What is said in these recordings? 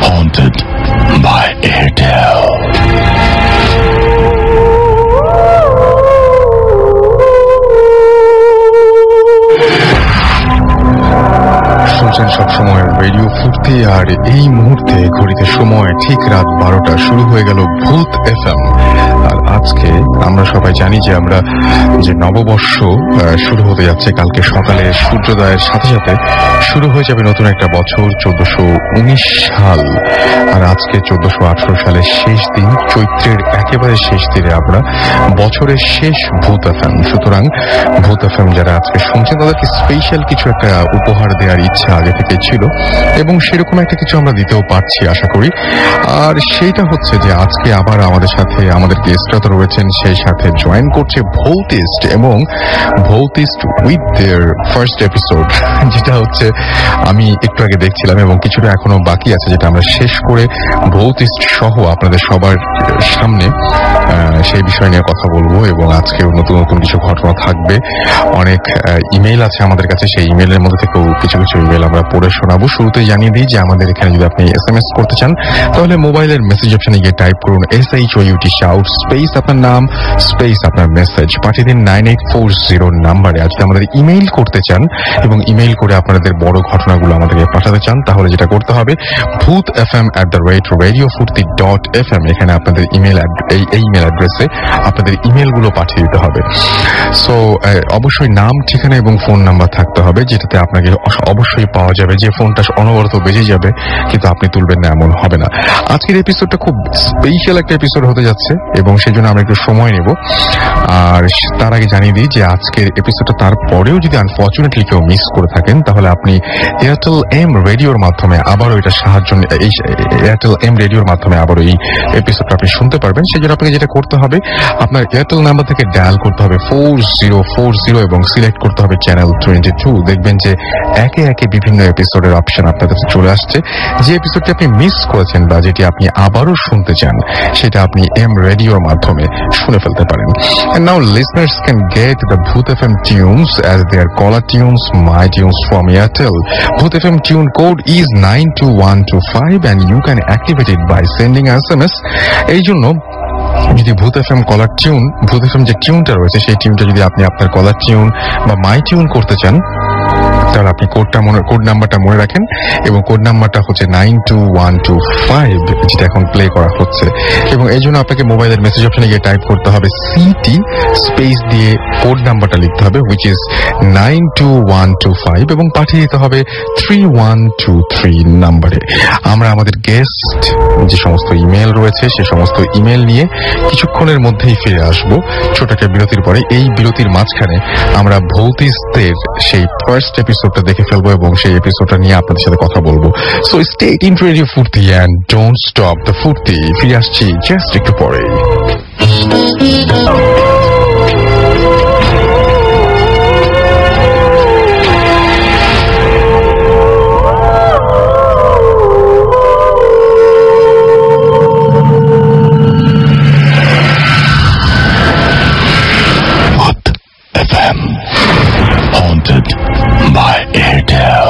Haunted by Airtel. শুনছেন সবসময় radio ফুর্তি, আর এই মুহূর্তে ঘড়িতে সময় ঠিক রাত 12টা। শুরু হয়ে গেল ভূত এফএম। আর আজকে আমরা সবাই জানি যে আমরা যে নববর্ষ শুরু হতে যাচ্ছে কালকে সকালে সূর্যোদয়ের সাথে সাথে শুরু হয়ে যাবে নতুন একটা বছর, 1419 সাল। আর আজকে 1418 সালের শেষ দিন, চৈত্রের একেবারে শেষ দিনে আমরা বছরের শেষ ভূত এফএম। সুতরাং ভূত এফএম যারা আজকে শুনছেন তাদেরকে স্পেশাল কিছু একটা উপহার দেওয়ার ইচ্ছা আগে থেকে ছিল, এবং সেরকম একটা কিছু আমরা দিতেও পারছি আশা করি। আর সেইটা হচ্ছে যে আজকে আবার আমাদের সাথে আমাদের গেস্টরা তো রয়েছেন, সেই সাথে জয়েন করছে ভৌতিস্ট, এবং ভৌতিস্ট উইথ দেয়ার ফার্স্ট এপিসোড, যেটা হচ্ছে আমি একটু আগে দেখছিলাম এবং কিছুটা এখনো বাকি আছে, যেটা আমরা শেষ করে ভৌতিস্ট সহ আপনাদের সবার সামনে সেই বিষয় নিয়ে কথা বলবো। এবং আজকেও নতুন নতুন কিছু ঘটনা থাকবে। অনেক ইমেইল আছে আমাদের কাছে, সেই ইমেইলের মধ্যে থেকেও কিছু কিছু ইমেইল আমরা পড়ে শোনাবো। শুরুতেই জানিয়ে দিই যে আমাদের এখানে যদি আপনি SMS করতে চান তাহলে মোবাইলের মেসেজ অপশনে গিয়ে টাইপ করুন SHOUT শাউট স্পেস আপনার নাম স্পেস আপনার মেসেজ, পাঠিয়ে দিন 9840 নাম্বারে। আর যদি আমাদের ইমেইল করতে চান এবং ইমেইল করে আপনাদের বড় ঘটনাগুলো আমাদেরকে পাঠাতে চান তাহলে যেটা করতে হবে bhootfm@radiofurti.fm, এখানে আপনাদের এই ইমেল অ্যাড্রেসে আপনাদের ইমেলগুলো পাঠিয়ে দিতে হবে। সো অবশ্যই নাম, ঠিকানা এবং ফোন নাম্বার থাকতে হবে, যেটাতে আপনাকে অবশ্যই পাওয়া যাবে। যে ফোনটা অনবরত বেজে যাবে কিন্তু আপনি তুলবেন না এমন হবে না। আজকের এপিসোডটা খুব স্পেশাল একটা এপিসোড হতে যাচ্ছে এবং সেই জন্য আমরা একটু সময় নেব। আর তার আগে জানিয়ে দিই যে আজকের এপিসোডটা তারপরেও যদি আনফর্চুনেটলি কেউ মিস করে থাকেন তাহলে আপনি এয়ারটেল এম রেডিওর মাধ্যমে আবারও এটা এই এয়ারটেল এম রেডিওর মাধ্যমে আবারও এই এপিসোডটা আপনি শুনতে পারবেন। সেই জন্য আপনাকে যেটা করতে হবে, আপনার এয়ারটেল নাম্বার থেকে ডায়াল করতে হবে 4040 এবং সিলেক্ট করতে হবে চ্যানেল 22। দেখবেন যে একে একে বিভিন্ন এপিসোডের অপশন আপনাদের চলে আসছে। যে এপিসোডটি আপনি মিস করেছেন বা যেটি আপনি আবারও শুনতে চান সেটা আপনি এম রেডিওর মাধ্যমে শুনে ফেলতে পারেন। And now listeners can get the Bhoot FM tunes as their caller tunes, my tunes from Airtel. Bhoot FM tune code is 92125 and you can activate it by sending SMS. এই জন্য যদি ভূত FM caller tune, ভূত FM যে টিউনটা রয়েছে সেই টিউনটা যদি আপনি আপনার কলার টিউন বা মাই টিউন করতে চান তাহলে আপনি কোড নাম্বারটা মনে রাখেন, এবং কোড নাম্বারটা হচ্ছে 92125, যেটা এখন প্লে করা হচ্ছে। এবং এই জন্য আপনাকে মোবাইলের মেসেজ অপশনে গিয়ে টাইপ করতে হবে সিটি স্পেস দিয়ে কোড নাম্বারটা লিখতে হবে which is 92125 এবং পাঠিয়ে দিতে হবে 3123 নাম্বারে। আমরা আমাদের গেস্ট যে সমস্ত ইমেল রয়েছে সে সমস্ত ইমেল নিয়ে কিছুক্ষণের মধ্যেই ফিরে আসবো ছোট একটা বিরতির পরে। এই বিরতির মাঝখানে আমরা ভৌতিস্টের সেই ফার্স্ট এপিসোডটা দেখে ফেলবো এবং সেই এপিসোডটা নিয়ে আপনাদের সাথে কথা বলবো। So stay tuned two radio ফুর্তি এন্ড ডোন্ট স্টপ দ্য ফুর্তি। ফিরে আসছি জাস্ট একটু পরে। Haunted by Airtel.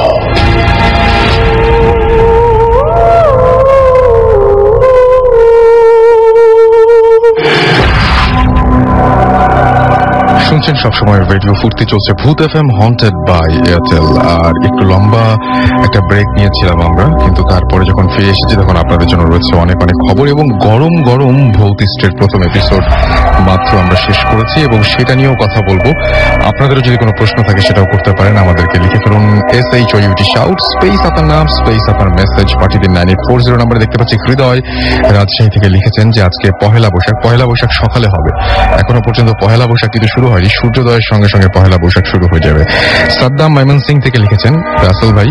শুনছেন সবসময় রেডিও ফুর্তি, চলছে ভূত এফএম হন্টেড বাই এয়ারটেল। আর একটু লম্বা একটা ব্রেক নিয়েছিলাম আমরা, কিন্তু তারপরে যখন ফিরে এসেছি তখন আপনাদের জন্য রয়েছে অনেক অনেক খবর এবং গরম গরম ভৌতিস্টের প্রথম এপিসোড মাত্র আমরা শেষ করেছি এবং সেটা নিয়েও কথা বলবো। আপনাদেরও যদি কোনো প্রশ্ন থাকে সেটাও করতে পারেন, আমাদেরকে লিখে ফেলুন SHOUT শাউট স্পেস আপনার নাম স্পেস আপনার মেসেজ, পাঠিয়ে দিন 9840 নাম্বারে। দেখতে পাচ্ছি হৃদয় রাজশাহী থেকে লিখেছেন যে আজকে পহেলা বৈশাখ সকালে হবে, এখনো পর্যন্ত পহেলা বৈশাখ কিন্তু শুরু হয়নি, সূর্যোদয়ের সঙ্গে সঙ্গে পহেলা বৈশাখ শুরু হয়ে যাবে। সাদ্দাম ময়মনসিং থেকে লিখেছেন রাসেল ভাই,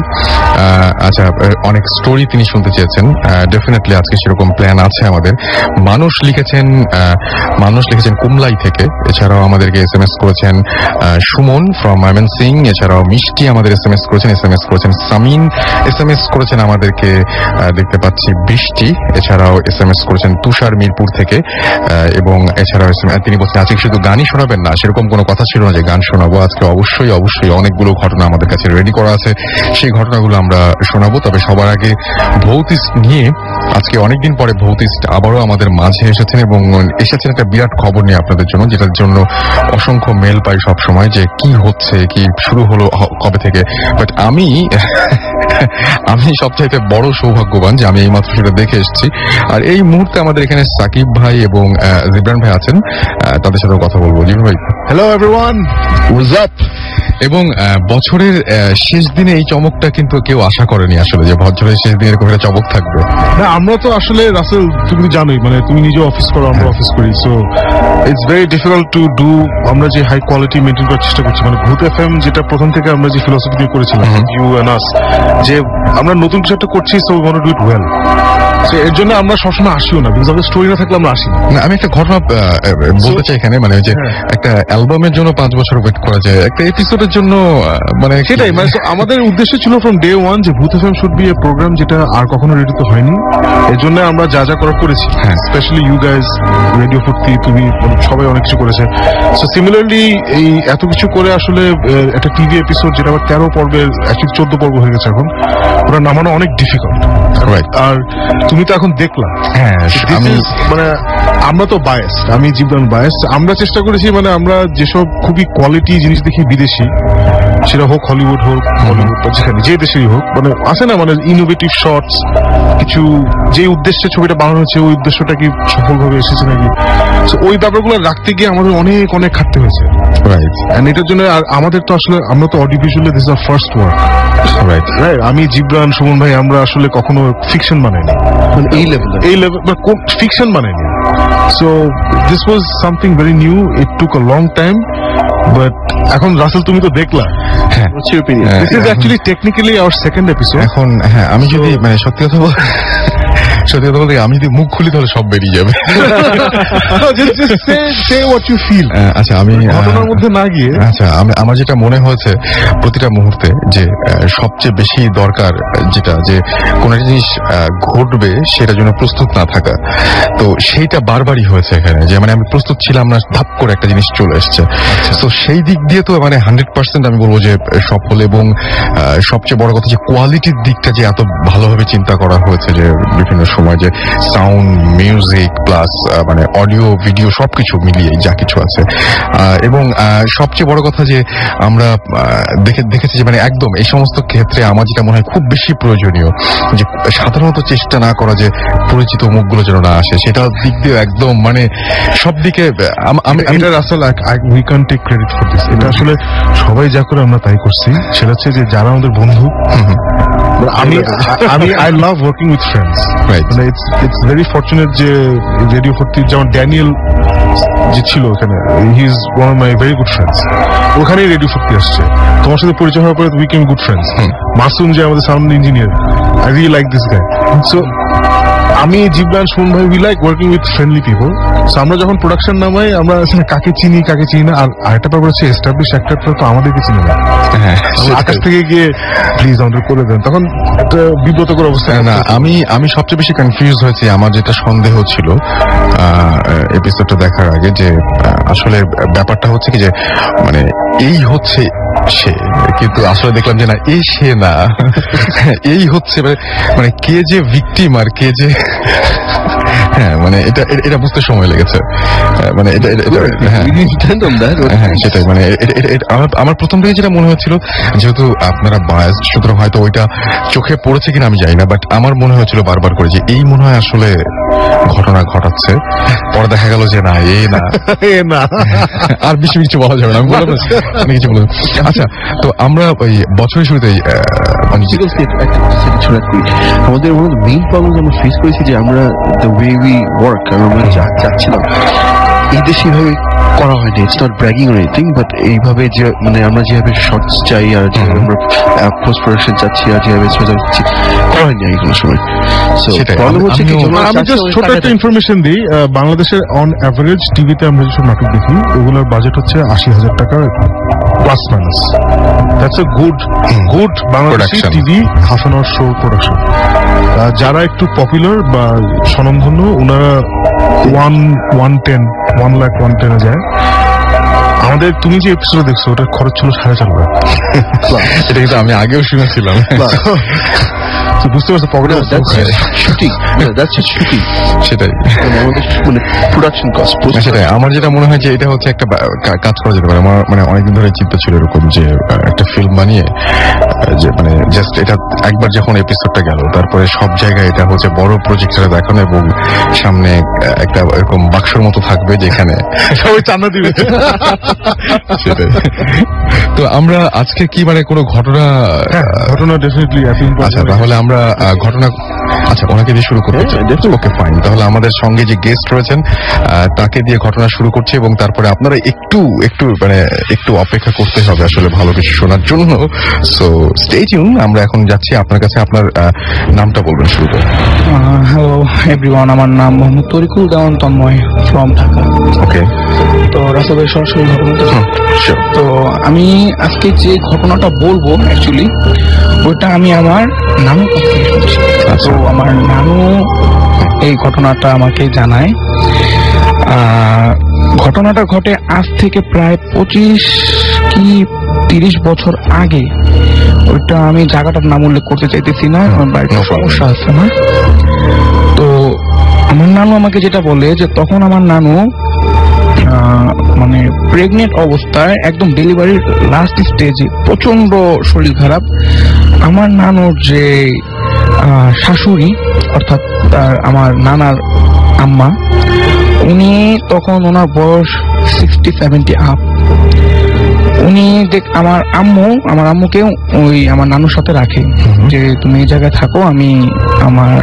আচ্ছা অনেক স্টোরি তিনি শুনতে চেয়েছেন। ডেফিনেটলি আজকে সেরকম প্ল্যান আছে আমাদের। মানুষ লিখেছেন কুমলাই থেকে, এছাড়াও আমাদেরকে SMS করেছেন সুমন ফ্রম ময়মনসিং, এছাড়াও মিষ্টি আমাদের SMS করেছেন সামিন SMS করেছেন আমাদেরকে, দেখতে পাচ্ছি বৃষ্টি, এছাড়াও SMS করেছেন তুষার মিরপুর থেকে, এবং এছাড়াও তিনি বলছেন আজকে শুধু গানই শোনাবেন না, সেরকম কোন কোনো কথা ছিল না যে গান শোনাবো। আজকে অবশ্যই অনেকগুলো ঘটনা আমাদের কাছে রেডি করা আছে, সেই ঘটনাগুলো আমরা শোনাবো। তবে সবার আগে ভৌতিস্ট নিয়ে, আজকে অনেকদিন পরে ভৌতিস্ট আবারও আমাদের মাঝে এসেছেন এবং এসেছেন একটা বিরাট খবর নিয়ে আপনাদের জন্য, যেটার জন্য অসংখ্য মেল পাই সব সময় যে কি হচ্ছে, কি শুরু হলো কবে থেকে। বাট আমি সবচাইতে বড় সৌভাগ্যবান যে আমি এইমাত্র সেটা দেখে এসেছি। আর এই মুহূর্তে আমাদের এখানে সাকিব ভাই এবং জিবরান ভাই আছেন, তাদের সাথে কথা বলবো। জিবরান ভাই, হ্যালো এভরিওয়ান, হোয়াটস আপ। এবং বছরের শেষ দিনে এই চমকটা কিন্তু কেউ আশা করেনি আসলে, যে বছরের শেষ দিনে এরকম একটা চমক থাকবে। না, আমরা তো আসলে রাসেল, তুমি জানোই, মানে তুমি নিজে অফিস করো, আমরা অফিস করি, so it's very difficult to do. আমরা যে হাই কোয়ালিটি মেনটেন করার চেষ্টা করছি, মানে ভূত এফএম যেটা প্রথম থেকে আমরা যে ফিলোসফি দিয়ে করেছিলাম, ইউ এন্ড আস, যে আমরা নতুন কিছু একটা করছি, so we want to do it well. এর জন্য আমরা সবসময় আসিও না, বিকজ আমাদের স্টোরি না থাকলে আমরা আসি না। আমি একটা ঘটনা বলতে চাই এখানে, মানে যে একটা অ্যালবামের জন্য 5 বছর ওয়েট করা যায়, একটা এপিসোডের জন্য মানে সেটাই। মানে আমাদের উদ্দেশ্য ছিল ফ্রম ডে ওয়ান যে ভূত FM should be a program যেটা আর কখনো রেডিওতে হয়নি। এর জন্য আমরা যা যা করার করেছি, স্পেশালি ইউ গাইজ, রেডিও ফুর্তি, তুমি, সবাই অনেক কিছু করেছে। সো সিমিলারলি এই এত কিছু করে আসলে একটা টিভি এপিসোড যেটা আবার 13 পর্বের, অ্যাকচুয়ালি 14 পর্ব হয়ে গেছে এখন, ওটা নামানো অনেক ডিফিকাল্ট। আর তুমি তো এখন দেখলাম, মানে আমরা তো বায়াস, আমি জীবন বায়াস। আমরা চেষ্টা করেছি, মানে আমরা যেসব খুবই কোয়ালিটি জিনিস দেখি বিদেশি, সেটা হোক হলিউড হোক বলিউড বা যেখানে যে দেশেরই হোক, মানে আছে না, মানে ইনোভেটিভ শর্টস কিছু, যে উদ্দেশ্যে ছবিটা বানানো হচ্ছে ওই উদ্দেশ্যটা কি সফলভাবে এসেছে নাকি, ওই ব্যাপারগুলো রাখতে গিয়ে আমাদের অনেক অনেক খাটতে হয়েছে। এটার জন্য আমাদের তো আসলে, আমরা তো audio visually this our first work. আমি জিবরান, সুমন ভাই, আমরা আসলে কখনো ফিকশন বানাইনি, এই লেভেল বা ফিকশন বানাইনি। So this was something very new, it took a long time, but এখন রাসেল তুমি তো দেখলা, this is actually technically our second episode. এখন আমি যদি মানে সত্যি কথা বলতে আমি যদি মুখ খুলি তাহলে সব বেরিয়ে যাবে। আচ্ছা, আমি ঘটনার মধ্যে না গিয়ে, আচ্ছা, আমার যেটা মনে হয়েছে প্রতিটা মুহূর্তে যে সবচেয়ে বেশি দরকার যেটা, যে কোন একটা জিনিস ঘটবে সেটার জন্য প্রস্তুত না থাকা, তো সেইটা বারবারই হয়েছে এখানে, যে মানে আমি প্রস্তুত ছিলাম না, ধাপ করে একটা জিনিস চলে এসছে। তো সেই দিক দিয়ে তো মানে 100% আমি বলবো যে সফল। এবং সবচেয়ে বড় কথা যে কোয়ালিটির দিকটা যে এত ভালোভাবে চিন্তা করা হয়েছে, যে বিভিন্ন সময় যে সাউন্ড, মিউজিক প্লাস মানে অডিও ভিডিও সবকিছু মিলিয়ে যা কিছু আছে। এবং সবচেয়ে বড় কথা যে আমরা দেখেছি যে মানে একদম এই সমস্ত ক্ষেত্রে আমার যেটা মনে হয় খুব বেশি প্রয়োজনীয়, যে সাধারণত চেষ্টা না করা যে পরিচিত মুখগুলো যেন না আসে, সেটা দিক দিয়ে একদম মানে সব দিকে এটা আসলে we can take credit for this. এটা আসলে সবাই যা করে আমরা তাই করছি, সেটা হচ্ছে যে যারা আমাদের বন্ধু, I love working with friends. Right. It's very fortunate যে রেডিও ফুর্তি যেমন ড্যানিয়েল যে ছিল ওখানে, he is one of my very good friends. ওখানেই রেডিও ফুর্তি আসছে, তোমার সাথে পরিচয় হওয়ার পরে we became good friends. Masum যে আমাদের sound engineer, I really like this guy. So আমি জিবরান, সুমন ভাই, we like working with friendly people. So আমরা যখন প্রোডাকশন নামাই, আমরা কাকে চিনি কাকে চিনি না। আর আরেকটা ব্যাপার হচ্ছে, এস্টাবলিশ অ্যাক্টররা তো আমাদেরকে চিনে না, আকাশ থেকে গিয়ে প্লিজ আমাদের করে দেন, তখন একটা বিব্রতকর অবস্থা। না, আমি সবচেয়ে বেশি কনফিউজ হয়েছি। আমার যেটা সন্দেহ ছিল এপিসোডটা দেখার আগে, যে আসলে ব্যাপারটা হচ্ছে কি, যে মানে এই হচ্ছে সে, কিন্তু আসলে দেখলাম যে না, এই সে না, এই হচ্ছে মানে কে যে ভিকটিম আর কে যে, হ্যাঁ, মানে এটা বুঝতে সময় লেগেছে। মানে সেটাই, মানে আমার প্রথম থেকে যেটা মনে হচ্ছিল, যেহেতু আপনারা বায়াস, সুতরাং হয়তো ওইটা চোখে পড়েছে কিনা আমি জানি না, বাট আমার মনে হয়েছিল বারবার করে যে এই মনে হয় আসলে ঘটনা ঘটাচ্ছে। পরে দেখা গেল যে না, না আর বেশি কিছু বলা যাবে না, আমি বললাম অনেক কিছু বললাম। আচ্ছা, তো আমরা ওই বছরের শুরুতেই আমাদের মেইন প্রবলেম আমরা ফেস করেছি যে আমরা দ্য ওয়ে উই ওয়ার্ক, আমরা যাচ্ছিলাম এই দেশে এইভাবে করা হয়নি। It's not bragging or anything, but এইভাবে যে মানে আমরা যেভাবে শর্টস চাই আর যেভাবে আমরা পোস্ট প্রোডাকশন চাচ্ছি আর যেভাবে চাচ্ছি, করা হয়নি কোনো সময়। প্রবলেম হচ্ছে কি, আমি জাস্ট ছোট একটা ইনফরমেশন দিই। বাংলাদেশের অন অ্যাভারেজ টিভিতে আমরা যেসব নাটক দেখি, ওগুলোর বাজেট হচ্ছে 80,000 টাকা plus minus. That's a good Bangladeshi TV half an our show production. যারা একটু পপুলার বা স্বনামধন্য, ওনারা 110 যায়। আমাদের তুমি যে এপিসোড দেখছো ওটার খরচ ছিল 4.5 লাখ। এটা কিন্তু আমি আগেও শুনেছিলাম। তো বুঝতে পারছো পকেটে শুটিং, শুটিং সেটাই আমাদের মানে প্রোডাকশন কস্ট। সেটাই আমার যেটা মনে হয় যে এটা হচ্ছে একটা কাজ করা যেতে পারে। আমার মানে অনেকদিন ধরে চিন্তা ছিল এরকম যে একটা ফিল্ম বানিয়ে যে মানে জাস্ট এটা একবার যখন এপিসোডটা গেল তারপরে সব জায়গায় এটা হচ্ছে বড় প্রজেক্টরে দেখানো এবং সামনে একটা এরকম বাক্সর মতো থাকবে যেখানে সবাই চাঁদা দিবে। সেটাই। তো আমরা আজকে কি মানে কোনো ঘটনা ডেফিনেটলি আচ্ছা তাহলে আমরা ঘটনা আচ্ছা ওনাকে দিয়ে শুরু করতে চাই। ওকে ফাইন, তাহলে আমাদের সঙ্গে যে গেস্ট রয়েছেন তাকে দিয়ে ঘটনা শুরু করছি এবং তারপরে আপনারা একটু মানে একটু অপেক্ষা করতে হবে আসলে ভালো কিছু শোনার জন্য। So stay tune. আমরা এখন যাচ্ছি আপনার কাছে, আপনার নামটা বলবেন শুরু করে। হ্যালো এভরিওয়ান, আমার নাম মোহাম্মদ তরিকুল দেওয়ান তন্ময় ফ্রম ঢাকা। ওকে, তো রাসেলের সরাসরি ঘটনা। তো আমি আজকে যে ঘটনাটা বলবো অ্যাকচুয়ালি ওইটা আমি আমার নানুর কাছ থেকে শুনছি। তো আমার নানু এই ঘটনাটা আমাকে জানায়। ঘটনাটা ঘটে আজ থেকে প্রায় 25 কি 30 বছর আগে। ওইটা আমি জায়গাটার নাম উল্লেখ করতে চাইতেছি না, আমার বাড়িতে সমস্যা আছে আমার। তো আমার নানু আমাকে যেটা বলে যে তখন আমার নানু মানে প্রেগনেন্ট অবস্থায় একদম ডেলিভারির লাস্ট স্টেজে, প্রচন্ড শরীর খারাপ। আমার নানুর যে শাশুড়ি অর্থাৎ আমার নানার আম্মা, উনি তখন ওনার বয়স 60-70 আপ। উনি আমার আম্মুকে ওই আমার নানুর সাথে রাখে যে তুমি এই জায়গায় থাকো, আমি আমার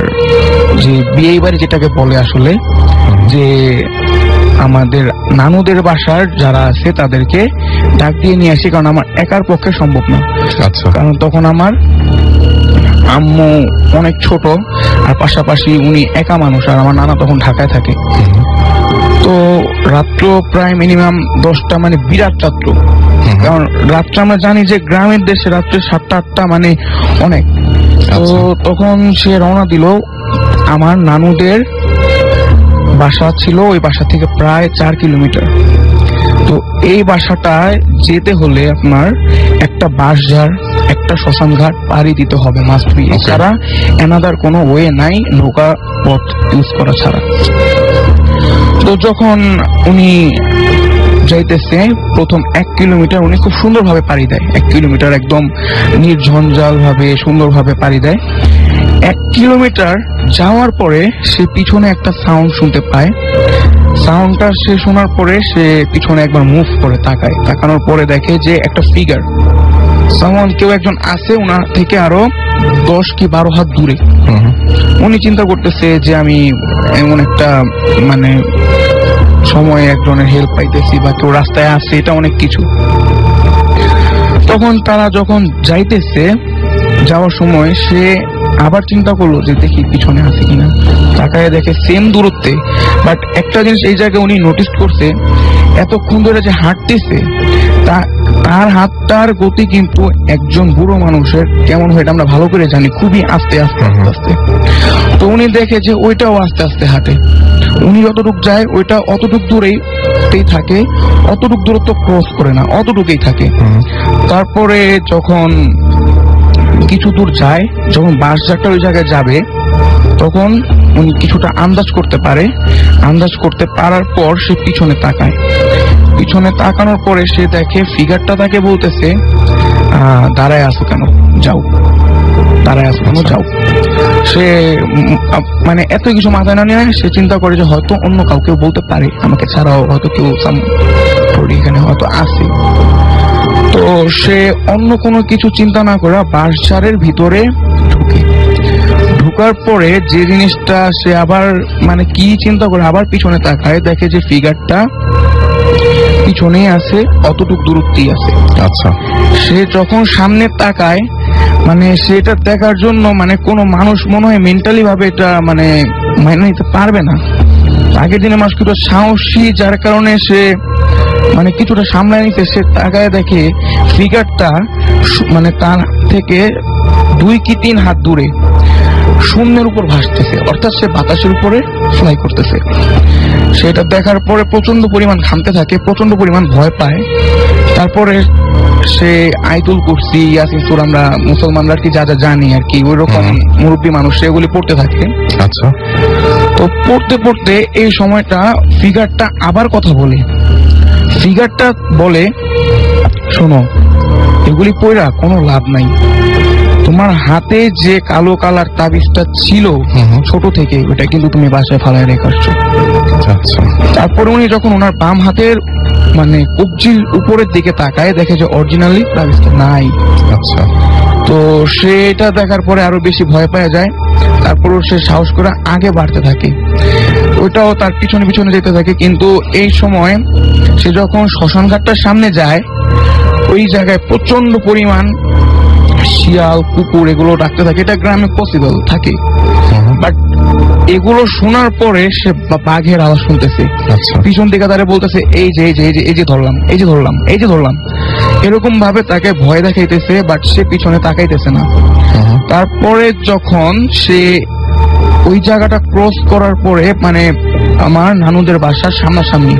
যে বিয়ে বাড়ি যেটাকে বলে আসলে যে আমাদের নানুদের বাসার যারা আছে তাদেরকে ডাক দিয়ে নিয়ে আসি, কারণ আমার একার পক্ষে সম্ভব না। আচ্ছা, কারণ তখন আমার আম্মু অনেক ছোট আর পাশাপাশি উনি একা মানুষ, আর আমার নানা তখন ঢাকায় থাকে। তো রাত্র প্রায় মিনিমাম 10টা, মানে বিরাট রাত্র। কারণ রাত্রে আমরা জানি যে গ্রামের দেশে রাত্রে 7টা-8টা মানে অনেক। তো তখন সে রওনা দিল। আমার নানুদের বাসা ছিল ওই বাসা থেকে প্রায় 4 কিলোমিটার। তো এই বাসাটায় যেতে হলে আপনার একটা বাঁশঝাড়, একটা শ্মশান ঘাট পাড়ি দিতে হবে মাস্ট বি, এছাড়া এনাদার কোনো ওয়ে নাই নৌকা পথ ইউজ করা ছাড়া। তো যখন উনি যাইতেছে প্রথম 1 কিলোমিটার উনি খুব সুন্দরভাবে পাড়ি দেয়। 1 কিলোমিটার একদম নির্ঝঞ্ঝাল ভাবে সুন্দরভাবে পাড়ি দেয়। 1 কিলোমিটার যাওয়ার পরে সে পিছনে একটা সাউন্ড শুনতে পায়। সাউন্ডটা সে শোনার পরে সে পিছনে একবার মুভ করে তাকায়। তাকানোর পরে দেখে যে একটা ফিগার, কেউ একজন আছে ওনার থেকে আরো 10 কি 12 হাত দূরে। উনি চিন্তা করতেছে যে আমি এমন একটা মানে সময়ে একজনের হেল্প পাইতেছি বা কেউ রাস্তায় আসছে, এটা অনেক কিছু। তখন তারা যখন যাইতেছে, যাওয়ার সময় সে আবার চিন্তা করলো যে দেখি পিছনে আছে কিনা। তাকায় দেখে সেম দূরত্বে, বাট একটা জিনিস এই জায়গায় উনি নোটিস করছে, এতক্ষণ ধরে যে হাঁটতেছে তার হাতটার গতি কিন্তু একজন বুড়ো মানুষের কেমন হয় এটা আমরা ভালো করে জানি, খুবই আস্তে আস্তে আস্তে আস্তে। তো উনি দেখে যে ওইটাও আস্তে আস্তে হাঁটে। উনি যতটুক যায় ওইটা অতটুক দূরেই থাকে, অতটুক দূরত্ব ক্রস করে না, অতটুকুই থাকে। তারপরে যখন কিছু দূর যায়, যখন বাসটা ওই জায়গায় যাবে, তখন উনি কিছুটা আন্দাজ করতে পারে। আন্দাজ করতে পারার পর সে পিছনে তাকায়। পিছনে তাকানোর পরে সে দেখে ফিগারটা তাকে বলতেছে দাঁড়ায় আসো কেন, যাও, দাঁড়ায় আসো কেন, যাও। সে মানে এত কিছু মাথায় না নিয়ে সে চিন্তা করে যে হয়তো অন্য কাউকে বলতে পারে, আমাকে ছাড়াও হয়তো কেউ এখানে হয়তো আছে। তো সে অন্য কোনো কিছু চিন্তা না করে বাঁশঝাড়ের ভিতরে ঢুকার পরে যে জিনিসটা সে আবার মানে কি চিন্তা করে আবার পিছনে তাকায়, দেখে যে ফিগারটা পিছনেই আছে, অতটুক দূরত্বেই আছে। আচ্ছা, সে যখন সামনে তাকায় মানে সেটা দেখার জন্য মানে কোনো মানুষ মনে হয় মেন্টালি ভাবে এটা মানে মেনে নিতে পারবে না। আগের দিনে মানুষ কিছুটা সাহসী, যার কারণে সে মানে কিছুটা সামলায় নিতে সে তাকায় দেখে ফিগারটা মানে তার থেকে 2 কি 3 হাত দূরে। শূন্যের উপর ভাসতেছে, অর্থাৎ সে বাতাসের উপরে ফ্লাই করতেছে। সেটা দেখার পরে প্রচন্ড পরিমাণ ঘামতে থাকে, প্রচন্ড পরিমাণ ভয় পায়। তারপরে সে আয়াতুল কুরসি, ইয়াসিন সূরা, আমরা মুসলমানরা আর কি যা যা জানি আর কি, ওই রকম মুরব্বী মানুষ সেগুলি পড়তে থাকে। আচ্ছা, তো পড়তে পড়তে এই সময়টা ফিগারটা আবার কথা বলে। ফিগারটা বলে, শোনো, এগুলি পড়া কোনো লাভ নাই, তোমার হাতে যে কালো কালার তাবিজটা ছিল ছোট থেকে, ওটা কিন্তু তুমি বাসায় ফালায় রেখে আসছো। আচ্ছা। তারপরে উনি যখন ওনার বাম হাতের মানে কবজির উপরের দিকে তাকায়, দেখে যে অরিজিনালি তাবিজটা নাই। আচ্ছা। তো সেটা দেখার পরে আরো বেশি ভয় পেয়ে যায়। তারপরও সে সাহস করে আগে বাড়তে থাকে, ওইটাও তার পিছনে পিছনে যেতে থাকে। কিন্তু এই সময় সে যখন শ্মশান ঘাটটার সামনে যায়, ওই জায়গায় প্রচন্ড পরিমাণ শিয়াল, কুকুর এগুলো ডাকতে থাকে। এটা গ্রামে পসিবল থাকে, বাট এগুলো শোনার পরে সে বাঘের আওয়াজ শুনতেছে। পিছন দিকে তারা বলতেছে, এই যে এই যে এই যে ধরলাম, এই যে ধরলাম, এই যে ধরলাম, এরকম ভাবে তাকে ভয় দেখাইতেছে, বাট সে পিছনে তাকাইতেছে না। তারপরে যখন সে ওই জায়গাটা ক্রস করার পরে, মানে আমার নানুদের বাসার সামনাসামনি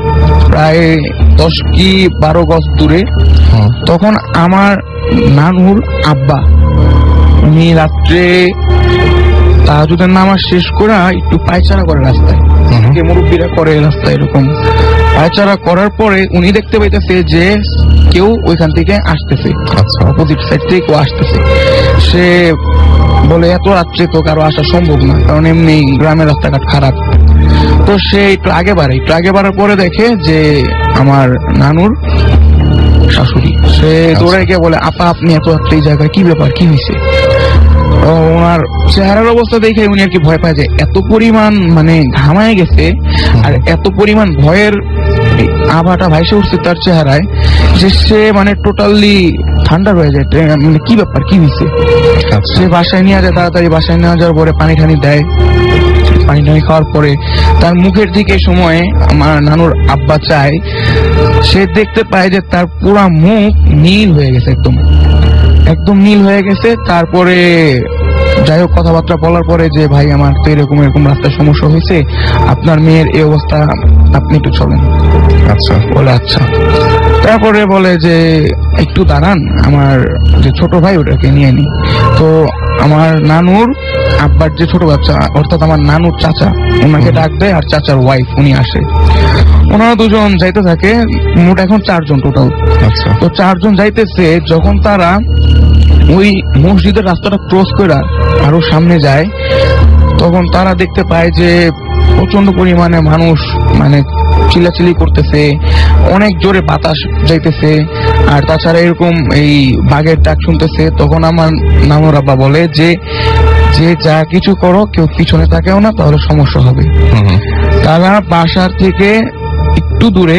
প্রায় 10 কি 12 গজ দূরে, তখন আমার নানুর আব্বা উনি রাত্রে তাহাজ্জুদের নামাজ শেষ করে একটু পায়চারা করে রাস্তায়, যে মুরব্বীরা করে রাস্তায়, এরকম পায়চারা করার পরে উনি দেখতে পাইতেছে যে কেউ ওইখান থেকে আসতেছে, অপোজিট সাইড থেকে কেউ আসতেছে। সে বলে, এত রাত্রে তো কারো আসা সম্ভব না, কারণ এমনি গ্রামের রাস্তাঘাট খারাপ। তো সে একটু আগে বাড়ার পরে দেখে যে আমার নানুর শাশুড়ি। সে দৌড়ে গিয়ে বলে, আপা আপনি এত রাত্রে এই জায়গায়, কি ব্যাপার, কি হয়েছে? ওনার চেহারার অবস্থা দেখে উনি আর কি ভয় পায়, যে এত পরিমাণ মানে ঘামায় গেছে আর এত পরিমাণ ভয়ের আভাটা ভাইসে উঠছে তার চেহারায়, যে সে মানে টোটালি ঠান্ডা হয়ে যায়। মানে কি ব্যাপার, কি হয়েছে? সে বাসায় নিয়ে যায়, তাড়াতাড়ি বাসায় নিয়ে যাওয়ার পরে পানি ঠানি দেয়। পানি টানি খাওয়ার পরে তার মুখের দিকে সময়ে আমার নানুর আব্বা চায়, সে দেখতে পায় যে তার পুরা মুখ নীল হয়ে গেছে, একদম নীল হয়ে গেছে। তারপরে যাই হোক কথাবার্তা বলার পরে যে, ভাই আমার তো এরকম এরকম রাস্তায় সমস্যা হয়েছে, আপনার মেয়ের এই অবস্থা, আপনি একটু চলেন। আচ্ছা বলে, আচ্ছা। তারপরে বলে যে, একটু দাঁড়ান, আমার যে ছোট ভাই ওটাকে নিয়ে নি। তো আমার নানুর আব্বার যে ছোট বাচ্চা, অর্থাৎ আমার নানুর চাচা, ওনাকে ডাক দেয়, আর চাচার ওয়াইফ উনি আসে। ওনারা দুজন যাইতে থাকে, মোট এখন 4 জন টোটাল। আচ্ছা। তো 4 জন যাইতেছে, যখন তারা ওই মসজিদের রাস্তাটা ক্রস করে আরো সামনে যায়, তখন তারা দেখতে পায় যে প্রচন্ড পরিমাণে মানুষ মানে চিল্লাচিল্লি করতেছে, অনেক জোরে বাতাস যাইতেছে, আর তাছাড়া এরকম এই বাঘের ডাক শুনতেছে। তখন আমার নানুর আব্বা বলে যে, যে যা কিছু করো কেউ পিছনে তাকেও না, তাহলে সমস্যা হবে। তারা বাসার থেকে একটু দূরে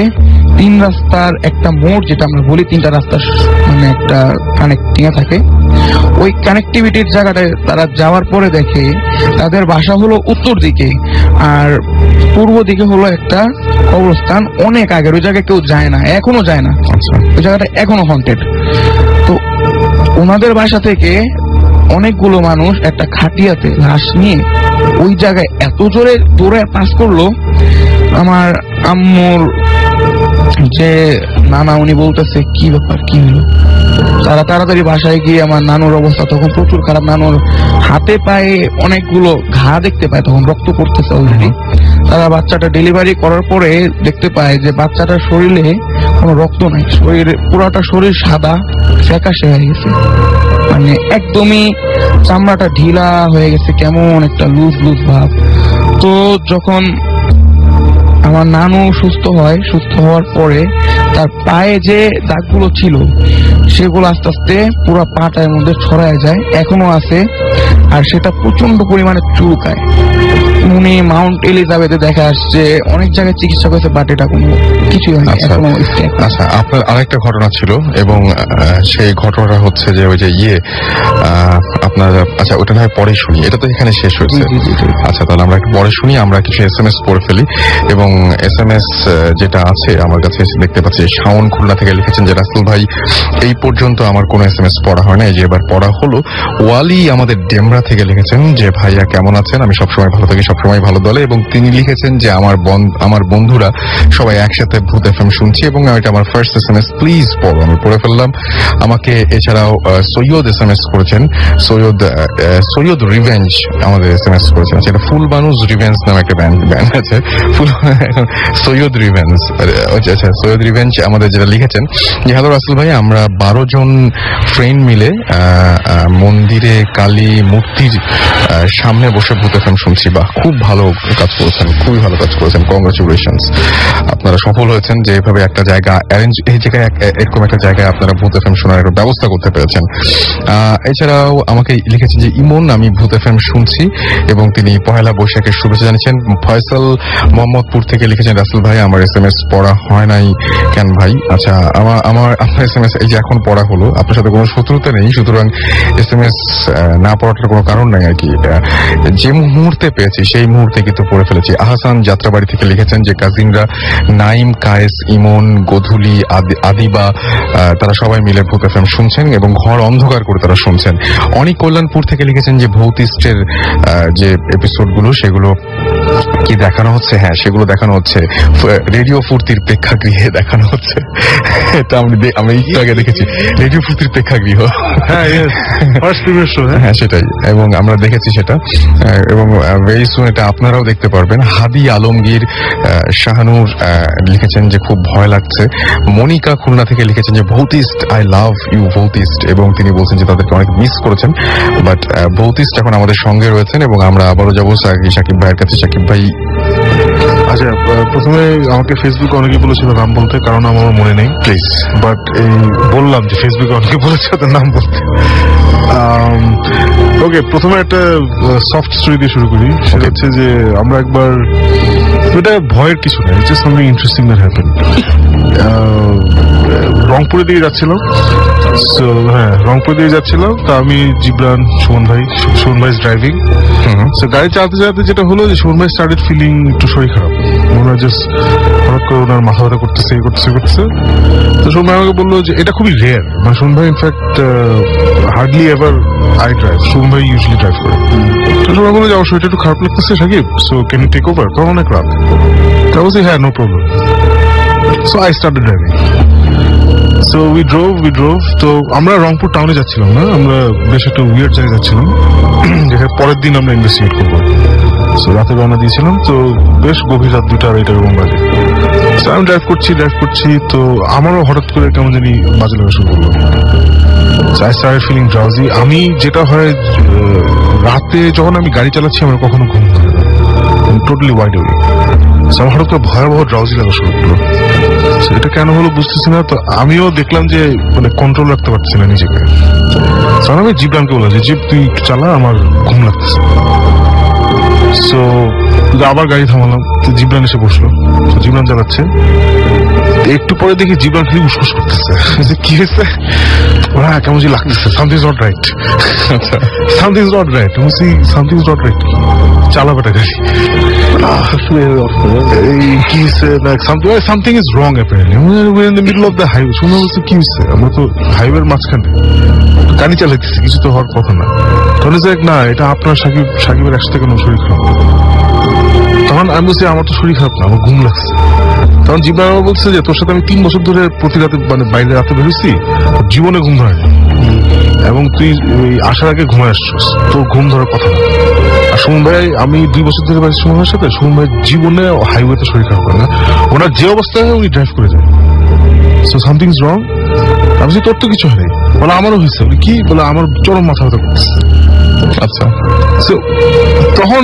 3 রাস্তার একটা মোড়, যেটা আমরা বলি 3টা রাস্তার মানে একটা কানেক্টিং থাকে, ওই কানেক্টিভিটির জায়গাটায় তারা যাওয়ার পরে দেখে তাদের বাসা হলো উত্তর দিকে, আর পূর্ব দিকে হলো একটা কবরস্থান। অনেক আগের, ওই জায়গায় কেউ যায় না, এখনো যায় না, ওই জায়গাটা এখনো হন্টেড। তো ওনাদের বাসা থেকে অনেকগুলো মানুষ একটা খাটিয়াতে লাশ নিয়ে ওই জায়গায় এত জোরে দৌড়ে পাস করলো। আমার আম্মুর যে নানা, উনি বলতেছে, কি ব্যাপার, কি হলো? তারা তাড়াতাড়ি বাসায় গিয়ে, আমার নানুর অবস্থা তখন প্রচুর খারাপ, নানুর হাতে পায়ে অনেকগুলো ঘা দেখতে পায়, তখন রক্ত পড়তেছে অলরেডি। তারা বাচ্চাটা ডেলিভারি করার পরে দেখতে পায় যে বাচ্চাটার শরীরে কোনো রক্ত নাই, শরীরে পুরাটা শরীর সাদা ফ্যাকাশে হয়ে গেছে, মানে একদমই চামড়াটা ঢিলা হয়ে গেছে, কেমন একটা লুজ লুজ ভাব। তো যখন আমার নানু সুস্থ হয়, সুস্থ হওয়ার পরে তার পায়ে যে দাগগুলো ছিল সেগুলো আস্তে আস্তে পুরো পাটার মধ্যে ছড়ায় যায়, এখনো আছে, আর সেটা প্রচন্ড পরিমাণে চুলকায়। উনি মাউন্ট এলিজাবেথে দেখা আসছে, অনেক জায়গায় চিকিৎসা করেছে, বাট এটা কোনো কিছুই হয়নি। আচ্ছা, আপনার আরেকটা ঘটনা ছিল, এবং সেই ঘটনাটা হচ্ছে যে ওই যে আপনার, আচ্ছা ওটা নয় পরে শুনি, এটা তো এখানে শেষ হয়েছে। আচ্ছা, তাহলে আমরা একটু পরে শুনি। আমরা কিছু SMS পড়ে ফেলি, এবং SMS যেটা আছে আমার কাছে দেখতে পাচ্ছি শাওন খুলনা থেকে লিখেছেন যে রাসেল ভাই এই পর্যন্ত আমার কোনো SMS পড়া হয় না, এই যে এবার পড়া হলো। ওয়ালি আমাদের ডেমরা থেকে লিখেছেন যে ভাইয়া কেমন আছেন, আমি সবসময় ভালো থাকি, সবসময় ভালো দলে, এবং তিনি লিখেছেন যে আমার বন্ধুরা সবাই একসাথে ভূত FM শুনছি এবং এটা আমার ফার্স্ট SMS, প্লিজ পড়ো। আমি পড়ে ফেললাম। আমাকে এছাড়াও সৈয়দ SMS করেছেন, সৈয়দ রিভেঞ্জ আমাদের SMS করেছেন। সেটা ফুল মানুষ রিভেঞ্জ নামে একটা ব্যান্ড আছে, ফুল সৈয়দ রিভেঞ্জ। আচ্ছা, সৈয়দ রিভেঞ্জ আমাদের যেটা লিখেছেন যে হ্যালো রাসেল ভাই, আমরা 12 জন ফ্রেন্ড মিলে মন্দিরে কালী মূর্তির সামনে বসে ভূত FM শুনছি। বা খুব ভালো কাজ করেছেন, খুবই ভালো কাজ করেছেন, কংগ্রাচুলেশনস। আপনারা সফল হয়েছেন যে এভাবে একটা জায়গা অ্যারেঞ্জ, এই জায়গায় এরকম একটা জায়গায় আপনারা ভূত FM শোনার একটা ব্যবস্থা করতে পেরেছেন। এছাড়াও আমাকে লিখেছেন যে ইমন, আমি ভূত FM শুনছি, এবং তিনি পহেলা বৈশাখের শুভেচ্ছা জানিয়েছেন। ফয়সাল মোহাম্মদপুর থেকে লিখেছেন রাসেল ভাই আমার SMS পড়া হয় নাই কেন ভাই? আচ্ছা, আমার আপনার SMS এই যে এখন পড়া হলো, আপনার সাথে কোনো শত্রুতা নেই, সুতরাং SMS না পড়াটার কোনো কারণ নাই আর কি। যে মুহূর্তে পেয়েছি সেই মুহূর্তে কিন্তু পড়ে ফেলেছি। আহসান যাত্রাবাড়ি থেকে লিখেছেন যে কাজিনরা নাইম, কায়েস, ইমন, গোধুলি, আদিবা তারা সবাই মিলে ভূত FM শুনছেন এবং ঘর অন্ধকার করে তারা শুনছেন। অনেক কল্যাণপুর থেকে লিখেছেন যে ভৌতিস্টের যে এপিসোডগুলো সেগুলো কি দেখানো হচ্ছে? হ্যাঁ, সেগুলো দেখানো হচ্ছে রেডিও ফুর্তির প্রেক্ষাগৃহে দেখানো হচ্ছে। এটা আমি একটু আগে দেখেছি, রেডিও ফুর্তির প্রেক্ষাগৃহ। হ্যাঁ সেটাই, এবং আমরা দেখেছি সেটা, এবং ভেরি সুন এটা আপনারাও দেখতে পারবেন। হাদি আলমগীর শাহানুর লিখেছেন যে খুব ভয় লাগছে। মনিকা খুলনা থেকে লিখেছেন যে ভৌতিস্ট, আই লাভ ইউ ভৌতিস্ট, এবং তিনি বলছেন যে তাদেরকে অনেক মিস করেছেন, বাট ভৌতিস্ট এখন আমাদের সঙ্গে রয়েছেন এবং আমরা আবারও যাবো সাকিব ভাইয়ের কাছে। সাকিব ভাই, আচ্ছা, প্রথমে আমাকে ফেসবুকে অনেকে বলেছিল নাম বলতে, কারণ আমার মনে নেই প্লিজ, বাট এই বললাম যে ফেসবুকে অনেকে বলেছে ওদের নাম বলতে। ওকে, প্রথমে একটা সফট স্টোরি দিয়ে শুরু করি। সেটা হচ্ছে যে আমরা একবার, এটা ভয়ের কিছু না, it's just something interesting that happened. রংপুরের দিকে যাচ্ছিলাম, রংপুর দিয়ে যাচ্ছিলাম, তা আমি, জিবরান, সুমন ভাই ড্রাইভিং। গাড়ি চালাতে চালাতে যেটা হলো যে সুমন ভাই স্টার্টেড ফিলিং একটু শরীর খারাপ, মনে হয় জাস্ট হঠাৎ করে ওনার মাথা ব্যথা করতেছে। তো সুমন ভাই আমাকে বললো যে এটা খুবই রেয়ার, মানে সুমন ভাই in fact hardly ever I drive, Suman ভাই ইউজুয়ালি ড্রাইভ করে। তো সুমন ভাই বললো যে আমার শরীরটা একটু খারাপ লাগতেছে Sakib, so can you take over, কারণ অনেক রাত। তা বলছি হ্যাঁ, no problem. So I started driving. So we drove. তো আমরা রংপুর টাউনে যাচ্ছিলাম না, আমরা বেশ একটা উইয়ার্ড জায়গায় যাচ্ছিলাম, যেখানে পরের দিন আমরা ইনভেস্টিগেট করবো। সো রাতে রওনা দিয়েছিলাম, তো বেশ গভীর রাত 2টা 2:30 এরকম বাজে। সো আমি ড্রাইভ করছি, তো আমারও হঠাৎ করে কেমন জানি বাজে লাগা শুরু করলো। I started feeling drowsy. আমি যেটা হয় রাতে যখন আমি গাড়ি চালাচ্ছি আমার কখনো ঘুম ধরে না, টোটালি ওয়াইড অ্যাওয়েক। সো আমার হঠাৎ করে ভয়াবহ ড্রাউজি লাগা শুরু করলো। এটা কেন হলো বুঝতেছি না। তো আমিও দেখলাম যে মানে কন্ট্রোল রাখতে পারছি না নিজেকে। আমি জিবরানকে বললাম যে জিব তুই একটু চালা, আমার ঘুম লাগতেছে। সো আবার গাড়ি থামালাম, তো জিবরান এসে বসলো। তো জিবরান চালাচ্ছে, একটু পরে দেখি জিবরান খালি উসকুস করতেছে। কি হয়েছে? ওরা কেমন যে লাগতেছে, something is not right, something is not right. Something is not right, চালাবেটা গাড়ি। কি হয়েছে? Something is wrong apparently, we in the middle of the highway. শুনে বলছে কি হয়েছে, আমরা তো হাইওয়ের মাঝখানে গাড়ি চালাইতেছি, কিছু তো হওয়ার কথা না। তখন না, এটা আপনার সাকিবের একসাথে কেন শরীর খারাপ। তখন আমি বলছি আমার তো শরীর খারাপ না, আমার ঘুম লাগছে। তখন জিবরান আমার বলছে যে তোর সাথে আমি 3 বছর ধরে প্রতি রাতে মানে বাইরে রাতে বেরোচ্ছি, জীবনে ঘুম ধরে না, এবং তুই আসার আগে ঘুমায় আসছিস, তোর ঘুম ধরার কথা না। আর সুমন ভাই, আমি 2 বছর ধরে বাইরে সুমন ভাইয়ের সাথে, সুমন ভাই জীবনে হাইওয়েতে শরীর খারাপ করে না, ওনার যে অবস্থায় উনি ড্রাইভ করে যায়। সো সামথিং ইজ রং। আমি তোর তো কিছু হয়নি, বলে আমারও হয়েছে। কি বলে, আমার চরম মাথা ব্যথা করতেছে। আচ্ছা, তখন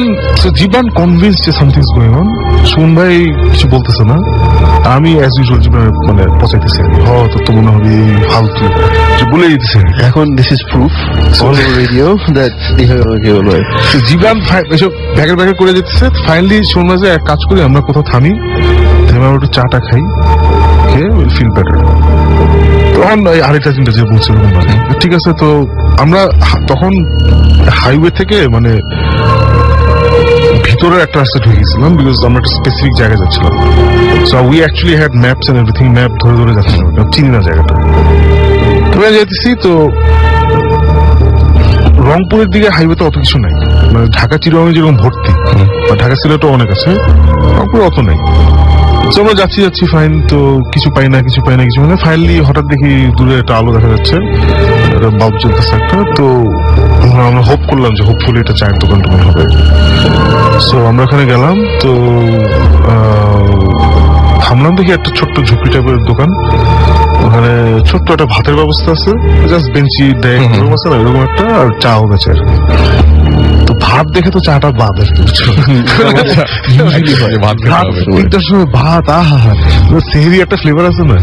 জীবন কনভিন্স যে something is going on. Suman ভাই কিছু বলতেছে না, আমি অ্যাজ ইউজুয়াল জীবনে মানে পচাইতেছি, তোর তো মনে হবে ফালতু বলে দিতেছে। এখন this is proof on radio that জীবন এসব ব্যাগের করে যেতেছে। ফাইনালি সুমন ভাই এক কাজ করি, আমরা কোথাও থামি, আমরা একটু চাটা খাই, খেয়ে উইল ফিল বেটার। তখন আরেকটা চিন্তা যে বলছিল ঠিক আছে। তো আমরা তখন হাইওয়ে থেকে মানে ভিতরে একটা রাস্তা ঢুকে গেছিলাম বিকজ আমরা একটা স্পেসিফিক জায়গায় যাচ্ছিলাম। So we actually had maps and everything, map ধরে ধরে যাচ্ছিলাম, চিনি না জায়গাটা। তবে যেতেছি তো রংপুরের দিকে হাইওয়েতে অত কিছু নাই, মানে ঢাকা চিরঙে যেরকম ভর্তি বা ঢাকা সিলেটও অনেক আছে, রংপুরে অত নাই। তো আমরা যাচ্ছি ফাইন, তো কিছু পাই না ফাইনালি হঠাৎ দেখি দূরে একটা আলো দেখা যাচ্ছে, একটা বাল্ব জ্বলতেছে একটা। তো আমরা হোপ করলাম যে হোপফুলি এটা চায়ের দোকান টোকান হবে। সো আমরা ওখানে গেলাম, তো থামলাম, দেখি একটা ছোট্ট ঝুপড়ি টাইপের দোকান, ওখানে ছোট্ট একটা ভাতের ব্যবস্থা আছে, জাস্ট বেঞ্চি দেয় এরকম আছে না, এরকম একটা, আর চাও বেচে আর কি। তো ভাত দেখে তো চাটা বাদ আর কি, তিনটার সময় ভাত, আহা হা, সেহেরি একটা ফ্লেভার আছে না,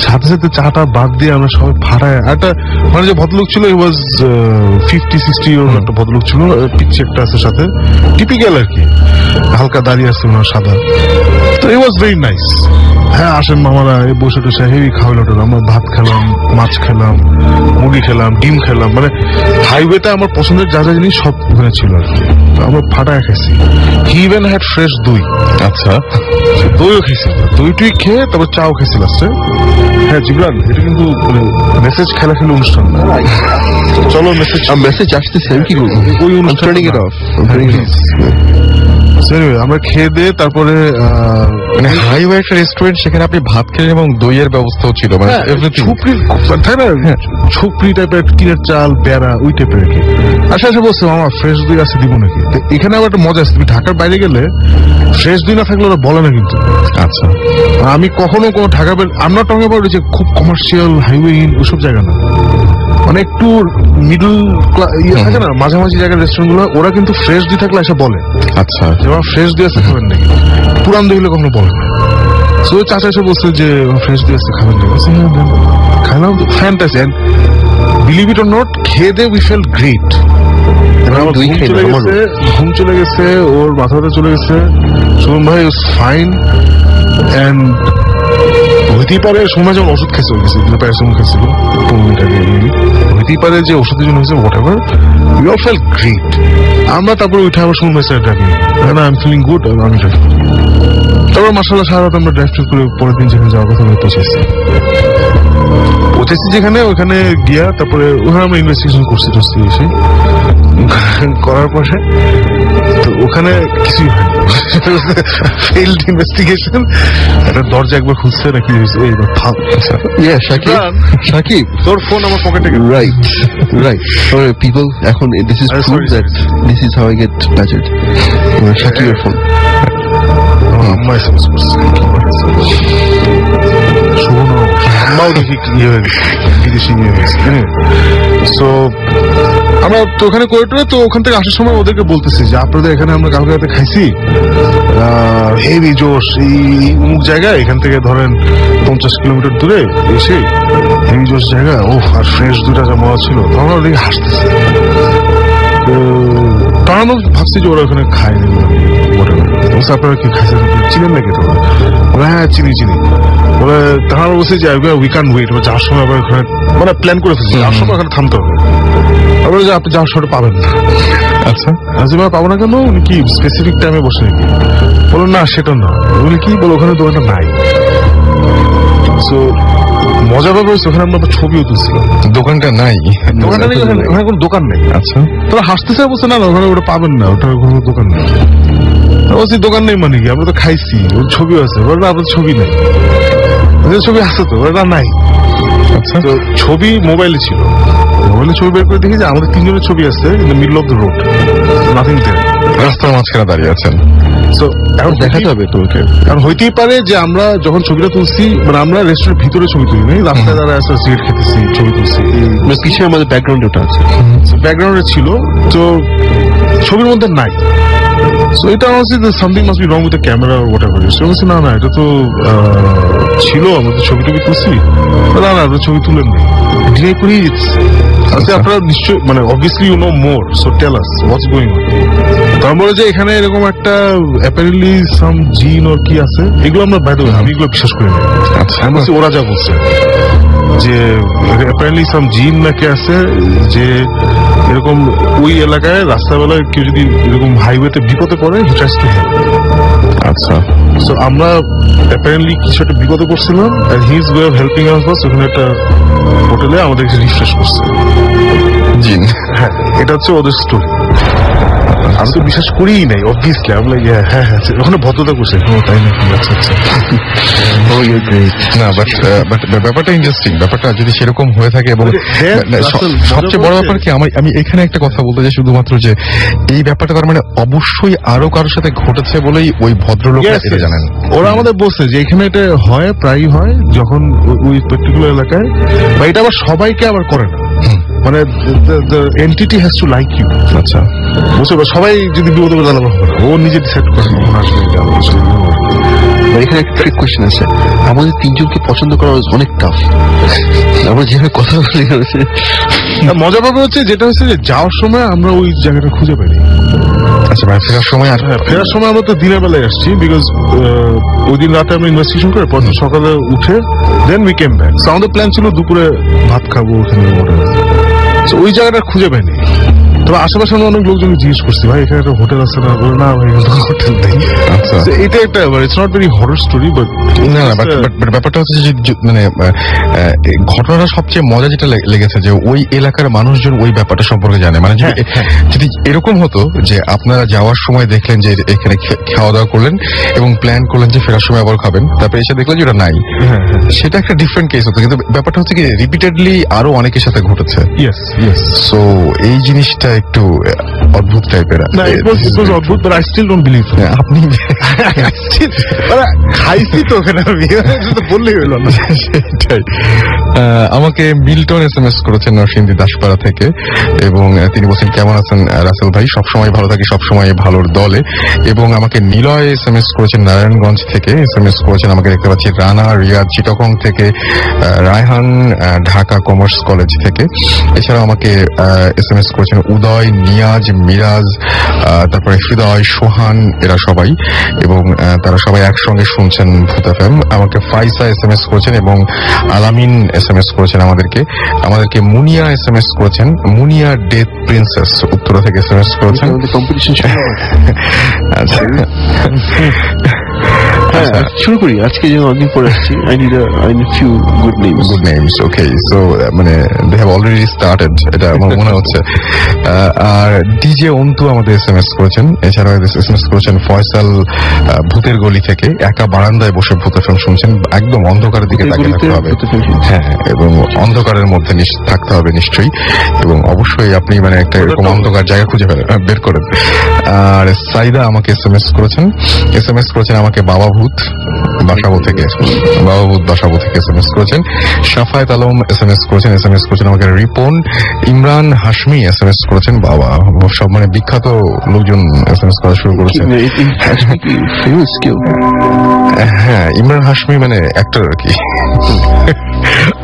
সাথে সাথে চাটা বাদ দিয়ে আমরা সবাই ফাটায়। একটা মানে যে ভদ্রলোক ছিল, ই ওয়াজ 50-60 year একটা ভদ্রলোক ছিল, পিচ্ছি একটা আছে সাথে, টিপিক্যাল আর কি, হালকা দাঁড়িয়ে আছে ওনার সাদা। তো ইট ওয়াজ ভেরি নাইস। হ্যাঁ আসেন মামারা, এই বসে টসে হেভি খাওয়ালো। আমরা ভাত খেলাম, মাছ খেলাম, মুরগি খেলাম, ডিম খেলাম, মানে হাইওয়েতে আমার পছন্দের যা যা জিনিস সব ওখানে ছিল আর কি। আমরা ফাটায় খেয়েছি। হি ইভেন হ্যাড ফ্রেশ দই। আচ্ছা, দইও খেয়েছি, দই টুই খেয়ে তারপর চাও খেয়েছি লাস্টে। হ্যাঁ জিবরান, এটা কিন্তু মেসেজ খেলা খেলে অনুষ্ঠান না, চলো মেসেজ আসতেছে, আমি কি করবো, ওই অনুষ্ঠানে আমরা খেয়ে দিয়ে তারপরে মানে হাইওয়ে একটা রেস্টুরেন্ট, সেখানে আপনি ভাত খেলেন এবং দইয়ের ব্যবস্থাও ছিল, মানে ছুপড়ি তাই না, ছুপড়ি টাইপের টিনের চাল বেড়া ওই টাইপের আর কি। আচ্ছা বলছে আমার ফ্রেশ দই আছে দিব নাকি। এখানে আবার একটা মজা আছে, তুমি ঢাকার বাইরে গেলে ফ্রেশ দই না থাকলে ওরা বলে না কিন্তু। আচ্ছা, আমি কখনো কোনো ঢাকা আমরা টঙ্গে পাবো যে খুব কমার্শিয়াল হাইওয়ে ওইসব জায়গা না, মানে একটু মিডল ইয়ে থাকে না, মাঝামাঝি জায়গার রেস্টুরেন্ট গুলো, ওরা কিন্তু ফ্রেশ দই থাকলে এসে বলে। আচ্ছা, যেমন ফ্রেশ দই আছে খাবেন নাকি, পুরান দই হলে কখনো বলে না। সো চাচা এসে বলছে যে ফ্রেশ দই আছে খাবেন নাকি, খাইলাম, fantasy. And believe it or not, খেয়ে দে উই ফেল গ্রেট। ঘুম চলে গেছে, ওর মাথা ব্যথা চলে গেছে, সুমন ভাই ওয়াজ ফাইন। এন্ড হইতেই পারে সময় যখন ওষুধ খেয়েছে হয়ে গেছে, প্যারাসিটামল খেয়েছিল 15 মিনিট আগে, হইতেই পারে যে ওষুধের জন্য হয়েছে, what, we all fell great. আমরা তারপরে উঠে আবার সুমন ভাই sir driving, I am feeling good, আমি ড্রাইভ। তারপর মাসাল্লাহ সারা রাত আমরা ড্রাইভ করে পরের দিন যেখানে যাওয়ার কথা পৌঁছেছি যেখানে, ওখানে গিয়া তারপরে ওখানে আমরা ইনভেস্টিগেশন করছি এসে করার পরে তো ওখানে কিছুই হয়নি, ইনভেস্টিগেশন। একটা দরজা একবার খুলছে নাকি শাকিব, তোর ফোন আমার পকেটে, রাইট পিপল, এখন this is prove that this is how I get budget. শাকিবের ফোন আম্মা এসএমএস করছে, আমরাও দেখি ইয়ে হয়ে গেছে, বিদেশি নিয়ে গেছে। সো আমরা তো ওখানে করে টোরে, তো ওখান থেকে আসার সময় ওদেরকে বলতেছি যে আপনাদের এখানে আমরা কালকে রাতে খাইছি হেভি জোশ, এই অমুক জায়গায়, এখান থেকে ধরেন 50 কিলোমিটার দূরে এসে হেভি জোশ জায়গা, ও আর ফ্রেশ দুটা যা মজা ছিল। তো আমরা ওদিকে হাসতেছি, তো তারা ভাবছি যে ওরা ওখানে খায় নি, আপনারা কি খাইছেন, চিনেন নাকি? তো ওরা হ্যাঁ চিনি। ওরা তারা বলছে যে উই ক্যান ওয়েট, যাওয়ার সময় আবার ওখানে মানে প্ল্যান করে ফেলছি, যাওয়ার সময় ওখানে থামতে হবে। আবার যে আপনি যাওয়ার সময় পাবেন না। আচ্ছা পাবো না কেন, উনি কি স্পেসিফিক টাইমে বসে নাকি? বলো না সেটা না, বলে কি বলো ওখানে দোকানটা নাই। সো মজা ব্যাপার হচ্ছে ওখানে আমরা ছবিও তুলছিলাম, দোকানটা নাই, ওখানে কোনো দোকান নেই। আচ্ছা, তোরা হাসতেছে বলছে না ওখানে ওটা পাবেন না, ওটা কোনো দোকান নেই। বলছি দোকান নেই মানে কি, আমরা তো খাইছি, ওর ছবিও আছে। বলবে আপনার ছবি নেই, ছবি আছে তো, ওটা নাই। আচ্ছা, তো ছবি মোবাইলে ছিল, মোবাইলে ছবি বের করে দেখি যে আমাদের 3 জনের ছবি আছে in the middle of the road, nothing there, রাস্তার মাঝখানে দাঁড়িয়ে আছেন। সো এখন দেখাতে হবে তোকে, কারণ হইতেই পারে যে আমরা যখন ছবিটা তুলছি, মানে আমরা রেস্টুরেন্টের ভিতরে ছবি তুলি নাই, রাস্তায় যারা আছে সিগারেট খেতেছি, ছবি তুলছি, পিছিয়ে আমাদের ব্যাকগ্রাউন্ডে ওটা আছে, ব্যাকগ্রাউন্ডে ছিল, তো ছবির মধ্যে নাই। সো এটা হচ্ছে something must be wrong with the camera or whatever. সে বলছে না এটা তো ছিল, আমরা তো ছবি টবি তুলছি। না আমরা ছবি তুলেন নাই, ডিনাই করেই দিচ্ছি। আচ্ছা আপনারা নিশ্চয়ই মানে obviously you know more, so tell us what's going on. তার বলে যে এখানে এরকম একটা অ্যাপারেন্টলি সাম জিন ওর কি আছে, এগুলো আমরা বাইরে, আমি এগুলো বিশ্বাস করি না। আচ্ছা আমি বলছি ওরা যা বলছে। যে অ্যাপারেন্টলি সাম জিন নাকি আছে যে এরকম ওই এলাকায় রাস্তাবেলায় কেউ যদি এরকম হাইওয়েতে বিপদে পড়ে হি ট্রাইস টু হেল্প। আচ্ছা, সো আমরা অ্যাপারেন্টলি কিছু একটা বিপদে পড়ছিলাম and he is way of helping us was ওখানে একটা হোটেলে আমাদেরকে রিফ্রেশ করছে। জিন। হ্যাঁ, এটা হচ্ছে ওদের স্টোরি। আমি তো বিশ্বাস করিই নাই অবভিয়াসলি। আমি লাইক হ্যাঁ হ্যাঁ ওখানে ভদ্রতা করছে। ও তাই নাকি, আচ্ছা আচ্ছা। না বাট ব্যাপারটা ইন্টারেস্টিং। ব্যাপারটা যদি সেরকম হয়ে থাকে এবং সবচেয়ে বড় ব্যাপার কি আমি এখানে একটা কথা বলতে চাই শুধুমাত্র যে এই ব্যাপারটা তার মানে অবশ্যই আরো কারোর সাথে ঘটেছে বলেই ওই ভদ্রলোকরা এটা জানেন। ওরা আমাদের বলছে যে এখানে এটা হয়, প্রায়ই হয় যখন ওই পার্টিকুলার এলাকায়, বা এটা আবার সবাইকে আবার করে না, মানে entity has to like you. আচ্ছা, বুঝতে পারো, সবাই যদি বিপদে পড়ে তাহলে হবে না, ও নিজে ডিসাইড করে কখন আসবে। এখানে একটা ট্রিক কোয়েশ্চেন আছে, আমাদের তিনজনকে পছন্দ করা অনেক টাফ। আমরা যেভাবে কথা বলি, মজা পাবে হচ্ছে যেটা হচ্ছে যে যাওয়ার সময় আমরা ওই জায়গাটা খুঁজে পাইনি। আচ্ছা ভাই, ফেরার সময় আর ফেরার সময় আমরা তো দিনের বেলায় আসছি, বিকজ ওই দিন রাতে আমরা ইনভেস্টিগেশন করে পরদিন সকালে উঠে দেন উই কেম ব্যাক। আমাদের প্ল্যান ছিল দুপুরে ভাত খাবো ওখানে, ওই জায়গাটা খুঁজে পাইনি। তবে আশেপাশে অনেক লোকজন জিজ্ঞেস করছি, ভাই এখানে একটা হোটেল আছে না? বলে না ভাই এখানে হোটেল নেই। এটা একটা it's not very horror story, but না বাট ব্যাপারটা হচ্ছে যে মানে ঘটনাটা সবচেয়ে মজা যেটা লেগেছে যে ওই এলাকার মানুষজন ওই ব্যাপারটা সম্পর্কে জানে। মানে যদি এরকম হতো যে আপনারা যাওয়ার সময় দেখলেন যে এখানে খাওয়া দাওয়া করলেন এবং প্ল্যান করলেন যে ফেরার সময় আবার খাবেন, তারপরে এসে দেখলেন যে ওটা নাই, সেটা একটা ডিফারেন্ট কেস হতো। কিন্তু ব্যাপারটা হচ্ছে কি রিপিটেডলি আরো অনেকের সাথে ঘটেছে। সো এই জিনিসটা একটু অদ্ভুত টাইপের। অদ্ভুত, but I still don't believe. আপনি খাইছি তো ওখানে, আমি বললেই হলো না। সেটাই। আমাকে মিল্টন SMS করেছেন নরসিংদী দাসপাড়া থেকে, এবং তিনি বলছেন কেমন আছেন রাসেল ভাই, সবসময় ভালো থাকি, সবসময় ভালোর দলে। এবং আমাকে নিলয় SMS করেছেন নারায়ণগঞ্জ থেকে, SMS করেছেন আমাকে দেখতে পাচ্ছি রানা রিয়াদ চিটাগং থেকে, রায়হান ঢাকা কমার্স কলেজ থেকে। এছাড়াও আমাকে SMS করেছেন উদয়, নিয়াজ, মিরাজ, তারপরে হৃদয়, সোহান, এরা সবাই, এবং তারা সবাই একসঙ্গে শুনছেন ভূত FM। আমাকে ফাইসা SMS করেছেন এবং আলামিন SMS করেছেন আমাদেরকে মুনিয়া SMS করেছেন, মুনিয়া ডেথ প্রিন্সেস উত্তরা থেকে SMS করেছেন। কম্পিটিশন আচ্ছা, শুরু করি। আজকে যে অনেক পরে আসছি, I need few good names. Okay, so মানে they have already started, এটা আমার মনে হচ্ছে। আর ডিজে অন্তু আমাদের SMS করেছেন। এছাড়াও SMS করেছেন ফয়সাল ভূতের গলি থেকে, একা বারান্দায় বসে ভূত FM শুনছেন, একদম অন্ধকারের দিকে তাকিয়ে থাকতে হবে। হ্যাঁ, এবং অন্ধকারের মধ্যে থাকতে হবে নিশ্চয়ই, এবং অবশ্যই আপনি মানে একটা এরকম অন্ধকার জায়গা খুঁজে বের করেন। আর সাইদা আমাকে SMS করেছেন আমাকে বাবা ভূত বাসাবো থেকে SMS করেছেন। সাফায়েত আলম SMS করেছেন আমাকে রিপন। ইমরান হাশমি SMS করেছেন। বাবা, সব মানে বিখ্যাত লোকজন SMS করা শুরু করেছেন। হ্যাঁ, ইমরান হাশমি মানে অ্যাক্টর আর কি।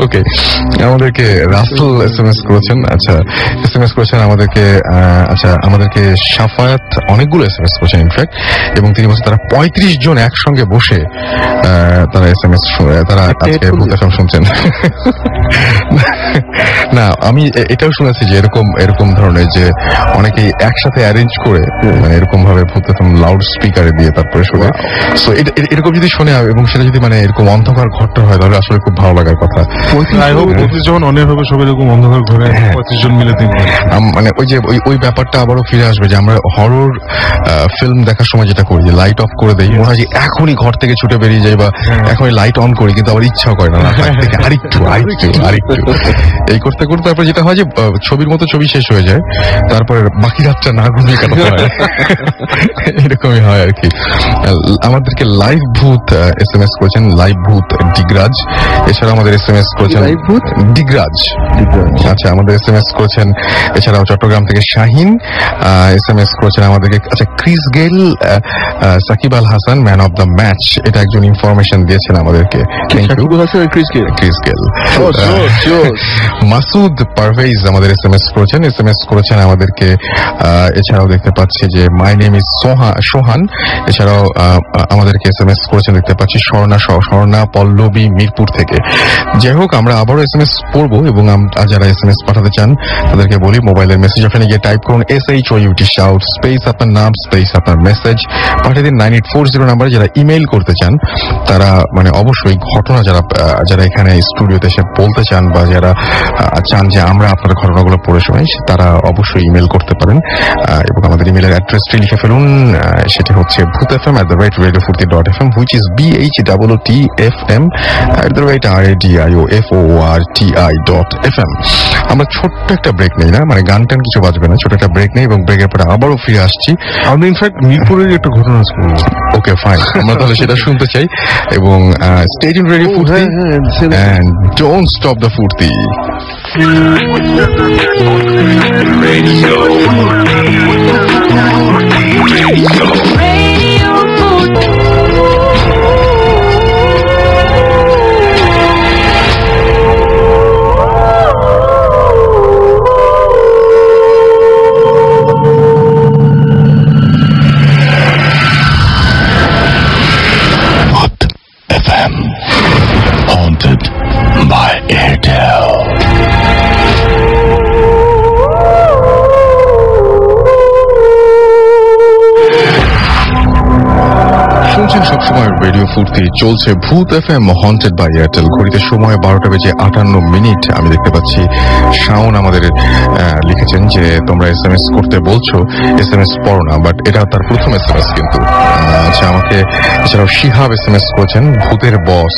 ওকে, আমাদেরকে রাসেল SMS করেছেন। আচ্ছা, SMS করেছেন আমাদেরকে সাফায়াত অনেকগুলো SMS করেছেন ইনফ্যাক্ট, এবং তিনি বলছেন তারা 35 জন একসঙ্গে বসে তারা SMS তারা আজকে ভূত FM শুনছেন। না, আমি এটাও শুনেছি যে এরকম ধরনের যে অনেকেই একসাথে অ্যারেঞ্জ করে মানে এরকম ভাবে ভূত FM লাউড স্পিকারে দিয়ে তারপরে শোনে। সো এরকম যদি শোনে এবং সেটা যদি মানে এরকম অন্ধকার ঘরটা হয়, তাহলে আসলে খুব ভালো লাগার কথা। যখন অনেক হবে সবাই এরকম অন্ধকার ঘরে 35 জন মিলে মানে ওই যে ওই ব্যাপারটা আবারও ফিরে আসবে যে আমরা হরর ফিল্ম দেখার সময় যেটা করি, যে লাইট অফ করে দেই, মনে হয় যে এখনই ঘর থেকে ছুটে বেরিয়ে যাই, বা এখনই লাইট অন করি, কিন্তু আবার ইচ্ছাও করে না থেকে আরেকটু এই করতে করতে তারপরে যেটা হয় যে ছবির মতো ছবি শেষ হয়ে যায়, তারপরে বাকি রাতটা না ঘুমিয়ে কাটাতে হয়। এরকমই হয় আর কি। আমাদেরকে লাইভ ভূত SMS করেছেন, লাইভ ভূত ডিগরাজ। এছাড়া আমাদের SMS করেছেন ডিগরাজ। আচ্ছা, আমাদের SMS করেছেন এছাড়াও চট্টগ্রাম থেকে শাহিন SMS করেছেন আমাদেরকে। আচ্ছা, Chris Gayle, Sakib Al Hasan man of the match, এটা একজন ইনফরমেশন দিয়েছেন আমাদেরকে। Chris Gayle. মাসুদ পারভেজ আমাদের SMS করেছেন আমাদেরকে। এছাড়াও দেখতে পাচ্ছি যে মাই নেম ইজ সোহান, এছাড়াও আমাদেরকে SMS করেছেন দেখতে পাচ্ছি স্বর্ণা পল্লবী মিরপুর থেকে। যাই হোক, আমরা আবারও SMS পড়বো এবং যারা SMS পাঠাতে চান তাদেরকে বলি মোবাইলের মেসেজ অপশনে গিয়ে টাইপ করুন SHOUT শাউট স্পেস আপনার নাম স্পেস আপনার মেসেজ পাঠিয়ে দিন 9840 নাম্বারে। যারা ইমেইল করতে চান তারা মানে অবশ্যই ঘটনা যারা এখানে স্টুডিওতে এসে বলতে চান বা যারা চান যে আমরা আপনার ঘটনাগুলো পড়ে শোনাই তারা অবশ্যই ইমেল করতে পারেন এবং আমাদের ইমেলের অ্যাড্রেসটি লিখে ফেলুন। সেটি হচ্ছে bhutfm@radiofurti.fm which is BHOOTFM@radioforti.fm। আমরা ছোট্ট একটা ব্রেক নেই না, মানে গান টান কিছু বাজবে না, ছোট একটা ব্রেক নেই এবং ব্রেকের পরে আবারও ফিরে আসছি। আমি ইনফ্যাক্ট মিরপুরের একটা ঘটনা শুনবো। ওকে ফাইন, আমরা তাহলে সেটা শুনতে চাই এবং স্টে টিউনড রেডিও ফুর্তি and don't stop the ফুর্তি। Haunted by Airtel. শুনছেন সবসময় রেডিও ফুর্তি, চলছে ভূত FM হন্টেড বাই এয়ারটেল। ঘড়িতে সময় 12:58। আমি দেখতে পাচ্ছি শাওন আমাদের লিখেছেন যে তোমরা SMS করতে বলছো, SMS পড়ো না, বাট এটা তার প্রথম SMS কিন্তু। আচ্ছা, আমাকে এছাড়াও শিহাব SMS করেছেন ভূতের বস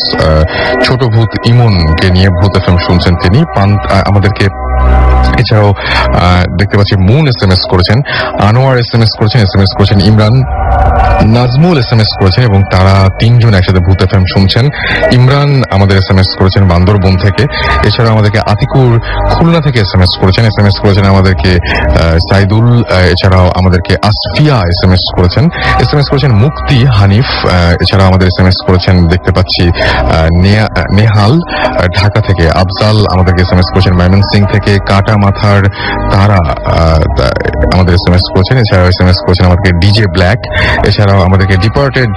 ছোট ভূত ইমনকে নিয়ে ভূত FM শুনছেন তিনি আমাদেরকে। এছাড়াও দেখতে পাচ্ছি মুন SMS করেছেন, আনোয়ার SMS করেছেন ইমরান, নাজমুল SMS করেছেন এবং তারা তিনজন একসাথে ভূত FM শুনছেন। ইমরান আমাদের SMS করেছেন বান্দরবন থেকে। এছাড়াও আমাদেরকে আতিকুর খুলনা থেকে SMS করেছেন আমাদেরকে সাইদুল। এছাড়াও আমাদেরকে আসফিয়া SMS করেছেন মুক্তি হানিফ। এছাড়াও আমাদের SMS করেছেন দেখতে পাচ্ছি নেহাল ঢাকা থেকে। আফজাল আমাদেরকে SMS করেছেন ময়মনসিংহ থেকে। কাটা মাথার তারা আমাদের SMS করেছেন। এছাড়াও SMS করেছেন আমাদেরকে ডিজে ব্ল্যাক। এছাড়াও আমাদেরকে ডিপার্টেড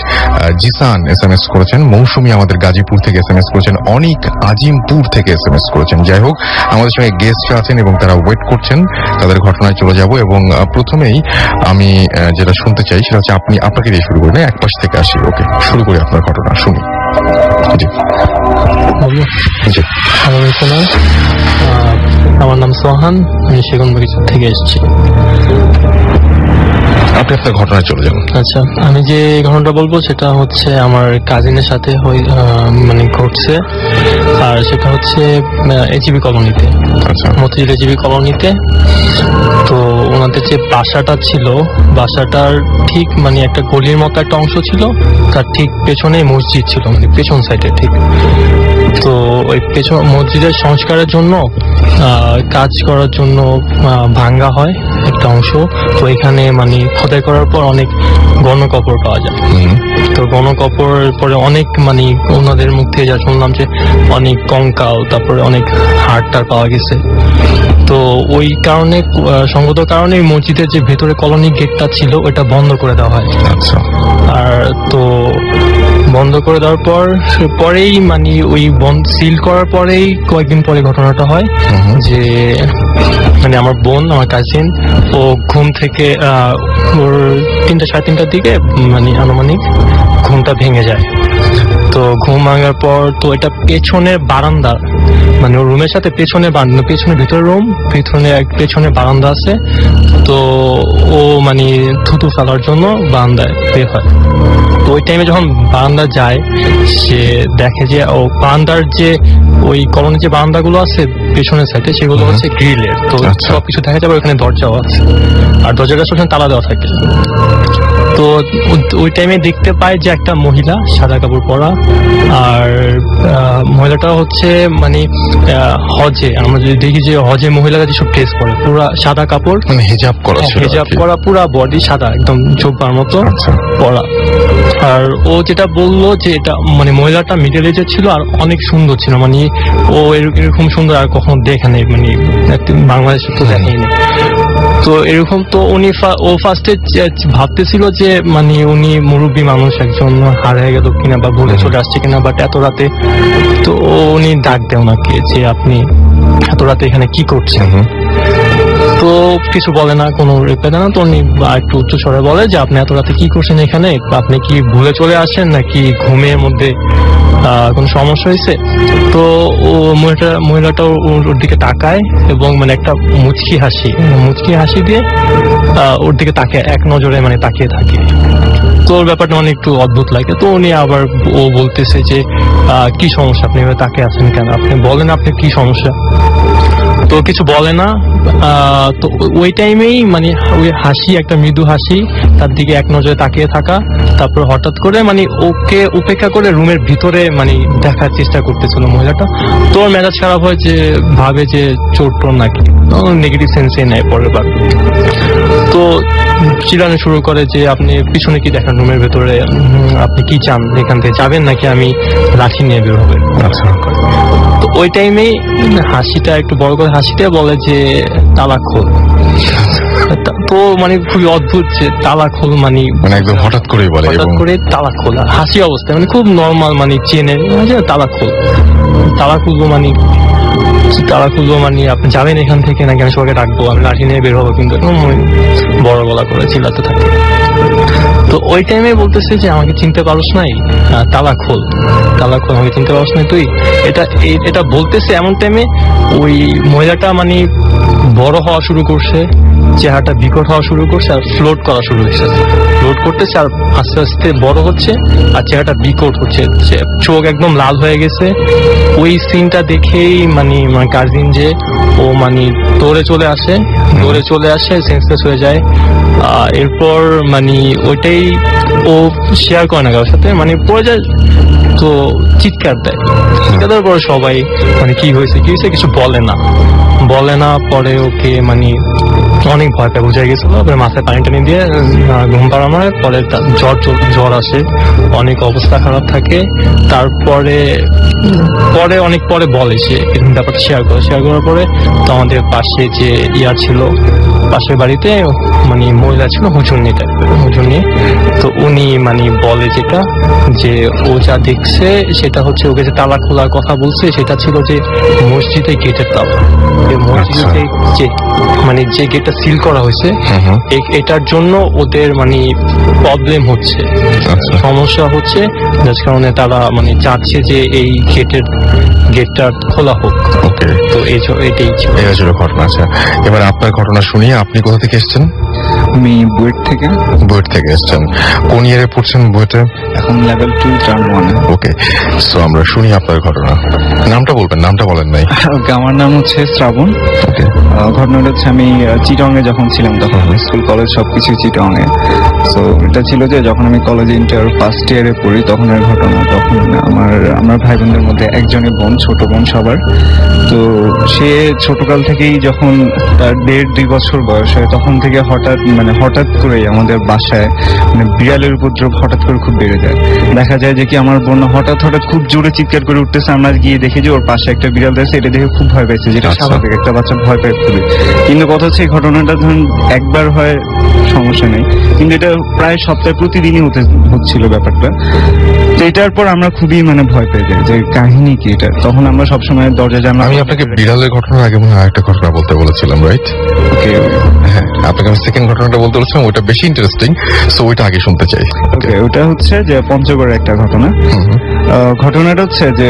জিসান SMS করেছেন। মৌসুমী আমাদের গাজীপুর থেকে SMS করেছেন। অনিক আজিমপুর থেকে SMS করেছেন। যাই হোক, আমাদের সঙ্গে গেস্টরা আছেন এবং তারা ওয়েট করছেন, তাদের ঘটনায় চলে যাব। এবং প্রথমেই আমি যেটা শুনতে চাই সেটা হচ্ছে আপনাকে দিয়ে শুরু করি না, এক পাশ থেকে আসি। ওকে, শুরু করি আপনার ঘটনা, শুনি। জি জি, আমার নাম সোহান, আমি সেগুনবাগিচা থেকে এসেছি। আপনি আপনার ঘটনায় চলে যান। আচ্ছা, আমি যে ঘটনাটা বলবো সেটা হচ্ছে আমার কাজিনের সাথে মানে ঘটছে, আর সেটা হচ্ছে এজিবি কলোনিতে, মতিঝিল এজিবি কলোনিতে। তো ওনাদের যে বাসাটা ছিল, বাসাটার ঠিক মানে একটা গলির মতো একটা অংশ ছিল, তার ঠিক পেছনে মসজিদ ছিল, মানে পেছন সাইডে ঠিক। তো ওই পেছন মসজিদের সংস্কারের জন্য কাজ করার জন্য ভাঙ্গা হয় একটা অংশ। তো এখানে মানে খোদাই করার পর অনেক গণকবর পাওয়া যায়। তো গণকবরের পরে অনেক মানে ওনাদের মুখ থেকে যা শুনলাম যে অনেক কঙ্কাল, তারপরে অনেক হাড়টার পাওয়া গেছে। তো ওই কারণে সঙ্গত কারণে মসজিদের যে ভেতরে কলোনি গেটটা ছিল ওটা বন্ধ করে দেওয়া হয়। আচ্ছা, আর তো বন্ধ করে দেওয়ার পরেই মানে ওই সিল করার পরেই কয়েকদিন পরে ঘটনাটা হয় যে মানে আমার বোন, আমার কাজিন, ও ঘুম থেকে ওর 3টা সাড়ে 3টার দিকে মানে আনুমানিক ঘুমটা ভেঙে যায়। তো ঘুম ভাঙার পর তো এটা পেছনের বারান্দা, মানে ওর রুমের সাথে পেছনে ভিতরে রুম, পেছনে বারান্দা আছে। তো ও মানে থুতু ফেলার জন্য বারান্দায় বের হয়। তো ওই টাইমে যখন বারান্দা যায়, সে দেখে যে ও বারান্দার যে ওই কলোনির যে বারান্দাগুলো আছে পেছনের সাইডে, সেগুলো হচ্ছে গ্রিলের। তো সবকিছু দেখা যাবে, ওখানে দরজাও আছে, আর দরজাটা সবসময় তালা দেওয়া থাকে। তো ওই টাইমে দেখতে পায় যে একটা মহিলা সাদা কাপড় পরা, আর মহিলাটা হচ্ছে মানে হজে, আমরা যদি দেখি যে হজে মহিলারা যেসব ড্রেস পরে পুরা সাদা কাপড়, মানে হিজাব করা, পুরা বডি সাদা একদম জোব্বার মতো পরা। আর ও যেটা বললো যে এটা মানে মহিলাটা মিডল এজের ছিল আর অনেক সুন্দর ছিল, মানে ও এরকম সুন্দর আর কখনো দেখে নেই, মানে বাংলাদেশে তো দেখেনি। তো এরকম তো ও ফার্স্টে ভাবতেছিল যে মানে উনি মুরব্বী মানুষ একজন, হারিয়ে গেল কিনা বা ভুলে চলে আসছে কিনা, বাট এত রাতে তো উনি ডাক দেয় ওনাকে যে আপনি এত রাতে এখানে কি করছেন। তো কিছু বলে না, কোনো রিপ্লাই দেয় না। তো উনি একটু উচ্চ স্বরে বলে যে আপনি এত রাতে কি করছেন এখানে, আপনি কি ভুলে চলে আসেন নাকি ঘুমের মধ্যে কোনো সমস্যা হয়েছে। তো ও মহিলাটা ওর দিকে তাকায় এবং মানে একটা মুচকি হাসি দিয়ে ওর দিকে তাকিয়ে এক নজরে মানে তাকিয়ে থাকে। তো ওর ব্যাপারটা মানে একটু অদ্ভুত লাগে। তো উনি আবার ও বলতেছে যে কি সমস্যা, আপনি এভাবে তাকিয়ে আছেন কেন, আপনি বলেন আপনি কি সমস্যা। তো কিছু বলে না। তো ওই টাইমেই মানে ওই হাসি, একটা মৃদু হাসি, তার দিকে এক নজরে তাকিয়ে থাকা, তারপর হঠাৎ করে মানে ওকে উপেক্ষা করে রুমের ভিতরে মানে দেখার চেষ্টা করতেছিল মহিলাটা। তো ওর মেজাজ খারাপ হয়, যে ভাবে যে চোর টোর নাকি, নেগেটিভ সেন্সে নেয় পরের বার। তো চিল্লানো শুরু করে যে আপনি পিছনে কি দেখেন রুমের ভেতরে, আপনি কি চান, এখান থেকে যাবেন নাকি আমি লাঠি নিয়ে বের হবেন। তো ওই টাইমেই হাসিটা একটু বড় করে হাসিতে বলে যে তালা খোল। তো মানে খুবই অদ্ভুত যে তালা খোল মানে একদম হঠাৎ করে বলে, হঠাৎ করে তালা খোলা হাসি অবস্থায়, মানে খুব নর্মাল, মানে চেনে তালা খুলবো মানে আপনি যাবেন এখান থেকে নাকি আমি সবাইকে ডাকবো, আমি লাঠি নিয়ে বের হবো, কিন্তু বড় গলা করে চিল্লাতে থাকে। তো ওই টাইমে বলতেছে যে আমাকে চিনতে পারোস নাই, তালা খোল আমাকে চিনতে পারোস নাই তুই। এটা বলতেছে এমন টাইমে ওই মহিলাটা মানে বড় হওয়া শুরু করছে, চেহারাটা বিকট হওয়া শুরু করছে, আর ফ্লোট করা শুরু হয়েছে, ফ্লোট করতেছে আর আস্তে আস্তে বড় হচ্ছে, আর চেহারাটা বিকট হচ্ছে, চোখ একদম লাল হয়ে গেছে। ওই সিনটা দেখেই মানে গার্জিয়ান যে ও মানে দৌড়ে চলে আসে, সেন্সলেস হয়ে যায়। এরপর মানে ওইটাই ও শেয়ার করে না কারোর সাথে, মানে পড়ে যায়। তো চিৎকার দেওয়ার পরে সবাই মানে কি হয়েছে কিছু বলে না। পরে ওকে মানে অনেক ভয় পেয়ে বুঝে গেছিল, মাথায় পানি টানি দিয়ে ঘুম পাড়ানো হয়। পরে জ্বর আসে, অনেক অবস্থা খারাপ থাকে। তারপরে অনেক পরে বলে সে এরকম ব্যাপারটা শেয়ার করার পরে তো আমাদের পাশে যে ছিল, পাশের বাড়িতে মানে মহিলা ছিল হুজুর নিয়ে। তো উনি মানে বলে যেটা যে ও যা দেখছে সেটা হচ্ছে, ওকে যে তালা খোলার কথা বলছে সেটা ছিল যে মসজিদে গেটের তালা। মসজিদে যে গেটটা সিল করা হয়েছে, এটার জন্য ওদের মানে প্রবলেম হচ্ছে, সমস্যা হচ্ছে, যার কারণে তারা মানে চাচ্ছে যে এই গেটটা খোলা হোক। ওকে, তো এটাই ছিল ঘটনা। আচ্ছা, এবার আপনার ঘটনা শুনিয়ে আপনি কোথা থেকে এসছেন? আমি বুয়েট থেকে এসছেন। কোন ইয়ারে পড়ছেন বুয়েটে? এখন লেভেল 2 টার্ম 1। ওকে, সো আমরা শুনি আপনার ঘটনা। নামটা বলবেন, নামটা বলেন নাই। আমার নাম হচ্ছে শ্রাবণ। ওকে, ঘটনাটা হচ্ছে আমি চিটংয়ে যখন ছিলাম তখন স্কুল কলেজ সবকিছু চিটংয়ে। সো এটা ছিল যে যখন আমি কলেজে ইন্টার ফার্স্ট ইয়ারে পড়ি তখনের ঘটনা। তখন আমার ভাই বোনদের মধ্যে একজনই বোন, ছোট বোন সবার। তো সে ছোটকাল থেকেই যখন তার 1.5-2 বছর বয়স হয় তখন থেকে হঠাৎ করেই আমাদের বাসায় মানে বিড়ালের উপদ্রব হঠাৎ করে খুব বেড়ে যায়। দেখা যায় যে কি আমার বোন হঠাৎ খুব জোরে চিৎকার করে উঠতেছে, আমরা গিয়ে দেখি যে ওর পাশে একটা বিড়াল আছে, এটা দেখে খুব ভয় পাইছে, যেটা স্বাভাবিক, একটা বাচ্চা ভয় পায় খুবই। কিন্তু কথা হচ্ছে এই ঘটনাটা ধরুন একবার হয় সমস্যা নেই, কিন্তু এটা প্রায় সপ্তাহে প্রতিদিনই হচ্ছিল ব্যাপারটা। তো এটার পর আমরা খুবই মানে ভয় পেয়ে যাই যে কাহিনী কি এটা। তখন আমরা সবসময় দরজা জানলা। আমি আপনাকে বিড়ালের ঘটনার আগে মনে হয় একটা ঘটনা বলতে বলেছিলাম, রাইট? ওকে, হ্যাঁ, আপনাকে আমি সেকেন্ড ঘটনাটা বলতে বলেছিলাম, ওইটা বেশি ইন্টারেস্টিং, সো ওইটা আগে শুনতে চাই। ওকে, ওটা হচ্ছে যে পঞ্চগড়ের একটা ঘটনা। ঘটনাটা হচ্ছে যে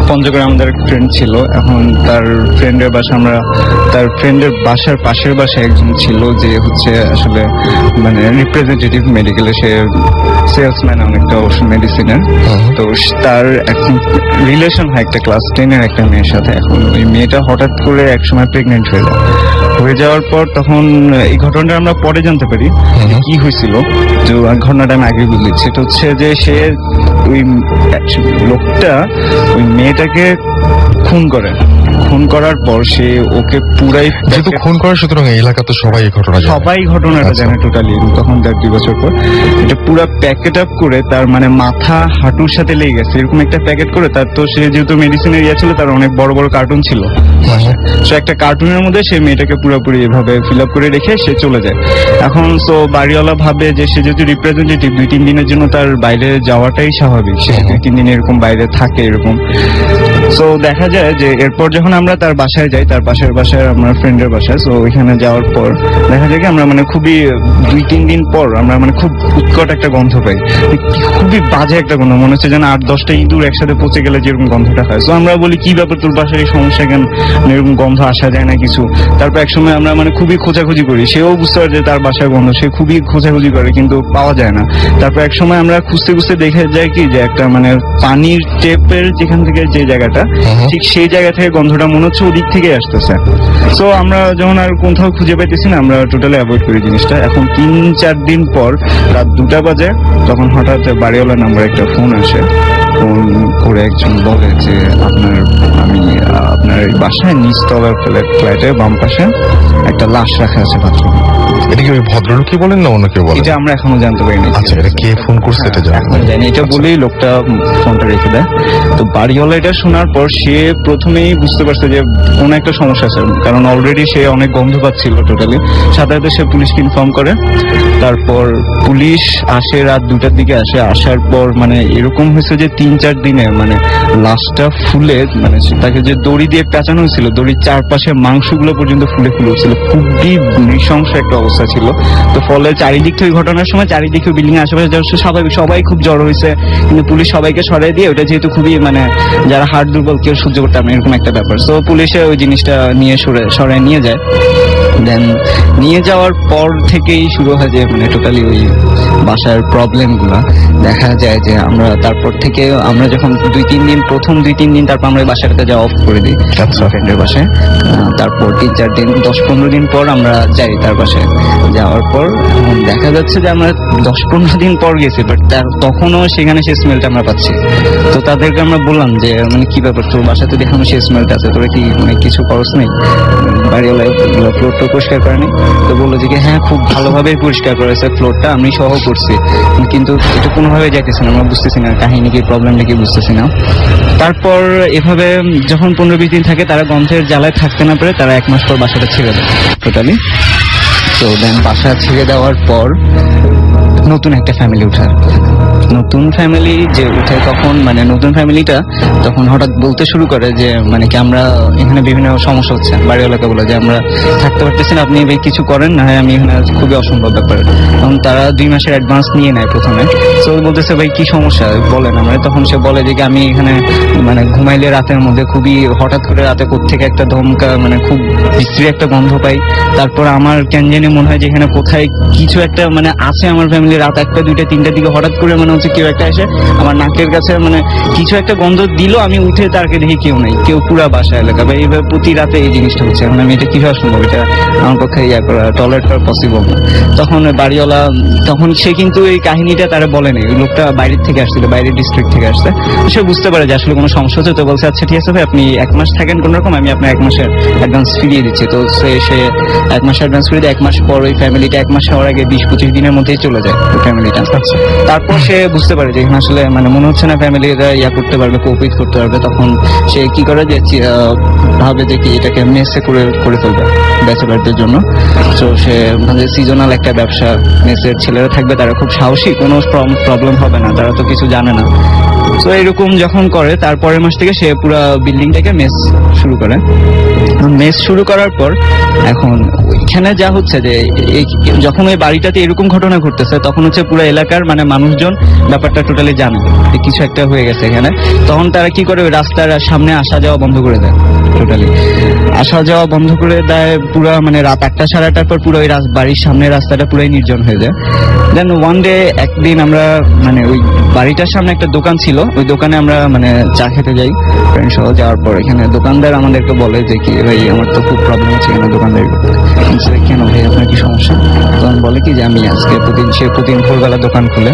পঞ্চগড়ে আমাদের এক ফ্রেন্ড ছিল। এখন তার ফ্রেন্ডের বাসার পাশের বাসায় একজন ছিল যে হচ্ছে আসলে মানে রিপ্রেজেন্টেটিভ মেডিকেলে, সে সেলসম্যান অনেকটা ওষুধ মেডিসিনের। তো তার এখন রিলেশন হয় একটা ক্লাস 10-এর একটা মেয়ের সাথে। এখন ওই মেয়েটা হঠাৎ করে একসময় প্রেগনেন্ট হয়ে যাওয়ার পর তখন এই ঘটনাটা আমরা পরে জানতে পারি কি হয়েছিল। যে ঘটনাটা আমি আগে বলি, সেটা হচ্ছে যে সে ওই লোকটা ওই মেয়েটাকে খুন করার পর সে ওকে পুরাই, যেহেতু খুন করে সুতরাং এই এলাকা তো সবাই এই ঘটনা জানে। সবাই ঘটনাটা জানে টোটালি। তখন তার 2 বছর পর এটা পুরো প্যাকেট আপ করে তার মানে মাথা হাঁটুর সাথে লেগে গেছে এরকম একটা প্যাকেট করে তার, তো সে যেহেতু মেডিসিনের ইয়ে ছিল তার অনেক বড় বড় কার্টুন ছিল, সো একটা কার্টুনের মধ্যে সে মেয়েটাকে পুরোপুরি এভাবে ফিল আপ করে রেখে সে চলে যায়। এখন তো বাড়িওয়ালা ভাবে যে সে যেহেতু রিপ্রেজেন্টেটিভ 2-3 দিনের জন্য তার বাইরে যাওয়াটাই স্বাভাবিক, সে 2-3 দিন এরকম বাইরে থাকে এরকম। সো দেখা যায় যে এরপর যখন আমরা তার বাসায় যাই, তার পাশের বাসায় আমার ফ্রেন্ডের বাসায়, সো ওইখানে যাওয়ার পর দেখা যায় কি আমরা মানে খুবই 2-3 দিন পর আমরা মানে খুব উৎকট একটা গন্ধ পাই, খুবই বাজে একটা গন্ধ, মনে হচ্ছে যেন 8-10টা ইঁদুর একসাথে পচে গেলে যেরকম গন্ধটা হয়। সো আমরা বলি কি ব্যাপার তোর বাসায় এই সমস্যা কেন, এরকম গন্ধ আসা যায় না কিছু। তারপর একসময় আমরা মানে খুবই খোঁজাখুঁজি করি, সেও বুঝতে পারে যে তার বাসায় গন্ধ, সে খুবই খোঁজাখুঁজি করে কিন্তু পাওয়া যায় না। তারপর একসময় আমরা খুঁজতে খুঁজতে দেখে যায় কি যে একটা মানে পানির টেপের যেখান থেকে যে জায়গাটা, ঠিক সেই জায়গা থেকে গন্ধটা মনে হচ্ছে ওদিক থেকে আসতেছে। সো আমরা যখন আর কোথাও খুঁজে পাইতেছি না, আমরা টোটালি অ্যাভয়েড করি জিনিসটা। এখন 3-4 দিন পর রাত 2টা বাজে, তখন হঠাৎ বাড়িওয়ালার নাম্বারে একটা ফোন আসে। ফোন করে একজন বলে যে আমি আপনার বাসায় নিচতলার ফ্ল্যাটে বাম পাশে একটা লাশ রাখা আছে বাথরুমে। এটা কি ওই ভদ্রলোকই বলেন না অন্য কেউ বলেন? এটা আমরা এখনো জানতে পারিনি। আচ্ছা, এটা কে ফোন করছে এটা জানি। এটা বলেই লোকটা ফোনটা রেখে দেয়। তো বাড়িওয়ালা এটা শোনার পর সে প্রথমেই বুঝতে পারছে যে কোনো একটা সমস্যা আছে, কারণ অলরেডি সে অনেক গন্ধ পাচ্ছিল টোটালি। সাথে সে পুলিশকে ইনফর্ম করে। তারপর পুলিশ আসে রাত 2টার দিকে আসে। আসার পর মানে এরকম হয়েছে যে 3-4 দিনে মানে লাশটা ফুলে, মানে তাকে যে দড়ি দিয়ে পেঁচানো হয়েছিল, দড়ির চারপাশে মাংসগুলো পর্যন্ত ফুলে উঠছিল। খুবই নৃশংস একটা অবস্থা ছিল। তো ফলে চারিদিক থেকে ঘটনার সময় চারিদিকে বিল্ডিং এর আশেপাশে স্বাভাবিক সবাই খুব জড়ো হয়েছে, কিন্তু পুলিশ সবাইকে সরাই দিয়ে, ওটা যেহেতু খুবই মানে যারা হার্ট দুর্বল কেউ সহ্য করতে পারে এরকম একটা ব্যাপার। সো পুলিশে ওই জিনিসটা নিয়ে সরাই নিয়ে যায়। দেন নিয়ে যাওয়ার পর থেকেই শুরু হয় যে মানে টোটালি ওই বাসার প্রবলেম গুলা। দেখা যায় যে আমরা তারপর থেকে আমরা যখন 2-3 দিন প্রথম 2-3 দিন তারপর আমরা বাসাটাতে যাওয়া অফ করে দিই ফ্রেন্ডের বাসায়। তারপর 3-4 দিন 10-15 দিন পর আমরা যাই তার বাসায়। যাওয়ার পর দেখা যাচ্ছে যে আমরা 10-15 দিন পর গেছি, বাট তখনও সেখানে সেই স্মেলটা আমরা পাচ্ছি। তো তাদেরকে আমরা বললাম যে মানে কি ব্যাপার, তোর বাসাতে দেখানো সেই স্মেলটা আছে, তোরা কি মানে কিছু খরচ নেই, বাড়িওয়ালা ফ্লোরটা পরিষ্কার করেনি? তো বললো যে হ্যাঁ খুব ভালোভাবে পরিষ্কার করেছে ফ্লোরটা, আমি সহ করছি, কিন্তু এটা কোনোভাবে যাইতেছে না, আমরা বুঝতেছি না কাহিনী কি, প্রবলেমটা কি বুঝতেছি না। তারপর এভাবে যখন 15-20 দিন থাকে, তারা গন্ধের জ্বালায় থাকতে না পারে, তারা 1 মাস পর বাসাটা ছেড়ে দেয় টোটালি। তো দেন বাসা ছেড়ে দেওয়ার পর নতুন একটা ফ্যামিলি উঠায়। নতুন ফ্যামিলি যে উঠে তখন মানে নতুন ফ্যামিলিটা তখন হঠাৎ বলতে শুরু করে যে মানে কি আমরা এখানে বিভিন্ন সমস্যা হচ্ছে। বাড়িওয়ালাকে বলে যে আমরা থাকতে পারতেছি না, আপনি ভাই কিছু করেন না, আমি এখানে খুবই অসম্ভব ব্যাপার। তখন তারা 2 মাসের অ্যাডভান্স নিয়ে নেয় প্রথমে। তো বলতেছে ভাই কি সমস্যা বলেন আমার। তখন সে বলে যে আমি এখানে মানে ঘুমাইলে রাতের মধ্যে খুবই হঠাৎ করে রাতে কোত্থেকে একটা ধমকা মানে খুব বিশ্রী একটা গন্ধ পাই। তারপর আমার কেন জানি মনে হয় যে এখানে কোথায় কিছু একটা মানে আছে আমার ফ্যামিলি। রাত 1টা 2টা 3টার দিকে হঠাৎ করে মনে হচ্ছে কেউ একটা এসে আমার নাকের কাছে মানে কিছু একটা গন্ধ দিল, আমি উঠে তারকে দেখি কেউ নেই, কেউ পুরা বাসা এলাকা বা এইভাবে প্রতি রাতে এই জিনিসটা হচ্ছে। এখন আমি এটা কিভাবে সম্ভব, এটা আমার পক্ষে টলারেট করা পসিবল না। তখন বাড়িওয়ালা তখন সে কিন্তু এই কাহিনীটা তারা বলেনি, ওই লোকটা বাইরের থেকে আসছিল, বাইরের ডিস্ট্রিক্ট থেকে আসছে। সে বুঝতে পারে যে আসলে কোনো সমস্যা হচ্ছে। তো বলছে আচ্ছা ঠিক আছে ভাই, আপনি 1 মাস থাকেন কোন রকম, আমি আপনার 1 মাসের অ্যাডভান্স ফিরিয়ে দিচ্ছি। তো সে 1 মাসের অ্যাডভান্স ফিরিয়ে দেয়। 1 মাস পর ওই ফ্যামিলিটা 1 মাস হওয়ার আগে 20-25 দিনের মধ্যেই চলে যায় ওই ফ্যামিলিটা। তারপর সে বুঝতে পারে যে এখানে আসলে মানে মনে হচ্ছে না ফ্যামিলিরা করতে পারবে, কোঅপারেট করতে পারবে। তখন সে কি করে যে ভাবে যে কি এটাকে মেসে করে ফেলবে ব্যাচেলারদের জন্য। তো সে মানে সিজনাল একটা ব্যবসা, মেসের ছেলেরা থাকবে, তারা খুব সাহসী, কোনো প্রবলেম হবে না, তারা তো কিছু জানে না। তো এরকম যখন করে তারপরের মাস থেকে সে পুরো বিল্ডিংটাকে মেস শুরু করে। মেস শুরু করার পর এখন ওইখানে যা হচ্ছে যে যখন ওই বাড়িটাতে এরকম ঘটনা ঘটতেছে, তখন হচ্ছে পুরো এলাকার মানে মানুষজন ব্যাপারটা টোটালি জানে যে কিছু একটা হয়ে গেছে এখানে। তখন তারা কি করে, ওই রাস্তার সামনে আসা যাওয়া বন্ধ করে দেয়, টোটালি আসা যাওয়া বন্ধ করে দেয় পুরো। মানে রাত 1টা 8:30 পর পুরো ওই বাড়ির সামনে রাস্তাটা পুরাই নির্জন হয়ে যায়। দেন ওয়ান ডে একদিন আমরা মানে ওই বাড়িটার সামনে একটা দোকান ছিল, ওই দোকানে আমরা মানে চা খেতে যাই ফ্রেন্ড সহ। যাওয়ার পর এখানে দোকানদার আমাদেরকে বলে যে কি ভাই আমার তো খুব প্রবলেম হচ্ছে এখানে। দোকানদার কেন ভাই আপনার কি সমস্যা? তখন বলে কি যে আমি আজকে প্রতিদিন ভোরবেলা দোকান খুলে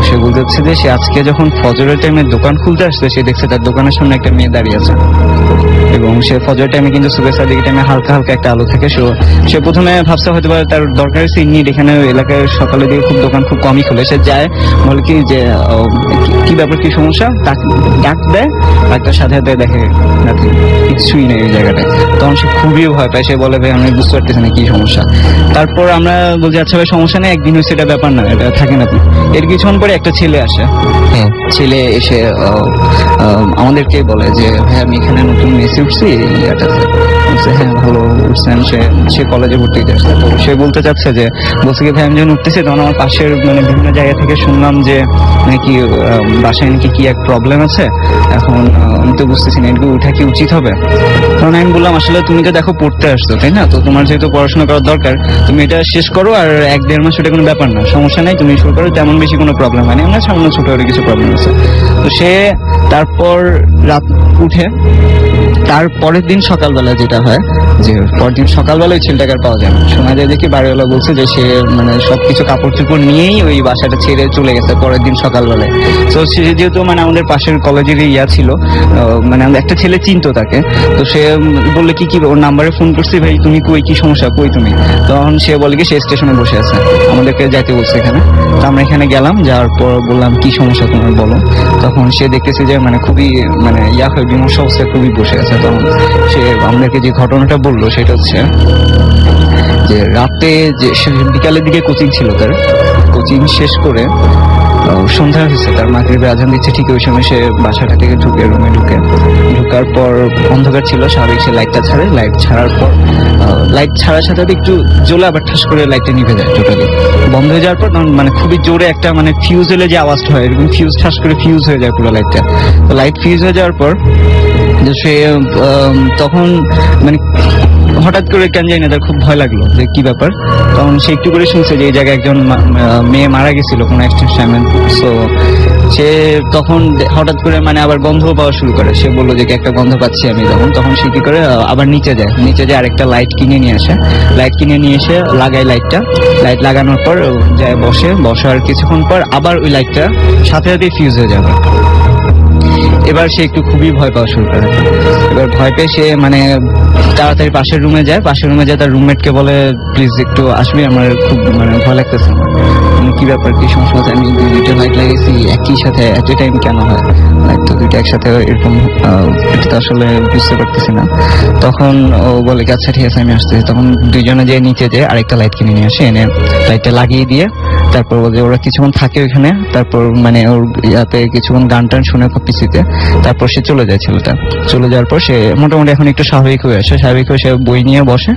সে বলতে হচ্ছে যে সে আজকে যখন ফজরের টাইমে দোকান খুলতে আসছে সে দেখছে তার দোকানের সামনে একটা মেয়ে দাঁড়িয়ে আছে, এবং সে ফজরের টাইমে কিন্তু সুবেহ সাদিকের টাইমে হালকা হালকা একটা আলো থাকে। সে প্রথমে ভাবছে হয়তো তার দরকারি সিগনিট, এখানে এলাকায় সকালের দিকে খুব দোকান খুব কমই খুলে। সে যায়, বলে কি যে কি ব্যাপার, কি সমস্যা, ডাক দেয়, ডাক্তার সাথে সাথে দেখে কিছুই নেই ওই জায়গাটায়। তখন সে খুবই ভয় পায়, সে বলে ভাই আমি বুঝতে পারতেছি না কি সমস্যা। তারপর আমরা বলছি আচ্ছা ভাই সমস্যা নেই, একদিন হচ্ছে এটা ব্যাপার না, এটা থাকেন আপনি। এর কিছুক্ষণ পরে একটা ছেলে আসে, ছেলে এসে আমাদেরকে বলে যে ভাই আমি এখানে নতুন মেসে উঠছি ইয়াটাতে। হ্যাঁ ভালো উঠছেন, সে কলেজে ভর্তি হতে আসছে। তো সে বলতে চাচ্ছে যে বলছে কি ভাই আমি যখন উঠতেছি তখন আমার পাশের মানে বিভিন্ন জায়গা থেকে শুনলাম যে নাকি বাসায় নাকি কি এক প্রবলেম আছে, এখন আমি তো বুঝতেছি না এটুকু উঠা কি উচিত হবে। তখন আমি বললাম আসলে তুমি তো দেখো পড়তে আসছো তাই না, তো তোমার যেহেতু পড়াশোনা করার দরকার তুমি এটা শেষ করো, আর 1-1.5 মাস ওটা কোনো ব্যাপার না, সমস্যা নাই, তুমি শুরু করো, তেমন বেশি কোনো প্রবলেম হয়নি, আমার সামান্য ছোট করে কিছু প্রবলেম আছে। তো সে তারপর রাত উঠে তার পরের দিন সকালবেলা যেটা হয় যে পরের দিন সকালবেলা ওই ছেলেটাকে আর পাওয়া যায় না। শোনা যায় দেখি বাড়িওয়ালা বলছে যে সে মানে সবকিছু কাপড় চোপড় নিয়েই ওই বাসাটা ছেড়ে চলে গেছে পরের দিন সকালবেলায়। তো সে যেহেতু মানে আমাদের পাশের কলেজের ইয়া ছিল, মানে একটা ছেলে চিনতো তাকে, তো সে বললে কি ওর নাম্বারে ফোন করছি ভাই তুমি কই, কি সমস্যা, কই তুমি। তখন সে বলে কি সে স্টেশনে বসে আছে, আমাদেরকে যাইতে বলছে এখানে। তো আমরা এখানে গেলাম, যাওয়ার পর বললাম কি সমস্যা তোমার বলো। তখন সে দেখতেছে যে মানে খুবই মানে হয়ে বিমর্ষ অবস্থায় খুবই বসে আছে। তখন সে আমাদেরকে যে ঘটনাটা বললো সেটা হচ্ছে যে রাতে যে বিকালের দিকে কোচিং ছিল, তার কোচিং শেষ করে সন্ধ্যা হয়েছে, তার মাগরিবের আজান দিচ্ছে, ঠিক ওই সময় সে বাসাটা থেকে ঢুকে রুমে ঢুকার পর অন্ধকার ছিল, স্বাভাবিক সে লাইটটা ছাড়ে, লাইট ছাড়ার পর লাইট ছাড়ার সাথে একটু জ্বলে আবার ঠাস করে লাইটটা নিভে যায়, টোটালি বন্ধ হয়ে যাওয়ার পর মানে খুবই জোরে একটা মানে ফিউজ হলে যে আওয়াজটা হয় এরকম ফিউজ ঠাস করে ফিউজ হয়ে যায় পুরো লাইটটা। তো লাইট ফিউজ হয়ে যাওয়ার পর সে তখন মানে হঠাৎ করে কেন জানি না তার খুব ভয় লাগলো যে কি ব্যাপার। তখন সে একটু করে শুনছে যে এই জায়গায় একজন মেয়ে মারা গেছিল কোনো অ্যাক্সিডেন্ট। সো সে তখন হঠাৎ করে মানে আবার গন্ধ পাওয়া শুরু করে, সে বললো যে একটা গন্ধ পাচ্ছি আমি। তখন সে কি করে আবার নিচে যায় আরেকটা লাইট কিনে নিয়ে আসে, লাইট কিনে নিয়ে এসে লাগায় লাইট লাগানোর পর যায় বসার কিছুক্ষণ পর আবার ওই লাইটটা সাথে সাথে ফিউজ হয়ে যাবে। এবার সে একটু খুবই ভয় পাওয়া শুরু করে। এবার ভয় পেয়ে সে মানে তাড়াতাড়ি পাশের রুমে যায় তার রুমমেটকে বলে প্লিজ একটু আসবি, আমার খুব মানে ভয় লাগতেছে আমার। কি ব্যাপার, কি সমস্যা হচ্ছে, আমি দুইটা লাইট লাগিয়েছি একই সাথে এট এ টাইম কেন হয়, লাইট তো দুইটা একসাথে এরকম, এটা তো আসলে বুঝতে পারতেছি না। তখন ও বলে আচ্ছা ঠিক আছে আমি আসতেছি। তখন দুইজনে যে নিচে যেয়ে আরেকটা লাইট কিনে নিয়ে আসে, এনে লাইটটা লাগিয়ে দিয়ে তারপর ওরা কিছুক্ষণ থাকে ওইখানে, তারপর মানে ওর ইয়াতে কিছুক্ষণ গান টান শুনে পিসিতে, তারপর সে চলে যায়। ছেলেটা চলে যাওয়ার পর সে মোটামুটি এখন একটু স্বাভাবিক হয়ে আসে, সে বই নিয়ে বসে।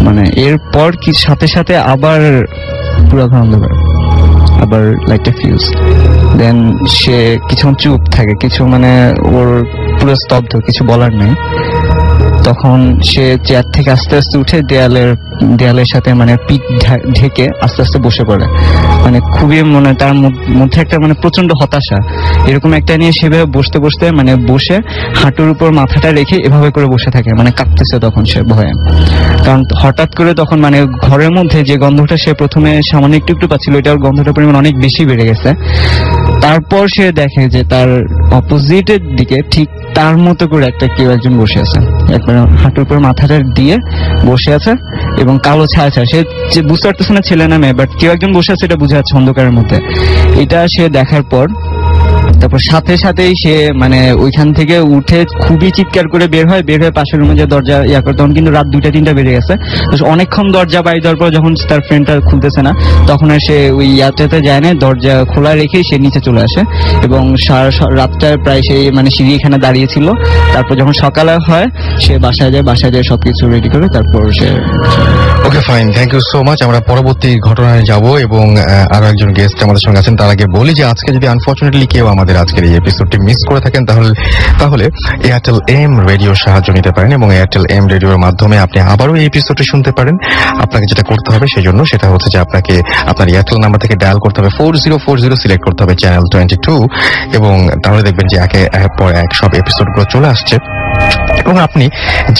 মানে এরপর কি সাথে সাথে আবার পুরো ঘর অন্ধকার, আবার লাইটটা ফিউজ। দেন সে কিছুক্ষণ চুপ থাকে, কিছু মানে ওর পুরো স্তব্ধ, কিছু বলার নেই। তখন সে চেয়ার থেকে আস্তে আস্তে উঠে দেয়ালের সাথে মানে পিঠ ঢেকে আস্তে আস্তে বসে পড়ে। মানে খুবই মানে তার মধ্যে একটা মানে প্রচন্ড হতাশা এরকম একটা নিয়ে সেভাবে বসতে মানে বসে হাঁটুর উপর মাথাটা রেখে এভাবে করে বসে থাকে, মানে কাঁপতেছে তখন সে ভয়ে। কারণ হঠাৎ করে তখন মানে ঘরের মধ্যে যে গন্ধটা সে প্রথমে সামান্য একটু পাচ্ছিল, এটার গন্ধটার পরিমাণ অনেক বেশি বেড়ে গেছে। তারপর সে দেখে যে তার অপোজিটের দিকে ঠিক তার মতো করে কেউ একজন বসে আছে, একবার হাঁটুর উপর মাথাটা দিয়ে বসে আছে এবং কালো ছায়া। সে যে বুঝতে পারতেছে না ছেলে না মেয়ে, বাট কেউ একজন বসে আছে এটা বুঝে যাচ্ছে অন্ধকারের মধ্যে। এটা সে দেখার পর তারপর সাথে সাথেই সে মানে ওইখান থেকে উঠে খুবই চিৎকার করে বের হয় পাশের রুমে যে দরজা করে। তখন কিন্তু রাত 2-3 বেজে গেছে। অনেকক্ষণ দরজা বাইরে দেওয়ার পর যখন তার ফ্রেন্ডটা খুলতেছে না, তখন সে ওই ইয়াতে যায় না, দরজা খোলা রেখে সে নিচে চলে আসে এবং রাতটায় প্রায় সেই মানে সিঁড়ি এখানে দাঁড়িয়েছিল। তারপর যখন সকালে হয় সে বাসায় যায় সবকিছু রেডি করে তারপর সে okay fine, thank you so much. আমরা পরবর্তী ঘটনায় যাব এবং আরো একজন গেস্ট আমাদের সঙ্গে আছেন। তার আগে বলি যে আজকে যদি আনফরচুনেটলি কেউ আমাদের আজকের এই এপিসোডটি মিস করে থাকেন তাহলে এয়ারটেল এম রেডিওর সাহায্য নিতে পারেন এবং এয়ারটেল এম রেডিওর মাধ্যমে আপনি আবারও এই এপিসোডটি শুনতে পারেন। আপনাকে যেটা করতে হবে সেটা হচ্ছে যে আপনাকে আপনার এয়ারটেল নাম্বার থেকে ডায়াল করতে হবে 4040, সিলেক্ট করতে হবে চ্যানেল 22 এবং তাহলে দেখবেন যে একের পর এক সব এপিসোডগুলো চলে আসছে এবং আপনি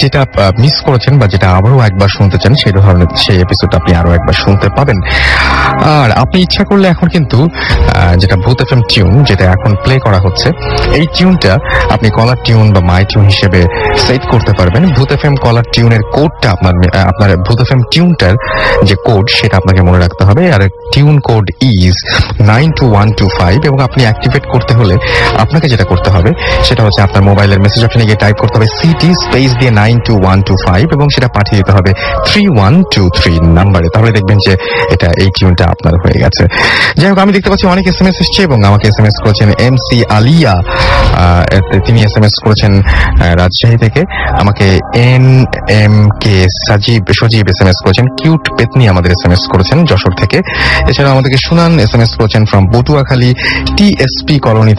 যেটা মিস করেছেন বা যেটা আবারও একবার শুনতে চান সেই ধরনের সেই এপিসোড আপনি আরো একবার শুনতে পাবেন। আর আপনি ইচ্ছা করলে এখন কিন্তু যেটা ভূত এফএম টিউন যেটা এখন প্লে করা হচ্ছে, এই টিউনটা আপনি কলার টিউন বা মাই টিউন হিসেবে সেট করতে পারবেন। ভূত এফএম কলার টিউনের কোডটা আপনার ভূত এফএম টিউনটার যে কোড সেটা আপনাকে মনে রাখতে হবে। আর টিউন কোড ইজ 92125 এবং আপনি অ্যাক্টিভেট করতে হলে আপনাকে যেটা করতে হবে সেটা হচ্ছে আপনার মোবাইলের মেসেজ অপশনে গিয়ে টাইপ করতে হবে সিটি স্পেস দিয়ে 92125 এবং সেটা পাঠিয়ে দিতে হবে 3123 নাম্বারে। তাহলে দেখবেন যে এটা এই টিউনটা আপনার হয়ে গেছে। যাই হোক, আমি দেখতে পাচ্ছি অনেক এসএমএস এসছে এবং আমাকে এসএমএস করেছেন এমসি আলিয়া, তিনি এসএমএস করেছেন রাজশাহী থেকে। আমাকে NMK সজীব এসএমএস করেছেন। কিউট পেতনি আমাদের এসএমএস করেছেন যশোর থেকে। এছাড়া আমাদেরকে সুনান এসএমএস করেছেন from Patuakhali TSP colony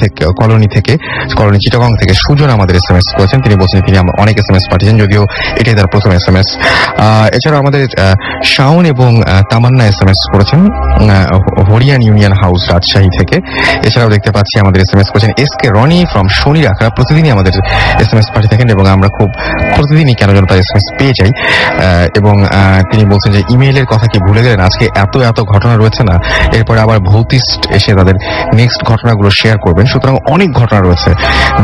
Chittagong থেকে। সুজন আমাদের এসএমএস করেছেন, তিনি বলছেন তিনি অনেক এসএমএস পাঠিয়েছেন, যদিও এটাই তার প্রথম এসএমএস। এছাড়া আমাদের শাওন এবং তামান্না এসএমএস করেছেন হরিয়ান ইউনিয়ন হাউস রাজশাহী থেকে। এছাড়াও দেখতে পাচ্ছি আমাদের এসএমএস করেছেন এসকে রনি ফ্রম শনি রাখা। প্রতিদিনই আমাদের এসএমএস পাঠিয়ে থাকেন এবং আমরা খুব প্রতিদিনই কেন যেন তার এসএমএস পেয়ে যাই। এবং তিনি বলছেন যে ইমেইলের কথা কি ভুলে গেলেন, আজকে এত ঘটনা রয়েছে না, এরপরে আবার ভৌতিস্ট এসে তাদের নেক্সট ঘটনাগুলো শেয়ার করবেন, সুতরাং অনেক ঘটনা রয়েছে,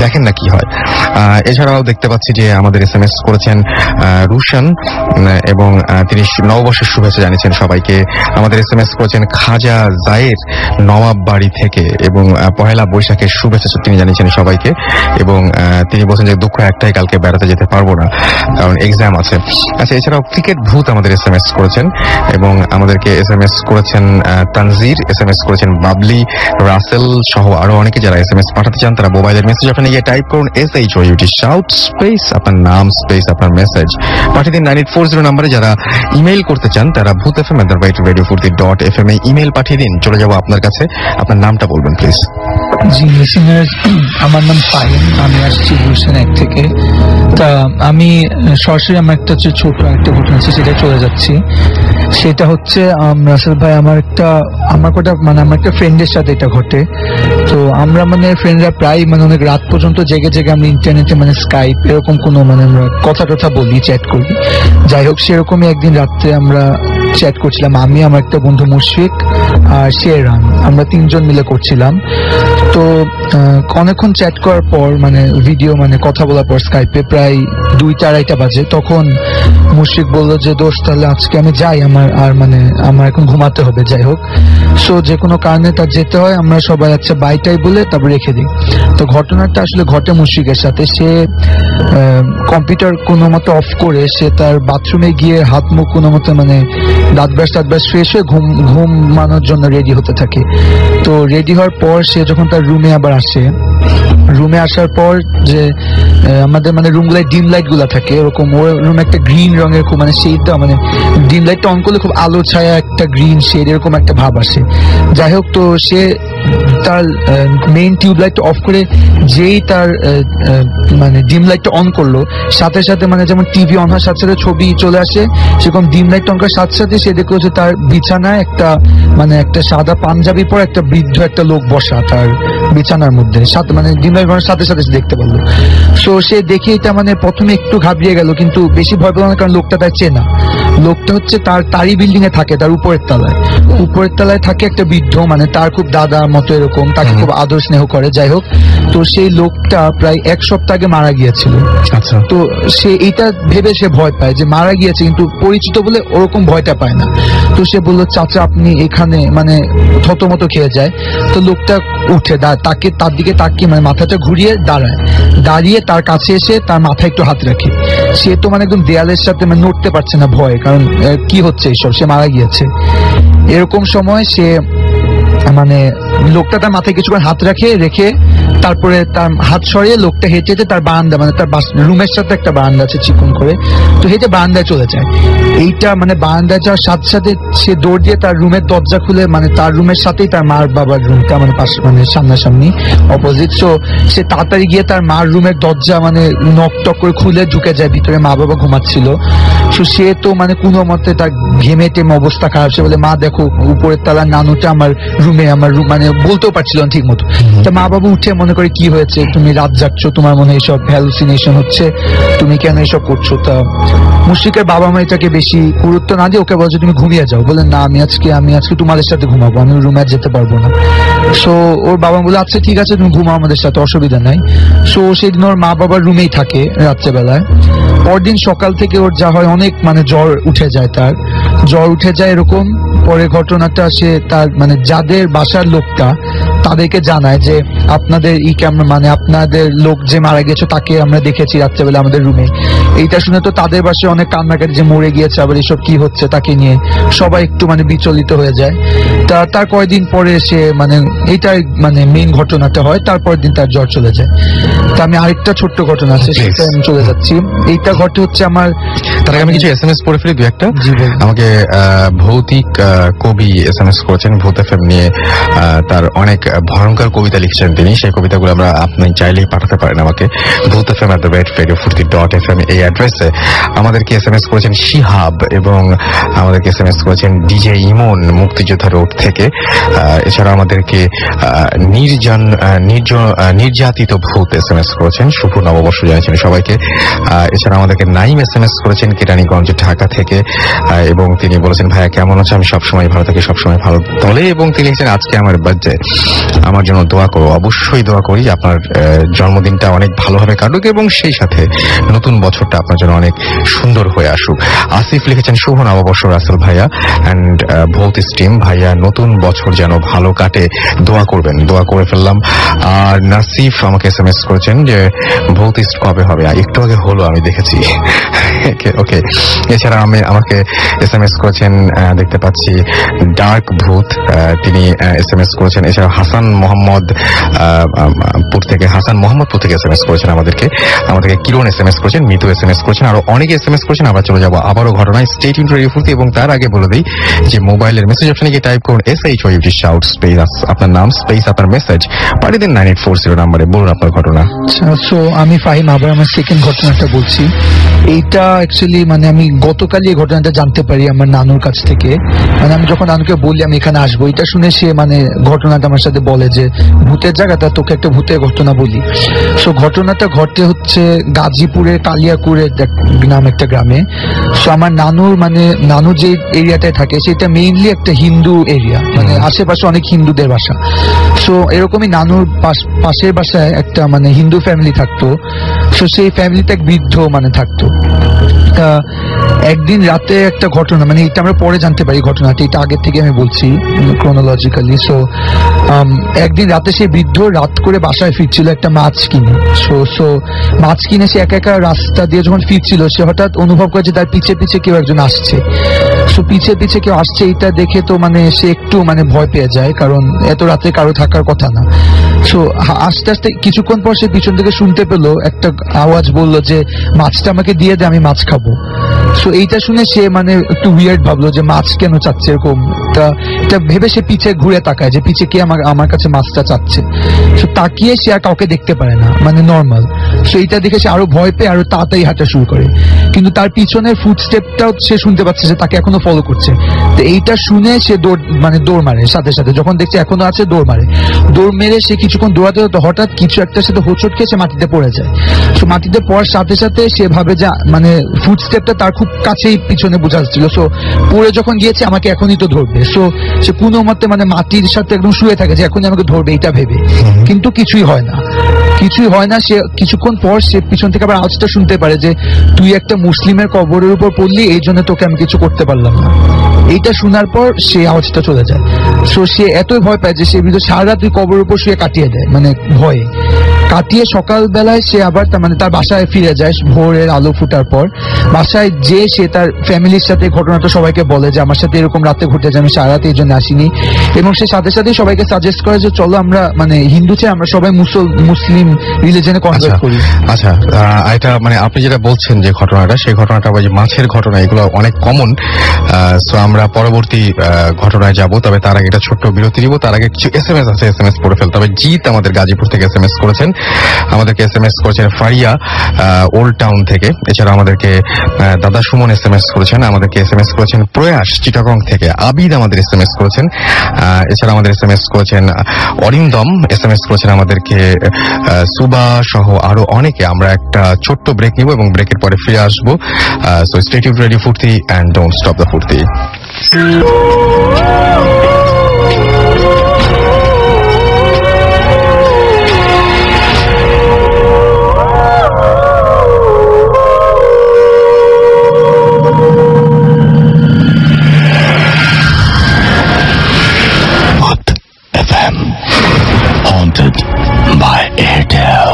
দেখেন না কি হয়। এছাড়াও দেখতে পাচ্ছি যে আমাদের এসএমএস করেছেন রুশান এবং তিনি নববর্ষের শুভেচ্ছা জানিয়েছেন সবাইকে। আমাদের এসএমএস করেছেন খাজা জায়ের নবাব বাড়ি থেকে এবং পহেলা বৈশাখের শুভেচ্ছা তিনি জানিয়েছেন সবাইকে। এবং তিনি বলছেন যে দুঃখ একটাই, কালকে বেড়াতে যেতে পারবো না কারণ এক্সাম আছে। আচ্ছা, এছাড়াও ক্রিকেট ভূত আমাদের এসএমএস করেছেন এবং আমাদেরকে এসএমএস করেছেন তানজির, এসএমএস করেছেন বাবলি, রাসেল সহ আরো অনেকে যারা এসএমএস পাঠাতে চান তারা মোবাইলের মেসেজ অপশনে গিয়ে টাইপ করুন SHOUT শাউট স্পেস আপনার নাম স্পেস আপনার মেসেজ পাঠিয়ে দিন 9840 নাম্বারে। যারা ইমেইল করতে চান তারা bhutfm@radiofurti.fm ইমেইল পাঠিয়ে দিন, চলে যাবো আপনার কাছে। আপনার নামটা বলবেন প্লিজ। জি লিসেনার্স, আমার নাম ফাহিম, আমি আসছি গুলশান 1 থেকে। তা আমি সরাসরি আমার একটা ছোট একটা ঘটনা আছে সেটা চলে যাচ্ছি। সেটা হচ্ছে রাসেল ভাই, আমার একটা ফ্রেন্ডের সাথে এটা ঘটে। তো আমরা ফ্রেন্ডরা প্রায় অনেক রাত পর্যন্ত জেগে আমরা ইন্টারনেটে স্কাইপ এরকম কোনো আমরা কথা বলি, চ্যাট করি। যাই হোক, সেরকমই একদিন রাত্রে আমরা চ্যাট করছিলাম, আমি, আমার একটা বন্ধু মুশফিক আর শেরান, আমরা 3 জন মিলে করছিলাম। তো অনেকক্ষণ চ্যাট করার পর ভিডিও কথা বলার পর স্কাইপে প্রায় 2টা-2:30 বাজে। তখন মুশফিক বললো যে দোস্ত তাহলে আজকে আমি যাই, আমার এখন ঘুমাতে হবে। যাই হোক, সো যে কোনো কারণে তার যেতে হয়, আমরা সবাই আচ্ছা বাইটাই বলে তারপর রেখে দিই। তো ঘটনাটা আসলে ঘটে মুশফিকের সাথে। সে কম্পিউটার কোনো মতো অফ করে সে তার বাথরুমে গিয়ে হাত মুখ কোনো মতো দাঁত ব্রাশ ফ্রেশ হয়ে ঘুমানোর জন্য রেডি হতে থাকে। তো রেডি হওয়ার পর সে যখন তার রুমে আবার আসে, রুমে আসার পর যে আমাদের রুমগুলায় ডিম লাইট গুলা থাকে, এরকম ওর রুমে একটা গ্রিন রঙের খুব শেড দেওয়া, ডিম লাইটটা অন করলে খুব আলো ছায়া একটা গ্রিন শেড এরকম একটা ভাব আসে। যাই হোক, তো সে তার মেইন টিউব লাইটটা অফ করে যেই তার ডিম লাইটটা অন করলো, সাথে সাথে যেমন টিভি অন হওয়ার সাথে সাথে ছবি চলে আসে, সেরকম ডিম লাইট অন করার সাথে সাথে সে দেখলো যে তার বিছানায় একটা একটা সাদা পাঞ্জাবি পরে একটা বৃদ্ধ একটা লোক বসা তার বিছানার মধ্যে, সাথে ডিম লাইট অনের সাথে সাথে দেখতে পারলো। সো সে দেখে এটা প্রথমে একটু ঘাবড়িয়ে গেল, কিন্তু বেশি ভয় পেল না, কারণ লোকটা তার চেনা। লোকটা হচ্ছে তারই বিল্ডিং এ থাকে, তার উপরের তলায় থাকে একটা বৃদ্ধ, তার খুব দাদা মতো এরকম, তাকে খুব আদর স্নেহ করে। যাই হোক, তো সেই লোকটা প্রায় 1 সপ্তাহ আগে মারা গিয়েছিল। আচ্ছা, তো সে এইটা ভেবে সে ভয় পায় যে মারা গিয়েছে, কিন্তু পরিচিত বলে ওরকম ভয়টা পায় না। তো সে বললো চাচা আপনি এখানে, থতমত খেয়ে যায়। তো লোকটা উঠে তার দিকে তাকিয়ে মাথাটা ঘুরিয়ে দাঁড়িয়ে তার কাছে এসে তার মাথায় একটু হাত রাখে। সে তো একদম দেয়ালের সাথে নড়তে পারছে না ভয়ে, কারণ কি হচ্ছে এইসব, সে মারা গিয়েছে। এরকম সময় সে লোকটা তার মাথায় কিছুক্ষণ হাত রেখে তারপরে তার হাত সরিয়ে লোকটা হেঁটে তার বারান্দা, তার রুমের সাথে একটা বারান্দা আছে চিকন করে, তো হেঁটে বারান্দায় চলে যায়। এইটা বারান্দায় যাওয়ার সাথে সাথে সে দৌড় দিয়ে তার রুমের দরজা খুলে, তার রুমের সাথেই তার মার বাবার রুমটা পাশে সামনাসামনি অপোজিট। সো সে তাড়াতাড়ি গিয়ে তার মার রুমের দরজা নক টক করে খুলে ঢুকে যায় ভিতরে, মা বাবা ঘুমাচ্ছিল। সো সে তো কোনো মতে তার ঘেমে টেমে অবস্থা খারাপ, সে বলে মা দেখো উপরের তলার নানুটা আমার রুমে, আমার রুম বলতেও পারছিল না ঠিক মতো। তা মা বাবা উঠে মনে করে কি হয়েছে, তুমি রাত জাগছো, তোমার মনে এইসব হ্যালুসিনেশন হচ্ছে, তুমি কেন এসব করছো। তা মুশফিকের বাবা মা এটাকে বেশি গুরুত্ব না দিয়ে ওকে বলছে তুমি ঘুমিয়ে যাও, বলে না আমি আজকে তোমাদের সাথে ঘুমাবো, আমি রুমে যেতে পারবো না। সো ওর বাবা বলে আচ্ছা ঠিক আছে তুমি ঘুমাও আমাদের সাথে, অসুবিধা নাই। সো সেদিন ওর মা বাবার রুমেই থাকে রাত্রেবেলায়। পরদিন সকাল থেকে ওর যা হয় অনেক মানে জ্বর উঠে যায়, তার জ্বর উঠে যায় এরকম। পরে ঘটনাটা সে তার মানে যাদের বাসার লোকটা তাদেরকে জানায় যে আপনাদের মানে আপনাদের লোক যে মারা গেছে তাকে আমরা দেখেছি রাত্রেবেলা আমাদের রুমে। এইটা শুনে তো তাদের বাসায় অনেক কান্নাকাটি যে মরে গিয়েছে, আবার এসব কি হচ্ছে তাকে নিয়ে সবাই একটু মানে বিচলিত হয়ে যায়। তার কয়েকদিন পরে সে মানে এইটাই মানে মেইন ঘটনাটা হয়, তারপরের দিন তার জ্বর চলে যায়। তা আমি আরেকটা ছোট্ট ঘটনা আছে সেটা আমি চলে যাচ্ছি। এইটা ঘটে হচ্ছে আমার, তার আগে আমি কিছু SMS পড়ে ফেলি, দু একটা। আমাকে ভৌতিক কবি SMS করেছেন ভূত FM নিয়ে, তার অনেক ভয়ঙ্কর কবিতা লিখছেন তিনি। সেই কবিতাগুলো আপনি চাইলেই পাঠাতে পারেন আমাকে bhuthfm@radiofurti.fm এই অ্যাড্রেসে। আমাদেরকে SMS করেছেন শিহাব এবং আমাদেরকে SMS করেছেন DJ ইমন মুক্তিযোদ্ধা রোড থেকে। এছাড়া আমাদেরকে নির্যাতিত ভূত SMS করেছেন, শুভ নববর্ষ জানিয়েছেন সবাইকে। এছাড়া আমাদেরকে নাইম SMS করেছেন কেরানীগঞ্জ ঢাকা থেকে, এবং তিনি বলেছেন ভাইয়া কেমন আছে, আমি সবসময় ভালো থাকি, সবসময় ভালো তলে। এবং তিনি লিখেছেন আজকে আমার বার্থডে, আমার জন্য দোয়া করো। অবশ্যই দোয়া করি আপনার জন্মদিনটা অনেক ভালোভাবে কাটুক এবং সেই সাথে নতুন বছরটা আপনার জন্য অনেক সুন্দর হয়ে আসুক। আসিফ লিখেছেন শুভ নববর্ষ রাসেল ভাইয়া অ্যান্ড ভৌতিস টিম, ভাইয়া নতুন বছর যেন ভালো কাটে, দোয়া করবেন। দোয়া করে ফেললাম। আর নাসিফ আমাকে SMS করেছেন যে ভৌতিস কবে হবে, একটু আগে হলো আমি দেখেছি। ওকে। এছাড়া আমাকে SMS করেছেন, দেখতে পাচ্ছি ডার্ক ভূত, তিনি SMS করেছেন। এছাড়া হাসান মোহাম্মদপুর থেকে SMS করেছেন আমাদেরকে কিরণ SMS করেছেন, মিতু SMS করেছেন, আরো অনেকে SMS করেছেন। আমরা চলে যাবো আবারও ঘটনায়। স্টে টিউনড রেডিও ফুর্তি। এবং তার আগে বলে দিই যে মোবাইলের মেসেজ অপশনে গিয়ে টাইপ করুন SHOUT শাউট স্পেস আপনার নাম স্পেস আপনার মেসেজ, পাঠিয়ে দিন 9840 নাম্বারে। বলুন আপনার ঘটনা। সো আমি ফাহিম, আবার আমার সেকেন্ড ঘটনাটা বলছি। এইটা অ্যাকচুয়ালি মানে আমি গতকালই এই ঘটনাটা জানতে পারি আমার নানুর কাছ থেকে। মানে আমি যখন নানুকে বলি আমি এখানে আসবো, এটা শুনে সে মানে ঘটনাটা আমার সাথে বলে যে ভূতের জায়গাটা, তোকে একটা ভূতের ঘটনা বলি। সো ঘটনাটা ঘটে হচ্ছে গাজীপুরের কালিয়াকুড়ের নাম একটা গ্রামে। সো আমার নানু যে এরিয়াটায় থাকে সেটা মেইনলি একটা হিন্দু এরিয়া, মানে আশেপাশে অনেক হিন্দুদের বাসা। সো এরকমই নানুর পাশের বাসায় একটা মানে হিন্দু ফ্যামিলি থাকতো। সো সেই ফ্যামিলিতে এক বৃদ্ধ মানে থাকতো। একদিন রাতে একটা ঘটনা, মানে এটা আমরা পরে জানতে পারি ঘটনাটি, এটা আগের থেকে আমি বলছি ক্রোনোলজিক্যালি। সো একদিন রাতে সে বৃদ্ধ রাত করে বাসায় ফিরছিল একটা মাছ কিনে। সো মাছ কিনে সে একা একা রাস্তা দিয়ে যখন ফিরছিল সে হঠাৎ অনুভব করে যে তার পিছে পিছে কেউ একজন আসছে। সো পিছে পিছে কেউ আসছে এটা দেখে তো মানে সে একটু মানে ভয় পেয়ে যায়, কারণ এত রাতে কারো থাকার কথা না। সো আস্তে আস্তে কিছুক্ষণ পর সে পিছন থেকে শুনতে পেলো একটা আওয়াজ, বললো যে মাছটা আমাকে দিয়ে দে, আমি মাছ খাবো। সো এইটা শুনে সে মানে একটু উইয়ার্ড ভাবলো যে মাছ কেন চাচ্ছে এরকম। এটা ভেবে সে পিছে ঘুরে তাকায় যে পিছে কে আমার কাছে মাছটা চাচ্ছে। সো তাকিয়ে সে আর কাউকে দেখতে পারে না, মানে নর্মাল। সো এইটা দেখে সে আরো ভয় পেয়ে আরো তাড়াতাড়ি হাঁটা শুরু করে, কিন্তু তার পিছনের ফুটস্টেপটাও সে শুনতে পাচ্ছে যে তাকে এখনো ফলো করছে। তো এইটা শুনে সে দৌড় মারে, সাথে সাথে যখন দেখছে এখনো আছে দৌড় মেরে সে কিছুক্ষণ দৌড়াতে হঠাৎ কিছু একটা সাথে হোঁচট খেয়ে সে মাটিতে পড়ে যায়। সো মাটিতে পড়ার সাথে সাথে সে ভাবে যে মানে ফুটস্টেপটা তার খুব কাছেই পিছনে বোঝা যাচ্ছিল। সো পড়ে যখন গিয়েছে আমাকে এখনই তো ধরবে। সো সে কোনো মতে মানে মাটির সাথে একদম শুয়ে থাকে যে এখনই আমাকে ধরবে এইটা ভেবে, কিন্তু কিছুই হয় না। সে কিছুক্ষণ পর সে পিছন থেকে আবার আওয়াজটা শুনতে পারে যে তুই একটা মুসলিমের কবরের উপর পড়লি, এই জন্য তোকে আমি কিছু করতে পারলাম না। এইটা শোনার পর সে আওয়াজটা চলে যায়। সো সে এতই ভয় পায় যে সে সারা রাত কবরের উপর শুয়ে কাটিয়ে দেয়, মানে ভয়ে কাটিয়ে সকালবেলায় সে আবার তার বাসায় ফিরে যায় ভোরের আলো ফুটার পর। বাসায় যে সে তার ফ্যামিলির সাথে ঘটনাটা সবাইকে বলে যে আমার সাথে এরকম রাতে ঘটেছে, আমি সারা রাতে এই জন্য আসিনি। এবং সে সাথে সাথে সবাইকে সাজেস্ট করে যে চলো আমরা মানে হিন্দু চাই, আমরা সবাই মুসলিম রিলিজনে কনভার্ট করি। আচ্ছা, এটা মানে আপনি যেটা বলছেন যে ঘটনাটা, সেই ঘটনাটা ওই যে মাছের ঘটনা, এগুলো অনেক কমন। সো আমরা পরবর্তী ঘটনায় যাব, তবে তার আগে একটা ছোট্ট বিরতি দিব। তার আগে কিছু SMS আছে, SMS পড়ে ফেলতে হবে। জিৎ আমাদের গাজীপুর থেকে SMS করেছেন। আমাদেরকে SMS করেছেন ফারিয়া ওল্ড টাউন থেকে। এছাড়া আমাদেরকে দাদা সুমন SMS করেছেন, আমাদেরকে SMS করেছেন প্রয়াস চিটাগং থেকে, আবিদ আমাদের SMS করেছেন, এছাড়া আমাদের SMS করেছেন অরিন্দম, SMS করেছেন আমাদেরকে সুবা সহ আরো অনেকে। আমরা একটা ছোট্ট ব্রেক নিব এবং ব্রেকের পরে ফিরে আসবো। সো স্টে টিউনড, রেডিও ফুর্তি এন্ড ডোন্ট স্টপ দ্য ফুর্তি। Haunted by Airtel.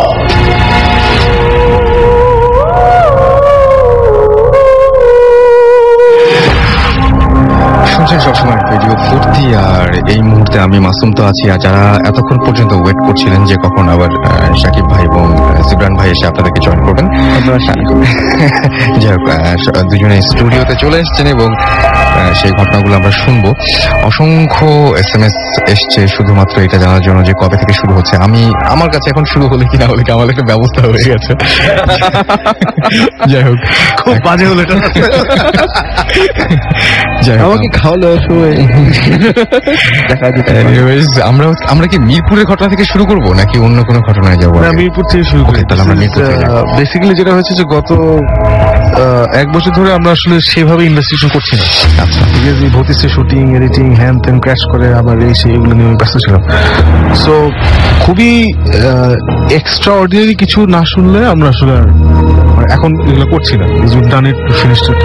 শুনছেন সবসময় রেডিও ফুর্তি, আর এই মুহূর্তে আমি মাসুম তো আছি। আর যারা এতক্ষণ পর্যন্ত ওয়েট করছিলেন যে কখন আবার শাকিব ভাই এবং জিবরান ভাই এসে আপনাদেরকে জয়েন করবেন, যাই হোক দুজনে স্টুডিওতে চলে এসছেন এবং সেই ঘটনাগুলো আমরা শুনবো। অসংখ্য SMS এসছে শুধুমাত্র এটা জানার জন্য যে কবে থেকে শুরু হচ্ছে। আমার কাছে এখন শুরু হলে কি না হলে কি আমার একটা ব্যবস্থা হয়ে গেছে। যাই হোক, খুব বাজে হলো এটা। যাই হোক, আমাকে খাওয়া দাওয়ার সময় দেখা যেতে আমরা কি মিরপুরের ঘটনা থেকে শুরু করব নাকি অন্য কোনো ঘটনায় যাবো? মিরপুর থেকে শুরু করি। তাহলে আমরা মিরপুর থেকে যাই। বেসিক্যালি যেটা হয়েছে যে গত 1 বছর ধরে আমরা আসলে সেভাবে ইনভেস্টিগেশন করছি না। আচ্ছা, ঠিক আছে, ভর্তিতে শুটিং, এডিটিং, হ্যান ত্যান ক্র্যাশ করে আবার এই সেই এগুলো নিয়ে ব্যস্ত ছিলাম। সো খুবই এক্সট্রা অর্ডিনারি কিছু না শুনলে আমরা আসলে এখন এগুলো করছি না। We've done it, finished it.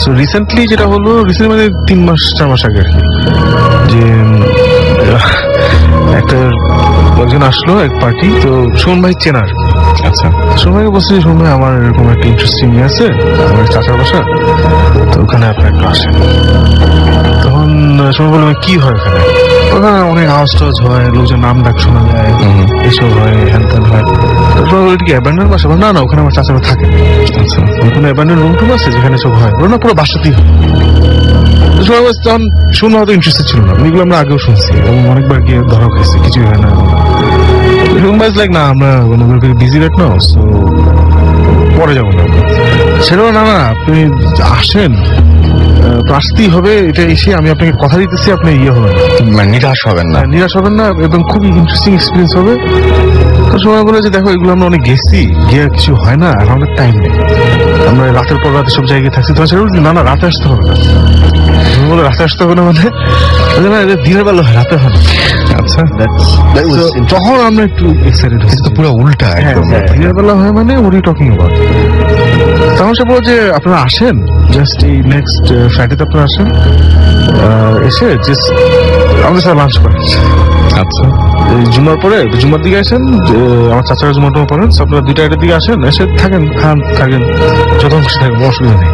So recently যেটা হলো, রিসেন্টলি মানে 3-4 মাস আগে আর কি, যে একজন আসলো এক পার্টি, তো সুমন ভাই চেনার। আচ্ছা, সুমন ভাইকে বলছি, সুমন ভাই আমার এরকম একটা ইন্টারেস্টিং নিয়ে আছে, আমার চাচার বাসা, তো ওখানে আপনার একটু আসেন। তখন সুমন বললো কি হয় ওখানে? ওখানে অনেক আওয়াজ টাওয়াজ হয়, লোকজন নাম ডাক শোনা যায়, এসব হয়, হ্যান ত্যান হয়। এটা কি অ্যাবান্ডন বাসা? না না, ওখানে আমার চাচারা থাকে। আচ্ছা, ওখানে অ্যাবান্ডন রুম টুম আছে যেখানে সব হয়? ওরা না পুরো বাসাতেই হয়। তখন শুনে হয়তো ইন্টারেস্টেড ছিল না, এগুলো আমরা আগেও শুনছি এবং অনেকবার গিয়ে ধরা খাইছি, কিছুই হয় না। না আমরা বিজি রাইট নাও, সো পরে যাবো না। সেটাও না না, আপনি আসেন, আসতেই হবে, এটা এসে আমি আপনাকে কথা দিতেছি, আপনি ইয়ে হবেন মানে নিরাশ হবেন না এবং খুবই ইন্টারেস্টিং এক্সপিরিয়েন্স হবে। তো সময় বলে যে দেখো এগুলো আমরা অনেক গেছি, গিয়ে কিছু হয় না, আর আমাদের টাইম নেই, আমরা রাতের পর রাতে সব জায়গায় থাকছি। তোমার সেটা না না, রাতে আসতে হবে না। বলে রাতে আসতে হবে না মানে দিনের বেলা হয়, রাতে হয় না। আচ্ছা, তখন আমরা একটু এক্সাইটেড হচ্ছি, পুরো উল্টা একদম। দিনের বেলা হয় মানে ওর টকিং অ্যাবাউট। তখন সে বলল যে আপনারা আসেন, জাস্ট এই নেক্সট ফ্রাইডেতে আপনারা আসেন, এসে জাস্ট আমাদের সাথে লাঞ্চ করেন। আচ্ছা, জুমার পরে, জুমার দিকে আসেন, আমার চাচারা জুমার টুমা পড়েন, আপনারা 2টা-1টার দিকে আসেন, এসে থাকেন, খান, থাকেন, যত খুশি থাকেন, অসুবিধা নেই।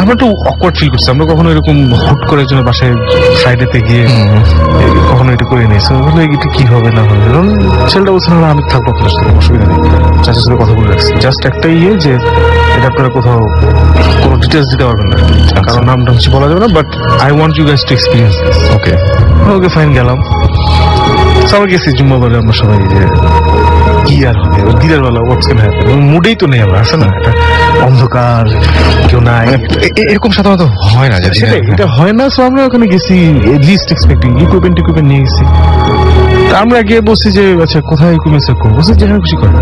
আমরা একটু অকওয়ার্ড ফিল করছি, আমরা কখনো এরকম হুট করে একজনের বাসায় ফ্রাইডেতে গিয়ে কখনো এটা করে নিয়েছি। বলে এটা কি হবে না হবে, কারণ ছেলেটা বলছে না আমি থাকবো আপনার সাথে, অসুবিধা নেই। চাচার সাথে কথা বলে রাখছি, জাস্ট একটা যে এটা আপনারা কোথাও কোনো ডিটেলস দিতে পারবেন না, কারণ নামটা হচ্ছে বলা যাবে না, but I want you guys to experience this. Okay okay, fine, গেলাম। সবাই গেছি জুম্মাবারে, আমরা সবাই যে কি আর হবে দিনের বেলা, হোয়াটস ক্যান হ্যাপেন, মুডেই তো নেই আমরা, আছে না, এটা অন্ধকার, কেউ নাই, এরকম সাধারণত হয় না, সেটাই, এটা হয় না। সো আমরা ওখানে গেছি লিস্ট এক্সপেক্টিং, ইকুইপমেন্ট নিয়ে গেছি। আমরা গিয়ে বলছি যে আচ্ছা কোথায় ইকুইপমেন্ট সেট করবো, বলছি যেখানে খুশি করে।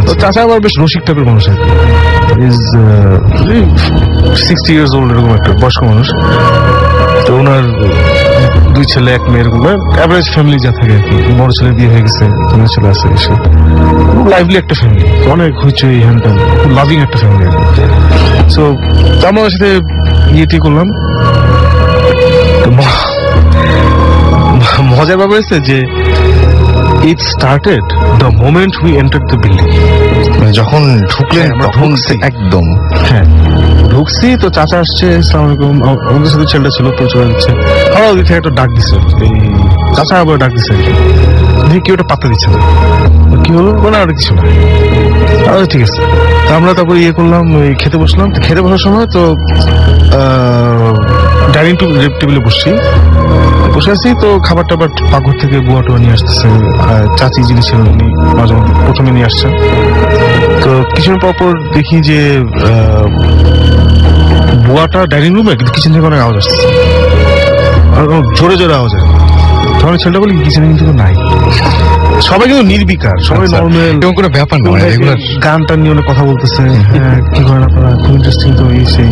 তো চাচা আবার বেশ রসিক টাইপের মানুষ, আর কি ইজ 60 years old, এরকম একটা বয়স্ক মানুষ। তো ওনার 2 ছেলে 1 মেয়ে, এরকম অ্যাভারেজ ফ্যামিলি যা থাকে আর কি। বড় ছেলে বিয়ে হয়ে গেছে, ছোট ছেলে আছে, এসে লাইভলি একটা ফ্যামিলি, অনেক হইচই, হ্যান্ডটান, লাভিং একটা ফ্যামিলি। সো আমরা ওর সাথে ইয়েটি করলাম। মজার ব্যাপার হচ্ছে যে it started the moment we entered the building. যখন ঢুকলেন আমরা ঢুকছি একদম, হ্যাঁ ঢুকছি, তো চাচা আসছে, আসসালামু আলাইকুম, আমাদের সাথে ছেলেটা ছিল, পরিচয় দিচ্ছে। আবার ওদিক থেকে একটা ডাক দিচ্ছে, এই চাচা আবার ডাক দিচ্ছে, দেখি কেউ একটা পাত্তা দিচ্ছে না, কি হলো বলে আর কিছু না। আচ্ছা ঠিক আছে, তা আমরা তারপরে ইয়ে করলাম, ওই খেতে বসলাম। তো খেতে বসার সময় তো ডাইনিং টেবিলে বসে আছি, তো খাবার টাবার পাকঘর থেকে বুয়া টুয়া নিয়ে আসতেছে, চাচি যিনি ছিলেন উনি মাঝে মধ্যে প্রথমে নিয়ে আসছেন। তো কিছুদিন পর দেখি যে বুয়াটা ডাইনিং রুমে, কিন্তু কিচেন থেকে অনেক আওয়াজ আসতেছে, জোরে জোরে আওয়াজ আসে। তখন ছেলেটা বলি কিচেনে কিন্তু নাই, সবাই কিন্তু নির্বিকার, সবাই নর্মাল, এরকম কোনো ব্যাপার না, রেগুলার গান টান নিয়ে অনেক কথা বলতেছে, কি করেন আপনারা, খুব ইন্টারেস্টিং। তো এই সেই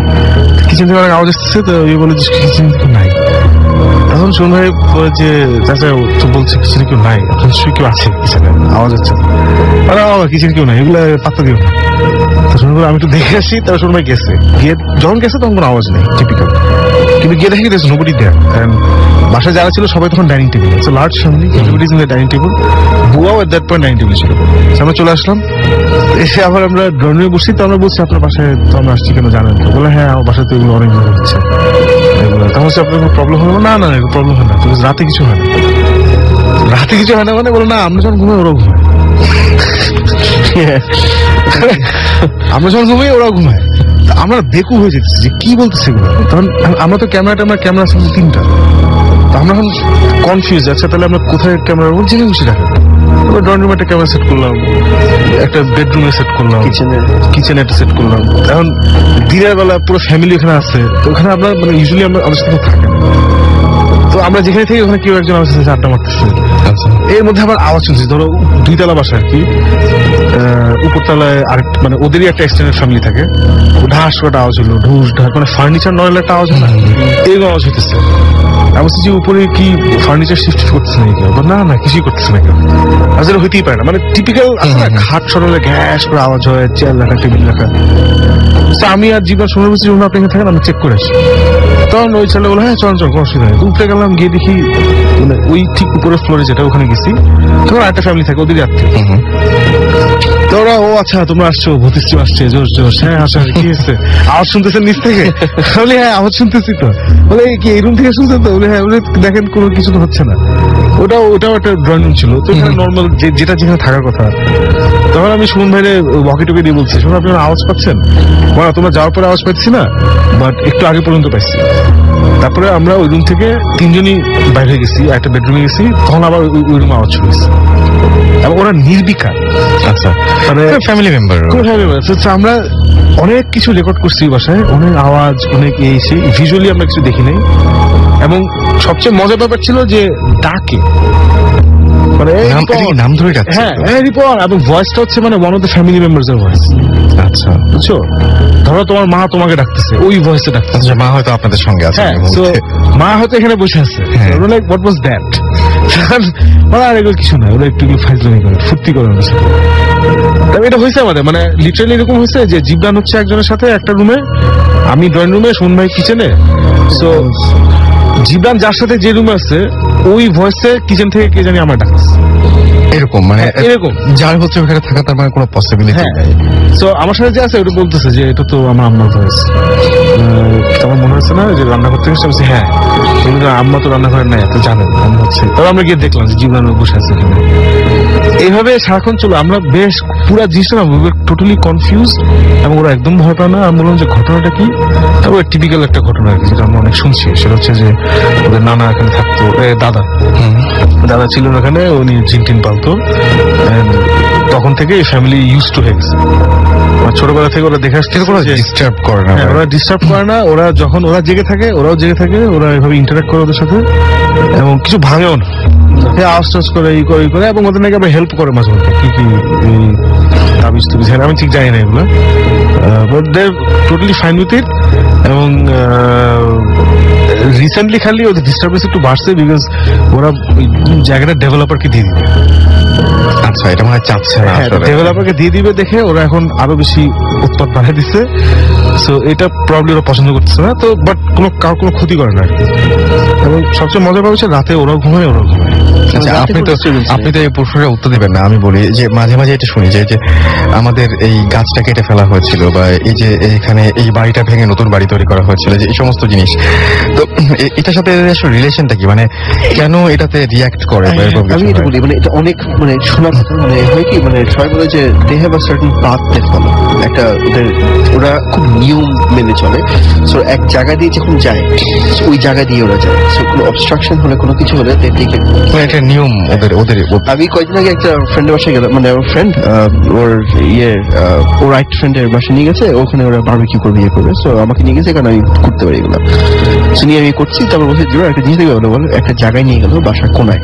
কিচেন থেকে অনেক আওয়াজ আসতেছে, তো এই বলে যে কিচেন কিন্তু নাই। এখন শুন ভাই যে চাচা তো বলছে কিচেনে কেউ নাই, এখন নিশ্চয়ই কেউ আছে কিচেনে, আওয়াজ হচ্ছে, কিচেনে কেউ নাই, এগুলো পাত্তা দিও না। তো শুনে আমি একটু দেখে আসি, তারপর শুন ভাই গেছে, গিয়ে যখন গেছে তখন কোনো আওয়াজ নেই, টিপিক্যাল। কিন্তু গিয়ে দেখে গেছে নোবডি দেয়ার, বাসায় যারা ছিল সবাই তখন dining table, it's a large family, everybody is in the dining table. বুয়াও at that point dining table ছিল। আমরা চলে আসলাম, এসে আবার আমরা ড্রয়িং রুমে বসছি। তো আমরা বলছি আপনার বাসায় তো আমরা আসছি কেন জানেন তো? বলে হ্যাঁ আমার বাসায় তো এগুলো অনেক ভালো হচ্ছে। তখন হচ্ছে আপনার কোনো প্রবলেম হলো? না না প্রবলেম হয় না, তো রাতে কিছু হয় না। রাতে কিছু হয় না মানে বলো না, আমরা যখন ঘুমাই ওরাও ঘুমায়, আমরা যখন ঘুমাই ওরাও ঘুমায়। আমরা বেকু হয়ে যেতেছি যে কি বলতেছে এগুলো। তখন আমরা তো ক্যামেরা আছে 3টা, তো আমরা এখন কনফিউজ। আচ্ছা তাহলে আমরা কোথায় ক্যামেরা রাখবো? যেখানে খুশি রাখেন। ড্রয়িং রুমে একটা ক্যামেরা সেট করলাম, একটা বেডরুমে সেট করলাম, কিচেনে একটা সেট করলাম। এখন দিনের বেলা পুরো ফ্যামিলি ওখানে আছে, তো ওখানে আমরা মানে ইউজুয়ালি আমরা আমাদের সাথে থাকে না, তো আমরা যেখানে থেকে ওখানে কেউ একজন আমাদের সাথে আড্ডা মারতেছে। এর মধ্যে আবার আওয়াজ শুনছি, ধরো 2তলা বাসা আর কি, উপরতলায় আরেক মানে ওদেরই একটা এক্সটেন্ডেড ফ্যামিলি থাকে, ঢাস করে আওয়াজ হলো, ঢুস ঢাস, মানে ফার্নিচার নড়লে একটা আওয়াজ হয় না, এরকম আওয়াজ হইতেছে। আমি বলছি যে উপরে কি ফার্নিচার শিফট করতেছে না কেউ? না না কিছুই করতেছে না কেউ। আসলে হইতেই পারে না, মানে টিপিক্যাল আছে না, খাট সরালে গ্যাস করে আওয়াজ হয়, চেয়ার রাখা, টেবিল রাখা। আমি আর জীবন শুনে বলছি যখন আপনি এখানে থাকেন আমি চেক করে আসি। তখন ওই ছেলে বলে হ্যাঁ চল কোনো অসুবিধা নেই। উপরে গেলাম, গিয়ে দেখি মানে ওই ঠিক উপরের ফ্লোরে যেটা ওখানে গেছি, তখন একটা ফ্যামিলি থাকে, ওদেরই আত্মীয়। তো ওরা ও আচ্ছা তোমরা আসছো, ভতিষ্ঠ আসছে, জোর জোর, হ্যাঁ আসা কি হয়েছে, আওয়াজ শুনতেছেন নিচ থেকে? বলে হ্যাঁ আওয়াজ শুনতেছি। তো বলে কি এই রুম থেকে শুনছেন? তো বলে হ্যাঁ। বলে দেখেন কোনো কিছু তো হচ্ছে না। ওটাও একটা ড্রয়িং রুম ছিল, তো এখানে নর্মাল যেটা যেখানে থাকার কথা। তখন আমি সুমন ভাইরে ওয়াকি টকি দিয়ে বলছি, শোনো আপনি আওয়াজ পাচ্ছেন? বলা তোমরা যাওয়ার পরে আওয়াজ পাচ্ছি না, বাট একটু আগে পর্যন্ত পাচ্ছি। তারপরে আমরা ওই রুম থেকে 3জনই বাইরে গেছি, একটা বেডরুমে গেছি, তখন আবার ওই রুমে আওয়াজ শুনে গেছি। এবং ওরা নির্বিকার, আচ্ছা মানে ফ্যামিলি মেম্বার। আমরা অনেক কিছু রেকর্ড করছি বাসায়, অনেক আওয়াজ, অনেক এসে ভিজুয়ালি আমরা কিছু দেখি নাই। এবং সবচেয়ে মজার ব্যাপার ছিল যে ডাকে, মানে নাম ধরে ডাকছে, হ্যাঁ রিপন, এবং ভয়েসটা হচ্ছে মানে one of the family members এর ভয়েস। আচ্ছা বুঝছো, ধরো তোমার মা তোমাকে ডাকতেছে, ওই ভয়েসে ডাকতেছে। মা হয়তো আপনাদের সঙ্গে আছে, মা হয়তো এখানে বসে আছে, লাইক হোয়াট ওয়াজ দ্যাট, মানে আর এগুলো কিছু না, ওরা একটু ফাইজলামি করে, ফুর্তি করে। তবে এটা হয়েছে আমাদের, মানে লিটারালি এরকম হয়েছে যে জিবরান হচ্ছে একজনের সাথে একটা রুমে, আমি ড্রয়িং রুমে, সুমন ভাই কিচেনে। সো জিবরান যার সাথে যে রুমে আছে ওই ভয়েসে কিচেন থেকে কে জানি আমার ডাকছে, এরকম মানে এরকম যার হচ্ছে ওখানে থাকা, তার মানে কোনো পসিবিলিটি নেই। সো আমার সাথে যে আছে ওটা বলতেছে যে এটা তো আমার আম্মার ভয়েস। আমার মনে হচ্ছে না যে রান্নাঘর থেকে বলছি হ্যাঁ আম্মা তো রান্নাঘরে নাই, তো জানেন মনে হচ্ছে। তবে আমরা গিয়ে দেখলাম যে জিবরান বসে আছে এখানে। এইভাবে সারাক্ষণ চলো, আমরা বেশ পুরো জিনিসটা না টোটালি কনফিউজ, এবং ওরা একদম ভয় পায় না। আমি বললাম যে ঘটনাটা কি, তারপর টিপিক্যাল একটা ঘটনা আর কি, যেটা আমরা অনেক শুনছি। সেটা হচ্ছে যে ওদের নানা এখানে থাকতো, দাদা ছিল ওখানে, উনি জিনটিন পালতো। তখন থেকে ফ্যামিলি ইউজ টু হয়ে গেছে, ছোটবেলা থেকে ওরা দেখে আসছে, ডিস্টার্ব করে না, ওরা ডিস্টার্ব করে না। ওরা যখন ওরা জেগে থাকে ওরাও জেগে থাকে, ওরা এভাবে ইন্টারাক্ট করে ওদের সাথে, এবং কিছু ভাঙেও না, আওয়াজ টাওয়াজ করে ই করে, এবং ওদের নাকি আবার হেল্প করে মাঝে মধ্যে, কি তাবিজ তুবিজ, আমি ঠিক জানি না এগুলো, but they totally fine with it. এবং রিসেন্টলি খালি ওদের ডিস্টার্বেন্স একটু বাড়ছে, বিকজ ওরা ওই জায়গাটা ডেভেলপারকে দিয়ে দিবে। আচ্ছা এটা মানে চাচ্ছে না, ডেভেলপারকে দিয়ে দিবে দেখে ওরা এখন আরো বেশি উৎপাত বাড়াই দিচ্ছে। সো এটা প্রবলেম ওরা পছন্দ করতেছে না, তো বাট কারোর কোনো ক্ষতি করে না আর কি। এবং সবচেয়ে মজা পাবে রাতে ওরাও ঘুমায়। আচ্ছা, আপনি তো এই প্রশ্নের উত্তর দিবেন না, আমি বলি যে মাঝে মাঝে এটা শুনি যে আমাদের এই গাছটা কেটে ফেলা হয়েছিল, বা এই যে এখানে এই বাড়িটা ভেঙে নতুন বাড়ি তৈরি করা হয়েছিল, যে এই সমস্ত জিনিস, তো এটার সাথে আসলে রিলেশনটা কি, মানে কেন এটাতে রিয়াক্ট করে? আমি এটা বলি, মানে এটা অনেক মানে শোনা কথা, মানে হয় কি, মানে সবাই বলে যে they have a certain path they follow, একটা ওরা খুব নিয়ম মেনে চলে। সো এক জায়গা দিয়ে যখন যায় ওই জায়গা দিয়ে ওরা যায়। সো কোনো অবস্ট্রাকশন হলে কোনো কিছু হলে একটা নিয়ম ওদের। আমি কয়েকদিন আগে একটা ফ্রেন্ডের বাসায় গেলাম, মানে ওর ফ্রেন্ড ওর ওর রাইট ফ্রেন্ডের বাসায় নিয়ে গেছে, ওখানে ওরা বারবিকিউ করবে ইয়ে করবে। সো আমাকে নিয়ে গেছে, কারণ আমি করতে পারি এগুলো। সো নিয়ে আমি করছি, তারপর বলছে জোর একটা জিনিস দেখবে বলে একটা জায়গায় নিয়ে গেল, বাসার কোনায়,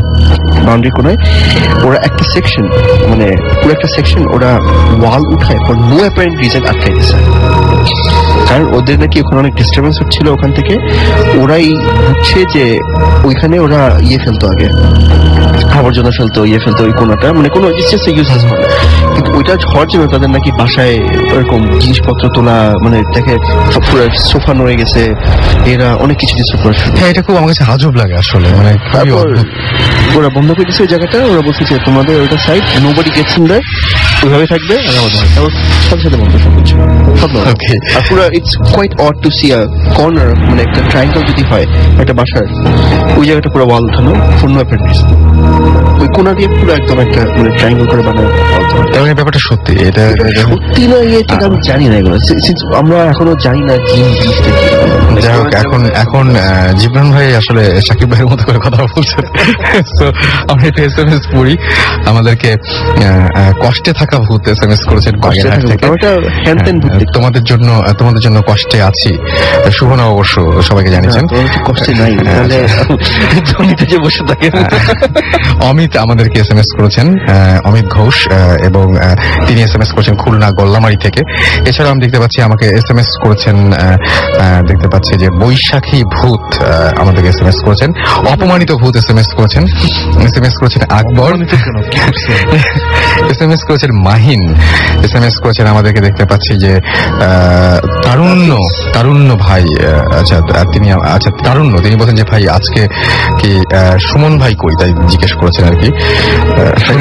বাউন্ডারি কোনায়। ওরা একটা সেকশন, মানে পুরো একটা সেকশন ওরা ওয়াল উঠায় ফর নো অ্যাপারেন্ট রিজন আটকাই দিয়েছে। কারণ ওদের নাকি ওখানে অনেক ডিস্টার্বেন্স হচ্ছিল ওখান থেকে। ওরাই বুঝছে যে ওইখানে ওরা ইয়ে ফেলতো, আগে আবর্জনা ফেলতো, ইয়ে ফেলতো ওই কোনাটা, মানে কোনো ইউজলেস করে। কিন্তু ওইটা হওয়ার জন্য তাদের নাকি বাসায় ওরকম জিনিসপত্র তোলা, মানে দেখে পুরো সোফা নড়ে গেছে, এরা অনেক কিছু ডিস্টার্ব করে। হ্যাঁ, এটা খুব আমার কাছে আজব লাগে আসলে। মানে ওরা বন্ধ করে দিচ্ছে ওই জায়গাটা, ওরা বলছে যে তোমাদের ওইটা side, nobody gets in there, ওইভাবে থাকবে। আর আমাদের সাথে সাথে বন্ধ সব কিছু, সব নয়। আর পুরো it's quite odd to see a corner, মানে একটা ট্রায়াঙ্গেল যদি হয় একটা বাসার, ওই জায়গাটা পুরো ওয়াল উঠানো ফর নো অ্যাপারেন্ট রিজন। ওই কোনা দিয়ে পুরো একদম একটা মানে ট্রায়াঙ্গেল করে বানানো। এবং এই ব্যাপারটা সত্যি, এটা সত্যি না ইয়ে ঠিক আমি জানি না এগুলো, আমরা এখনো জানি না জিম জিনিসটা কি। যাই হোক, এখন জিবরান ভাই আসলে সাকিব ভাইয়ের মতো করে কথা বলছে। তো আমরা একটা SMS পড়ি, আমাদেরকে কষ্টে থাকা ভূত SMS করেছেন বাগেরহাট থেকে। তোমাদের জন্য কষ্টে আছি, শুভ নববর্ষ সবাইকে জানিয়েছেন। কষ্টে নাই, জমিতে যে বসে থাকে। অমিত আমাদেরকে SMS করেছেন, অমিত ঘোষ, এবং তিনি SMS করেছেন খুলনা গোল্লামারি থেকে। এছাড়াও আমি দেখতে পাচ্ছি আমাকে SMS করেছেন, দেখতে পাচ্ছি যে বৈশাখী ভূত আমাদেরকে SMS করেছেন, অপমানিত ভূত SMS করেছেন, SMS করেছেন আকবর, SMS করেছেন মাহিন, SMS করেছেন আমাদেরকে দেখতে পাচ্ছি যে তারুণ্য ভাই। আচ্ছা তিনি বলছেন যে ভাই আজকে কি সুমন ভাই কই, তাই জিজ্ঞেস করেছেন আর কি।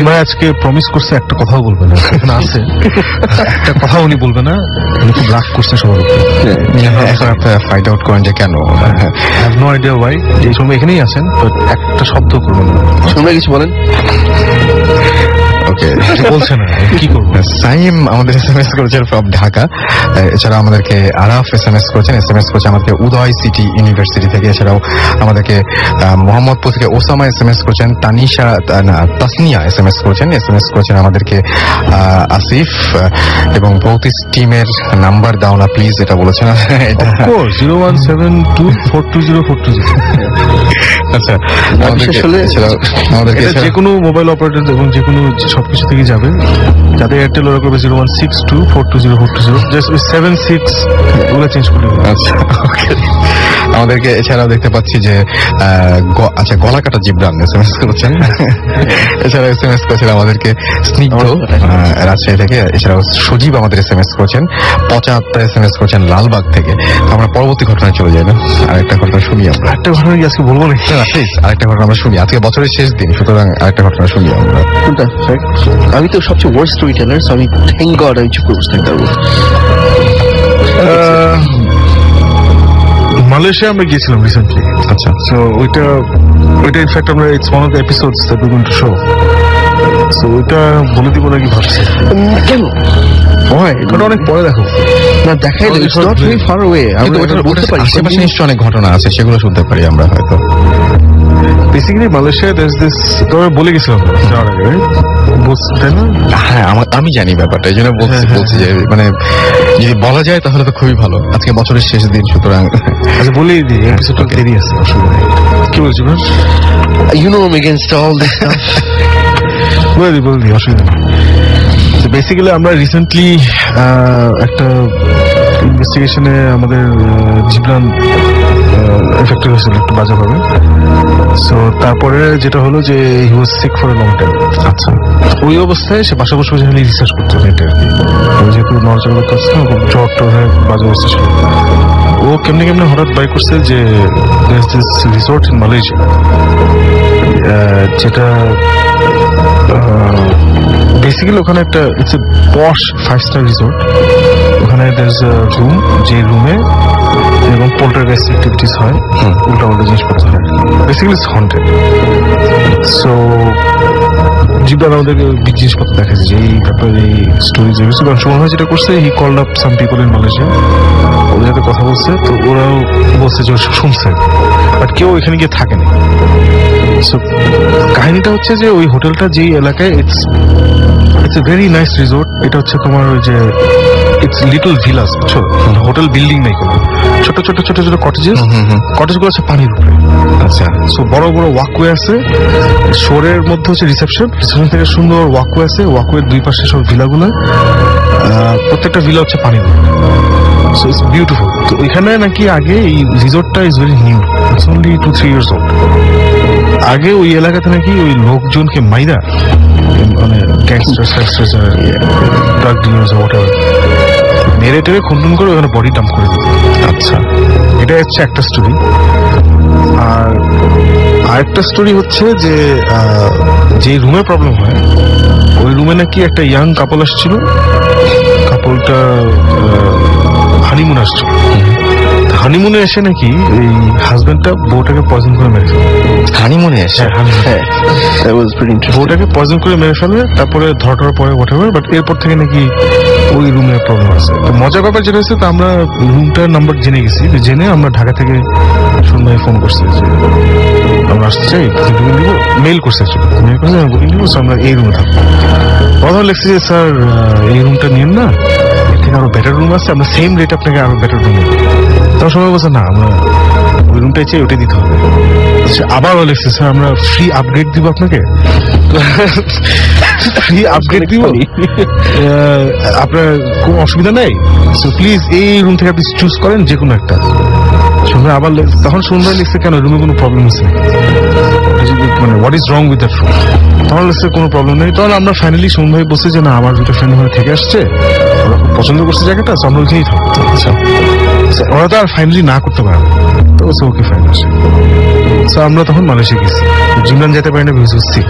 ভাই আজকে প্রমিস করছে একটা কথাও বলবে না, এখানে আছে একটা কথা উনি বলবে না, উনি খুব রাগ করছে সবার উপরে। এখন আপনারা ফাইন্ড আউট করেন যে কেন। Have no idea why. এই সময় এখানেই আছেন, বাট একটা শব্দ করবেন না। শুনবে কিছু বলেন? ওকে, বলছে না, কি করবো। সাইম আমাদের SMS করেছেন ফ্রম ঢাকা। এছাড়া আমাদেরকে আরাফ SMS করেছেন, SMS করেছে আমাদেরকে উদয় সিটি ইউনিভার্সিটি থেকে। এছাড়াও আমাদেরকে মোহাম্মদপুর থেকে ওসামা SMS করেছেন, তাসনিয়া SMS করেছেন আমাদেরকে আসিফ, এবং ভৌতিক টিমের নাম্বার দাও না প্লিজ, এটা বলেছেন। এটা 0172420420420। আচ্ছা, আমাদেরকে যে কোনো মোবাইল অপারেটর এবং যে কোনো সবকিছু থেকে যাবে, যাদের এয়ারটেল ওরা করবে 0162420420420, জাস্ট 76 ওগুলো চেঞ্জ করে। আচ্ছা, ওকে। আমাদেরকে এছাড়াও দেখতে পাচ্ছি যে আচ্ছা গলা কাটা জিবরান SMS করেছেন। এছাড়াও SMS করেছেন আমাদেরকে স্নিগ্ধ রাজশাহী থেকে। এছাড়াও সজীব আমাদের SMS করেছেন, পচা আত্মা SMS করেছেন লালবাগ থেকে। আমরা পরবর্তী ঘটনায় চলে যাই না, আরেকটা ঘটনা শুনি আমরা। একটা ঘটনা কি আজকে বলবো না? প্লিজ আরেকটা ঘটনা আমরা শুনি, আজকে বছরের শেষ দিন, সুতরাং আরেকটা ঘটনা শুনি আমরা। আমি তো সবচেয়ে ওয়ার্স্ট স্টোরি টেলার, সো আমি থ্যাঙ্ক গড আমি চুপ করে বসে থাকতে পারবো। মালয়েশিয়া আমরা গিয়েছিলাম রিসেন্টলি। আচ্ছা, সো ওইটা ইনফ্যাক্ট আমরা it's one of the episodes that we going to show. So ওইটা বলে দিব নাকি ভাবছি। কেন হয় ওটা অনেক পরে দেখো না, দেখাইলে it's not very far away. আমরা বলতে পারি আশেপাশে নিশ্চয়ই অনেক ঘটনা আছে, সেগুলো শুনতে পারি আমরা হয়তো। বেসিক্যালি মালয়েশিয়া দেয়ারস দিস, তোমরা বলে গেছিলাম যাওয়ার আগে, তাই না? হ্যাঁ, আমি জানি ব্যাপারটা, এই জন্য বলছি যে মানে যদি বলা যায় তাহলে তো খুবই ভালো। আজকে বছরের শেষ দিন, সুতরাং আচ্ছা বলেই দিই, এপিসোডটা দেরি আছে, অসুবিধা নেই। কি বলছি না, you know I against all this stuff. বলে দিই, অসুবিধা নেই। বেসিক্যালি আমরা রিসেন্টলি একটা ইনভেস্টিগেশনে আমাদের জিবরান এফেক্টেড হয়েছিল একটু বাজেভাবে। সো তারপরে যেটা হলো যে he was sick for a long time. আচ্ছা, ওই অবস্থায় সে বাসা বসে বসে রিসার্চ করতে নেটে আর কি। যেহেতু নড়াচড়া করতে হচ্ছে না, খুব জ্বর টর হয়ে বাজে অবস্থা ছিল। ও কেমনে কেমনে হঠাৎ বাই করছে যে দিস রিসোর্ট ইন মালয়েশিয়া, যেটা বেসিক্যালি ওখানে একটা it's a posh 5-star resort. ওখানে দেয়ার ইজ আ রুম, যে রুমে এবং পোল্টারগাইস্ট অ্যাক্টিভিটিস হয়, উল্টা উল্টা জিনিসপত্র হয়, basically it's haunted. So Jibran আমাদেরকে জিনিসপত্র দেখাচ্ছে যে এই ব্যাপারে এই স্টোরি যে সুমন ভাই যেটা করছে, he called up some people in Malaysia, ওদের সাথে কথা বলছে, তো ওরাও বলছে যে শুনছে, বাট কেউ এখানে গিয়ে থাকে না। সো কাহিনীটা হচ্ছে যে ওই হোটেলটা যেই এলাকায়, it's a very nice resort. এটা হচ্ছে তোমার ওই যে it's little villus, hotel building নেই কোনো, ছোট ছোট ছোট ছোট কটেজেস, কটেজগুলো আছে পানির উপরে। আচ্ছা, সো বড় বড় ওয়াকওয়ে আছে, শোরের মধ্যে হচ্ছে রিসেপশন থেকে সুন্দর ওয়াকওয়ে আছে, ওয়াকওয়ের দুই পাশে সব ভিলাগুলো, প্রত্যেকটা ভিলা হচ্ছে পানির উপরে। So it's beautiful. তো এখানে নাকি আগে এই রিসোর্টটা is very new, it's only 2-3 years old। আগে ওই এলাকাতে নাকি ওই লোকজনকে মাইরা, মানে গ্যাংস্টার ড্রাগ ডিলার্স হোয়াটএভার, মেরে টেরে খুন করে ওখানে বডি ডাম্প করে দিত। আচ্ছা, এটা হচ্ছে একটা স্টোরি। আর আরেকটা স্টোরি হচ্ছে যে যে রুমে প্রবলেম হয়, ওই রুমে নাকি একটা ইয়াং কাপল আসছিল, কাপলটা হানিমুন আসছিল। হানিমুনে এসে নাকি এই হাজবেন্ডটা বউটাকে পয়জন করে মেরে ফেলে। হানিমুনে এসে? বউটাকে পয়জন করে মেরে ফেলে, তারপরে ধরাটার পরে হোয়াটএভার, বাট এরপর থেকে নাকি ওই রুমে প্রবলেম আছে। তো মজার ব্যাপার যেটা হচ্ছে, তো আমরা রুমটার নাম্বার জেনে গেছি, জেনে আমরা ঢাকা থেকে সন্ধ্যায় ফোন করছি যে আমরা আসতে চাই, বুকিং দিব, মেইল করছে, মেইল করছে বুকিং দিব, আমরা এই রুমে থাকবো। কথা লিখছি যে স্যার এই রুমটা নিন না, এর থেকে আরো বেটার রুম আছে, আমরা সেম রেট আপনাকে আরো বেটার রুম দেবো। তার সময় বলছে না, আমরা ওই রুমটাই চাই, ওটাই দিতে হবে। আবার লিখছে স্যার আমরা ফ্রি আপগ্রেড দিব আপনাকে, ফ্রি আপগ্রেড দিব, আপনার কোনো অসুবিধা নেই, সো প্লিজ এই রুম থেকে আপনি চুজ করেন যে কোনো একটা। সন্ধ্যা আবার তখন সন্ধ্যায় লিখছে কেন রুমে কোনো প্রবলেম আছে, মানে what is wrong with that room. তখন লিখছে কোনো প্রবলেম নেই। তখন আমরা ফাইনালি সন্ধ্যায় বসে যে না, আমার দুটো ফ্রেন্ড ওখানে থেকে আসছে, ওরা খুব পছন্দ করছে জায়গাটা, সো আমরা ওইখানেই থাকবো। আচ্ছা, ওরা তো আর ফাইনালি না করতে পারে না, তো ওকে ফাইন আসে। সো আমরা তখন মালয়েশিয়া গেছি, জিমরান যেতে পারি না, বিকজ সিক।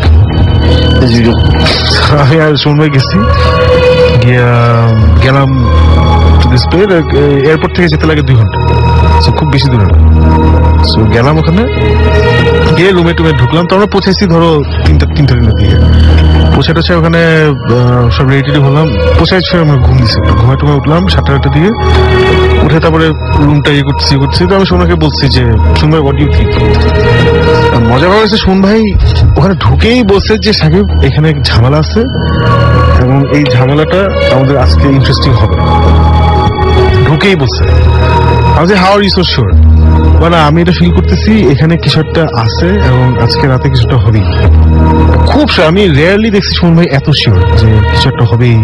আমি আর সন্ধ্যায় গেছি, গেলাম টু দিস প্লেস। এয়ারপোর্ট থেকে যেতে লাগে 2 ঘন্টা, সো খুব বেশি দূরে না। সো গেলাম ওখানে, গিয়ে রুমে টুমে ঢুকলাম। তো আমরা পৌঁছেছি ধরো 3টা দিকে, পৌঁছে টোছে ওখানে সব রেডি হলাম, পৌঁছায় আমরা ঘুম দিচ্ছি, ঘুমে টুমে উঠলাম 7টা দিকে, উঠে তারপরে রুমটা ইয়ে করছি। তো আমি সোনাকে বলছি যে সোনভাই হোয়াট ইউ থিঙ্ক। মজা পাওয়া গেছে, সোন ভাই ওখানে ঢুকেই বলছে যে সাকিব এখানে ঝামেলা আছে এবং এই ঝামেলাটা আমাদের আজকে ইন্টারেস্টিং হবে, ঢুকেই বলছে। আমি যে how are you so sure, মানে আমি এটা ফিল করতেছি এখানে কিছু একটা আছে এবং আজকে রাতে কিছুটা হবেই। খুব আমি রেয়ারলি দেখছি সোন ভাই এত শিওর যে কিছু একটা হবেই।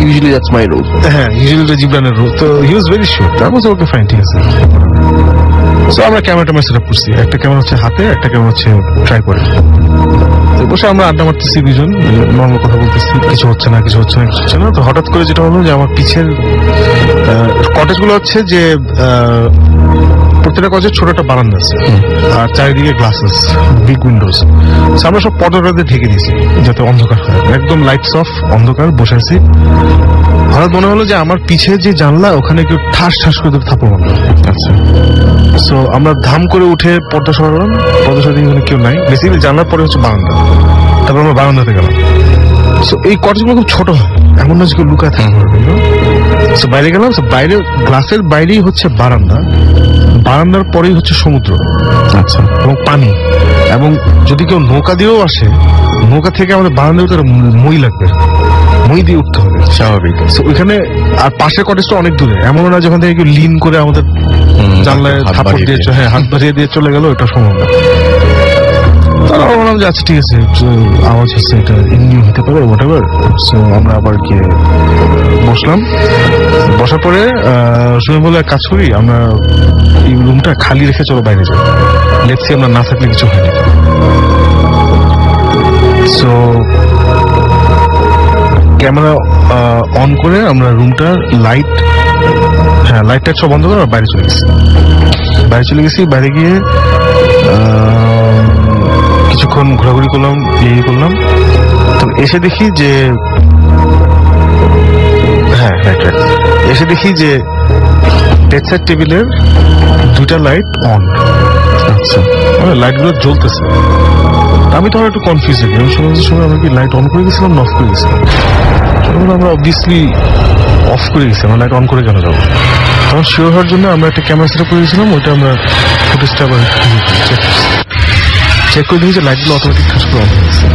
Usually that's my role. হ্যাঁ, ইউজুয়ালি এটা জিবরানের রোল। তো হি ওয়াজ ভেরি শিওর। তারপর ওকে ফাইন, ঠিক আছে। সো আমরা ক্যামেরাটা সেট আপ করছি, একটা ক্যামেরা হচ্ছে হাতে, একটা ক্যামেরা হচ্ছে ট্রাই করে। তো বসে আমরা আড্ডা মারতেছি, দুজন নর্মাল কথা বলতেছি, কিছু হচ্ছে না। তো হঠাৎ করে যেটা হলো যে আমার পিছের কটেজগুলো হচ্ছে যে প্রত্যেকটা কটেজের ছোট একটা বারান্দা আছে, আর চারিদিকে গ্লাসেস, বিগ উইন্ডোজ। আমরা সব পর্দাটা ঢেকে দিয়েছি যাতে অন্ধকার হয়, একদম লাইটস অফ, অন্ধকার, বসে আছি। হঠাৎ মনে হলো যে আমার পিছে যে জানলা, ওখানে কেউ ঠাস ঠাস করে থাপড় মারলো। আচ্ছা, সো আমরা ধাম করে উঠে পর্দা সরালাম, পর্দা সরিয়ে ওখানে কেউ নাই। বেসিক্যালি জানলার পরে হচ্ছে বারান্দা, তারপর আমরা বারান্দাতে গেলাম। সো এই কটেজগুলো খুব ছোট হয়, এমন না যে কেউ লুকায় থাকতে পারবে। সো বাইরে গেলাম, বাইরে গ্লাসের বাইরেই হচ্ছে বারান্দা, বারান্দার পরেই হচ্ছে সমুদ্র। আচ্ছা, এবং পানি, এবং যদি কেউ নৌকা দিয়েও আসে, নৌকা থেকে আমাদের বারান্দায় উঠে মই লাগবে, মই দিয়ে উঠতে হবে, স্বাভাবিক। ওইখানে আর পাশের কটেজটা অনেক দূরে, এমন না যখন থেকে কেউ লিন করে আমাদের জানলায় থাপড় দিয়ে, হ্যাঁ, হাত বাড়িয়ে দিয়ে চলে গেল, এটা সম্ভব না। তারা বললাম যে আচ্ছা ঠিক আছে, আওয়াজ হচ্ছে, এটা এমনি হতে পারে, হোয়াটএভার। সো আমরা আবার গিয়ে বসলাম। বসার পরে শুনে বলে এক কাজ করি, আমরা এই রুমটা খালি রেখে চলো বাইরে যাই, লেটসি আমরা না থাকলে কিছু হয়নি। সো ক্যামেরা অন করে আমরা রুমটার লাইট হ্যাঁ লাইট টাইট সব বন্ধ করে বাইরে চলে গেছি। বাইরে গিয়ে কিছুক্ষণ ঘোরাঘুরি করলাম, করলাম। তো এসে দেখি যে বেডসাইড টেবিলের 2টা লাইট অন। আচ্ছা, মানে লাইট গুলো জ্বলতেছে। আমি তো একটু কনফিউজ হয়ে গেলাম, সময় আমরা কি লাইট অন করে গেছিলাম না অফ করে গেছিলাম? আমরা অবভিয়াসলি অফ করে গেছিলাম, লাইট অন করে কেন যাবো? তখন শিওর হওয়ার জন্য আমরা একটা ক্যামেরা সেট আপ করে গেছিলাম, ওইটা আমরা ফুটেজটা আবার চেক করে দেখি যে লাইটগুলো অটোমেটিক কাজ করে অফ হয়ে গেছে।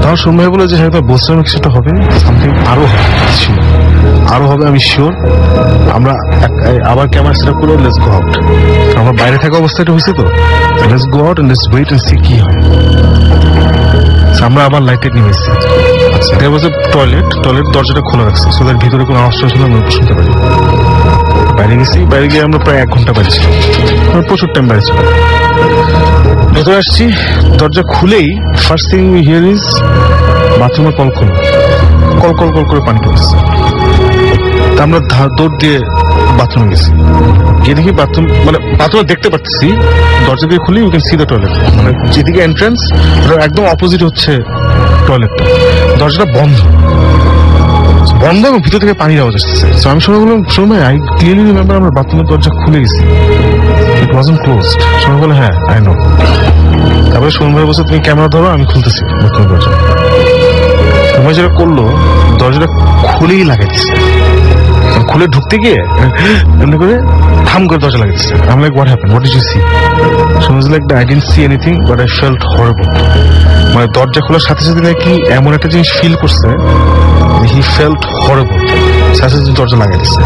তখন সন্ধ্যা বলে যে হ্যাঁ বলছিলাম সেটা হবে, সামথিং আরো হবে আমি শিওর। আমরা আবার ক্যামেরা সেট আপ করে লেটস গো আউট। আমার বাইরে থাকা অবস্থাটা হয়েছে, তো let's go out and let's wait and see কি হয়। আমরা আবার লাইটে নেমেছি। আচ্ছা, দেয়ার ওয়াজ এ টয়লেট দরজাটা খোলা রাখছে, সো দ্যাট ভিতরে কোনো আওয়াজ ছিল আমরা শুনতে পারি। বাইরে গিয়ে আমরা প্রায় 1 ঘন্টা বাইরে ছিলাম, প্রচুর টাইম বাইরে ছিলাম। ভেতরে আসছি, দরজা খুলেই first thing we here is বাথরুমে কল করে পানি পড়ছে। তা আমরা দৌড় দিয়ে বাথরুমে গেছি, গিয়ে দেখি বাথরুমে দেখতে পাচ্ছি দরজা দিয়ে খুলি you can see the toilet, মানে যেদিকে এন্ট্রান্স একদম অপোজিট হচ্ছে টয়লেটটা। দরজাটা বন্ধ এবং ভিতর থেকে পানির আওয়াজ আসছে। আমি সময় বললাম, সময় আই ক্লিয়ারলি রিমেম্বার আমরা বাথরুমের দরজা খুলে গেছি, ইট ওয়াজন্ট ক্লোজড। সময় বলে হ্যাঁ আই নো। তারপরে সোমন ভাই বলছে তুমি ক্যামেরা ধরো, আমি খুলতেছি বাথরুমের দরজা। তোমার যেটা করলো, দরজাটা খুলেই লাগাইছে, খুলে ঢুকতে গিয়ে এমনি করে থাম করে দরজা লাগাইছে। I'm like, what happened? What did you see? So I was like, I didn't see anything, but I felt horrible. মানে দরজা খোলার সাথে সাথে নাকি এমন একটা জিনিস ফিল করছে, he felt horrible. সাথে সাথে দরজা লাগাই দিচ্ছে।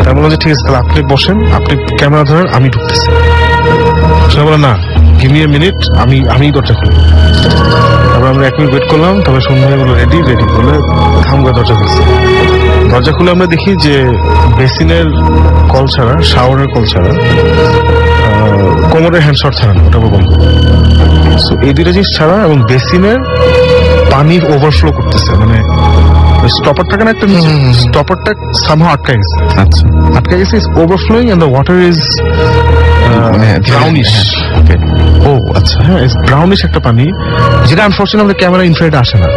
তাই বললাম যে ঠিক আছে, তাহলে আপনি বসেন, আপনি ক্যামেরা ধরেন, আমি ঢুকতেছি। সে বলে না, give me a minute, আমি দরজা খুলি। তারপর আমরা 1 মিনিট ওয়েট করলাম, তারপর সন্ধ্যায় বললো রেডি বলে থাম করে দরজা খুলছে। দরজা খুলে আমরা দেখি যে বেসিনের কল ছাড়া, শাওয়ারের কল ছাড়া, কোমরের হ্যান্ড শট ছাড়া ওটা বন্ধ। সো এই 2টা জিনিস ছাড়া, এবং বেসিনের পানির ওভারফ্লো করতেছে, মানে স্টপার থাকে না একটা, স্টপারটা সামহাও আটকে গেছে। আচ্ছা, আটকে গেছে, is overflowing and the water is brownish. ও আচ্ছা, হ্যাঁ ব্রাউনিশ একটা পানি, যেটা আনফর্চুনেটলি আমাদের ক্যামেরা ইনফ্রারেডে আসে না।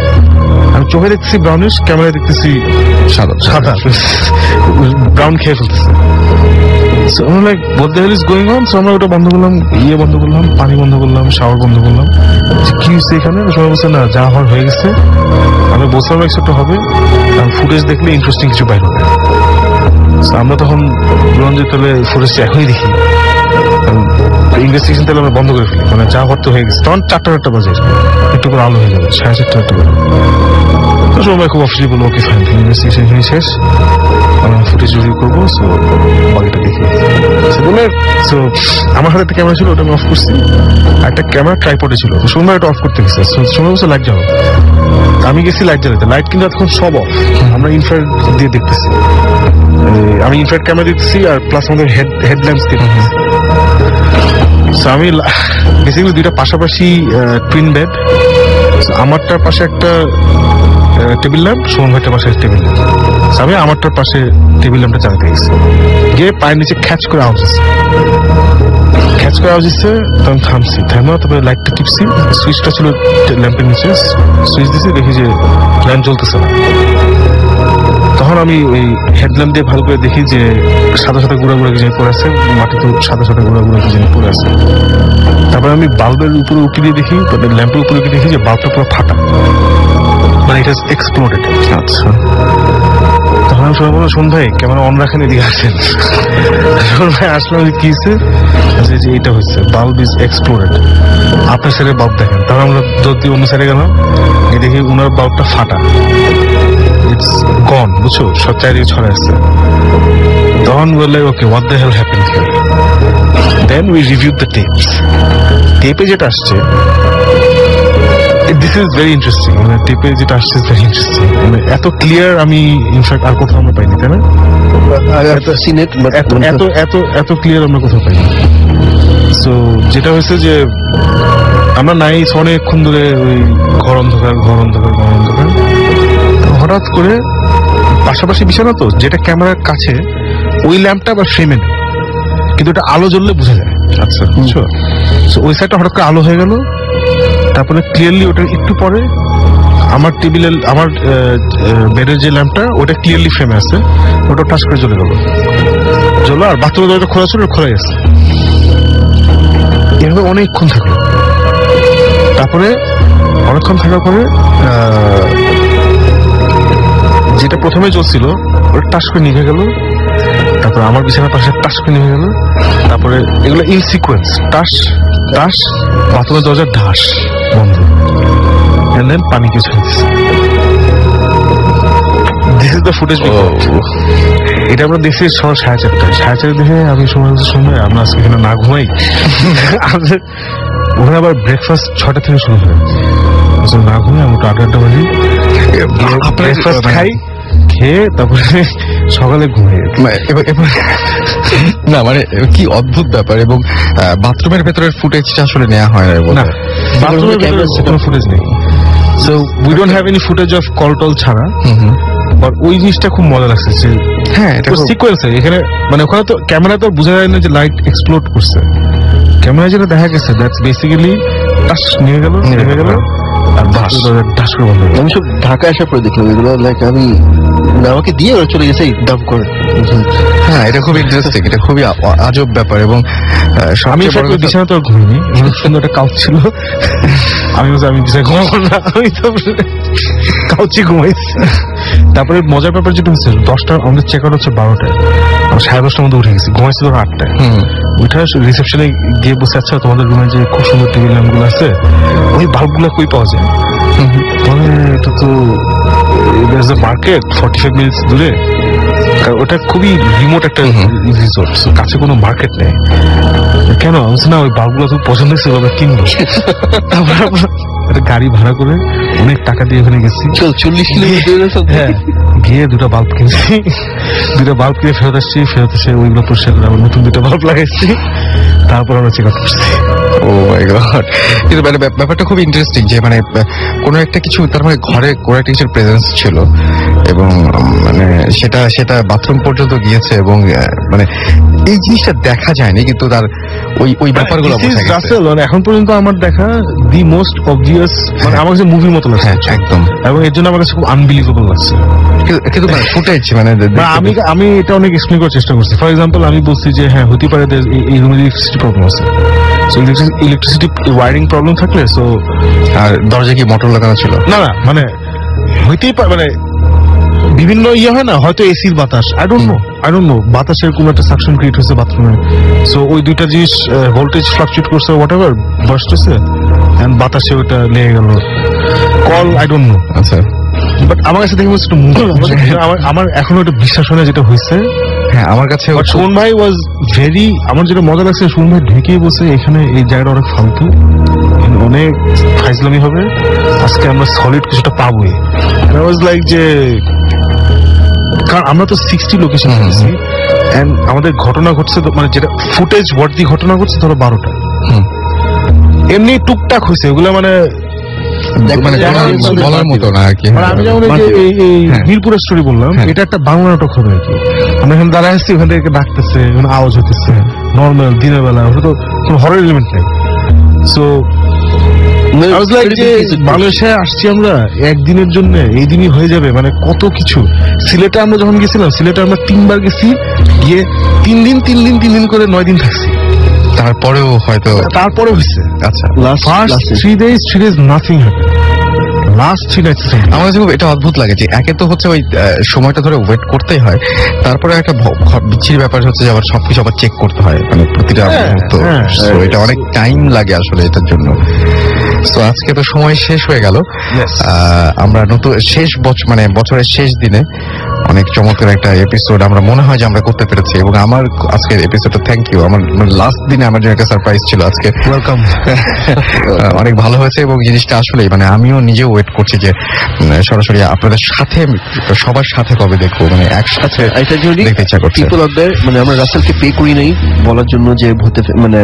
আমি চোখে দেখতেছি ব্রাউনিশ, ক্যামেরায় দেখতেছি সাদা ব্রাউন খেয়ে ফেলতেছে। So I'm like, what the hell is going on? So আমরা ওটা বন্ধ করলাম, বন্ধ করলাম, পানি বন্ধ করলাম, শাওয়ার বন্ধ করলাম। কি হচ্ছে এখানে? সবাই বলছে না, যা হওয়ার হয়ে গেছে। আমি বলছিলাম একটা হবে, কারণ ফুটেজ দেখলে ইন্টারেস্টিং কিছু বাইর হবে। আমরা তখন বললাম যে তাহলে ফুটেজটা এখনই দেখি, ইনভেস্টিগেশন তাহলে আমরা বন্ধ করে ফেলি, মানে যা হওয়ার তো হয়ে গেছে। তখন 4টা বাজে, একটু করে আলো হয়ে যাবে, 4:30 করে। তো সবাই খুব অফিসলি বললো ওকে ফাইন, ইনভেস্টিগেশন শেষ, আমরা ফুটেজ রিভিউ করবো, সো বাকিটা দেখি বলে। সো আমার হাতে একটা ক্যামেরা ছিল, ওটা আমি অফ করছি, আর একটা ক্যামেরা ট্রাইপডে ছিল, তো সময় ওটা অফ করতে গেছে। সময় বলছে লাইট জ্বালো, আমি গেছি লাইট জ্বালাতে, লাইট কিন্তু এতক্ষণ সব অফ, আমরা ইনফ্রারেড দিয়ে দেখতেছি, আমি ইনফ্রারেড ক্যামেরা দেখতেছি, আর প্লাস আমাদের হেডল্যাম্পস দিয়ে দেখতেছি। আমি বেসিক্যালি 2টা পাশাপাশি টুইন বেড, আমারটার পাশে একটা টেবিল ল্যাম্প, সুমন ভাইটার পাশে টেবিল ল্যাম্প। আমি আমারটার পাশে টেবিল ল্যাম্পটা চালাতে গেছি, গিয়ে পায়ের নিচে খ্যাচ করে আওয়াজ দিচ্ছে, তখন থামছি, তারপরে লাইটটা টিপছি, সুইচটা ছিল ল্যাম্পের নিচে, সুইচ দিছি, দেখি যে ল্যাম্প জ্বলতেছে না। তখন আমি ওই হেডল্যাম্প দিয়ে ভালো করে দেখি যে সাদা গুঁড়া কি জানি পড়ে আছে, মাটিতে সাদা গুঁড়া কি জানি পড়ে আছে। তারপরে আমি বাল্বের উপরে উঁকি দিয়ে দেখি, ল্যাম্পের উপরে উঁকি দেখি যে বাল্বটা পুরো ফাটা, মানে ইট হ্যাজ এক্সপ্লোডেড। আচ্ছা, তখন আমি সবাই বললাম, শোন ভাই ক্যামেরা অন রাখেন, এদিকে আসেন। শোন ভাই আসলাম, কি হয়েছে? যে এইটা হচ্ছে বাল্ব ইজ এক্সপ্লোডেড, আপনার সাইডে বাল্ব দেখেন। তাহলে আমরা যদি অন্য সাইডে গেলাম, দেখি ওনার বাল্বটা ফাটা, ইটস গন, বুঝছো, সব চারিদিকে ছড়ে আসছে। তখন বললে okay, what the hell happened here? Then we reviewed the tapes. টেপে যেটা আসছে, দিস ইজ ভেরি ইন্টারেস্টিং, মানে টেপে যেটা আসছে ভেরি ইন্টারেস্টিং, মানে এত ক্লিয়ার আমি ইনফ্যাক্ট আর কোথাও আমরা পাইনি, তাই না? এত ক্লিয়ার আমরা কোথাও পাইনি। সো যেটা হয়েছে যে আমরা নাইস অনেকক্ষণ ধরে ওই ঘর অন্ধকার, হঠাৎ করে পাশাপাশি বিছানা তো, যেটা ক্যামেরার কাছে ওই ল্যাম্পটা আবার ফ্রেমে নেই, কিন্তু এটা আলো জ্বললে বোঝা যায়। আচ্ছা, বুঝছো? ওই সাইডটা হঠাৎ করে আলো হয়ে গেল, তারপরে ক্লিয়ারলি ওটা একটু পরে আমার টেবিলের, আমার বেডের যে ল্যাম্পটা ওটা ক্লিয়ারলি ফ্রেমে আছে, ওটা টাচ করে জ্বলে গেল, জ্বলো। আর বাথরুমের দরজা খোলা ছিল, খোলা গেছে। এভাবে অনেকক্ষণ থাকলো। তারপরে অনেকক্ষণ থাকার পরে যেটা প্রথমে জ্বলছিল ওটা টাচ করে নিভে গেল, তারপরে আমার বিছানার পাশে টাচ করে নিভে গেল, তারপরে এগুলো ইন সিকোয়েন্স, টাচ টাচ, বাথরুমের দরজা ঢাস বন্ধ, দেন পানি কিছু হয়েছে। This is the footage. এটা আমরা দেখছি সকাল 4:30, 4:30 দেখে আমি সময় আমরা আজকে এখানে না ঘুমাই। ওখানে আবার ব্রেকফাস্ট 6টা থেকে শুরু হয়, না ঘুমাই আমরা 8:30 বাজে ব্রেকফাস্ট খাই, খেয়ে তারপরে সকালে ঘুমাই। না মানে কি অদ্ভুত ব্যাপার। এবং বাথরুমের ভেতরের ফুটেজটা আসলে নেওয়া হয় না, বাথরুমের ভেতরে কোনো ফুটেজ নেই। So we don't have any footage of call টল ছাড়া। বাট ওই জিনিসটা খুব মজা লাগছে যে হ্যাঁ এটা সিকোয়েন্স এখানে, মানে ওখানে তো ক্যামেরা তো বোঝা যায় না যে লাইট এক্সপ্লোড করছে, ক্যামেরা যেটা দেখা গেছে দ্যাটস বেসিক্যালি টাচ নিয়ে গেল, নেমে গেল, আর টাচ করে বন্ধ। আমি সব ঢাকা আসার পরে দেখলাম এগুলো, লাইক আমি আমাকে দিয়ে ওরা চলে গেছে ডাম্প করে। হ্যাঁ এটা খুব ইন্টারেস্টিং, এটা খুবই আজব ব্যাপার। এবং আমি বিছানা তো ঘুমিনি, সুন্দর একটা কাউচ ছিল, আমি বিছানা ঘুমাবো না, আমি তো কাউচে ঘুমাইছি। তারপরে মজার ব্যাপার যেটা হচ্ছে 10টা, আমাদের চেক আউট হচ্ছে 12টায়, আমি 10:30টার মধ্যে উঠে গেছি, ঘুমাইছি ধরো 8টায়। ওইটা রিসেপশনে গিয়ে বসে, আচ্ছা তোমাদের রুমে যে খুব সুন্দর টেবিল ল্যাম্পগুলো আছে ওই বাল্বগুলো কই পাওয়া যায়? মানে এটা তো মার্কেট 45 মিনিটস দূরে, ওটা খুবই রিমোট একটা রিসোর্ট, কাছে কোনো মার্কেট নেই। কেন না ওই বাল্বগুলো খুব পছন্দ ছিল, আমরা কিনবো। তারপর আমরা একটা গাড়ি ভাড়া করে অনেক টাকা দিয়ে ওখানে গেছি, 40 কিলোমিটার। হ্যাঁ, গিয়ে 2টা বাল্ব কিনেছি, 2টা বাল্ব কিনে ফেরত আসছি, ফেরত এসে ওইগুলো পরিষ্কার করে আবার নতুন 2টা বাল্ব লাগাইছি, তারপর আমরা চেক আউট করছি। ও মাই গড। কিন্তু মানে ব্যাপারটা খুব ইন্টারেস্টিং যে মানে কোনো একটা কিছু তার মানে ঘরে কোনো একটা কিছুর প্রেজেন্স ছিল, এবং মানে সেটা বাথরুম পর্যন্ত গিয়েছে, এবং মানে এই জিনিসটা দেখা যায়নি, কিন্তু তার ওই ব্যাপারগুলো বোঝা গেছে। মানে এখন পর্যন্ত আমার দেখা দি মোস্ট অবভিয়াস, মানে আমার কাছে মুভির মতো লাগছে একদম, এবং এর জন্য আমার কাছে খুব আনবিলিভেবল লাগছে। কিন্তু মানে ফুটেজ মানে আমি এটা অনেক এক্সপ্লেন করার চেষ্টা করছি। ফর এক্সাম্পল আমি বলছি যে হ্যাঁ হতে পারে এই রুমে ইলেকট্রিসিটি প্রবলেম আছে, ইলেকট্রিসিটি ওয়ারিং প্রবলেম থাকলে, সো আর দরজা কি মোটর লাগানো ছিল? না মানে হইতেই পারে, মানে বিভিন্ন ইয়ে হয় না, হয়তো এসির বাতাস, আই ডোন্ট নো বাতাসের কোনো একটা সাকশন ক্রিয়েট হয়েছে বাথরুমে, সো ওই দুইটা জিনিস ভোল্টেজ ফ্লাকচুয়েট করছে, হোয়াট এভার বার্স্ট হয়েছে, এন্ড বাতাসে ওটা লেগে গেল, কল আই ডোন্ট নো। আচ্ছা, বাট আমার কাছে দেখে বলছে আমার এখনো একটা বিশ্বাস হয় না যেটা হয়েছে। হ্যাঁ আমার কাছে সুমন ভাই ওয়াজ ভেরি, আমার যেটা মজা লাগছে, সুমন ভাই ঢেকেই বসে এখানে এই জায়গাটা অনেক ফালতু, অনেক ফাইজলামি হবে, আজকে আমরা সলিড কিছুটা পাবোই। ওয়াজ লাইক যে, কারণ আমরা তো 60 লোকেশন পেয়েছি, এন্ড আমাদের ঘটনা ঘটছে, মানে যেটা ফুটেজ ওয়ার্থি ঘটনা ঘটছে ধরো 12টা, এমনি টুকটাক হয়েছে ওগুলো, মানে বলার মতো না আর কি। আমি যেমন এই বীরপুরের স্টোরি বললাম, এটা একটা বাংলা নাটক হবে আর কি। আমরা এখানে দাঁড়ায় আসছি, ওখান থেকে ডাকতেছে, আওয়াজ হতেছে, নর্মাল দিনের বেলা, ওটা তো কোনো হরর এলিমেন্ট নেই। সো বাংলাদেশে আসছি আমরা একদিনের জন্য, এই দিনই হয়ে যাবে, মানে কত কিছু। সিলেটে আমরা যখন গেছিলাম, সিলেটে আমরা 3বার গেছি, গিয়ে 3 দিন করে 9 দিন থাকছি, তারপরেও হয়তো হয়েছে। আচ্ছা, first 3 days nothing happened, last 3 nights আমার কাছে খুব এটা অদ্ভুত লাগে যে একে তো হচ্ছে ওই সময়টা ধরে ওয়েট করতেই হয়, তারপরে একটা বিচ্ছিরি ব্যাপার হচ্ছে যে আবার সবকিছু আবার চেক করতে হয়, মানে প্রতিটা মুহূর্ত, এটা অনেক টাইম লাগে আসলে এটার জন্য। তো আজকে তো সময় শেষ হয়ে গেল, আমরা নতুন শেষ মানে বছরের শেষ দিনে অনেক চমৎকার একটা এপিসোড আমরা মনে হয় যে আমরা করতে পেরেছি, এবং আমার আজকের এপিসোডটা থ্যাংক ইউ, আমার লাস্ট দিনে আমার জন্য একটা সারপ্রাইজ ছিল আজকে। ওয়েলকাম। অনেক ভালো হয়েছে, এবং জিনিসটা আসলে মানে আমিও নিজেও ওয়েট করছি যে সরাসরি আপনাদের সাথে, সবার সাথে কবে দেখবো, মানে একসাথে দেখতে ইচ্ছা করছে। পিপল আউট দেয়ার, মানে আমরা রাসেলকে পে করি নাই বলার জন্য যে মানে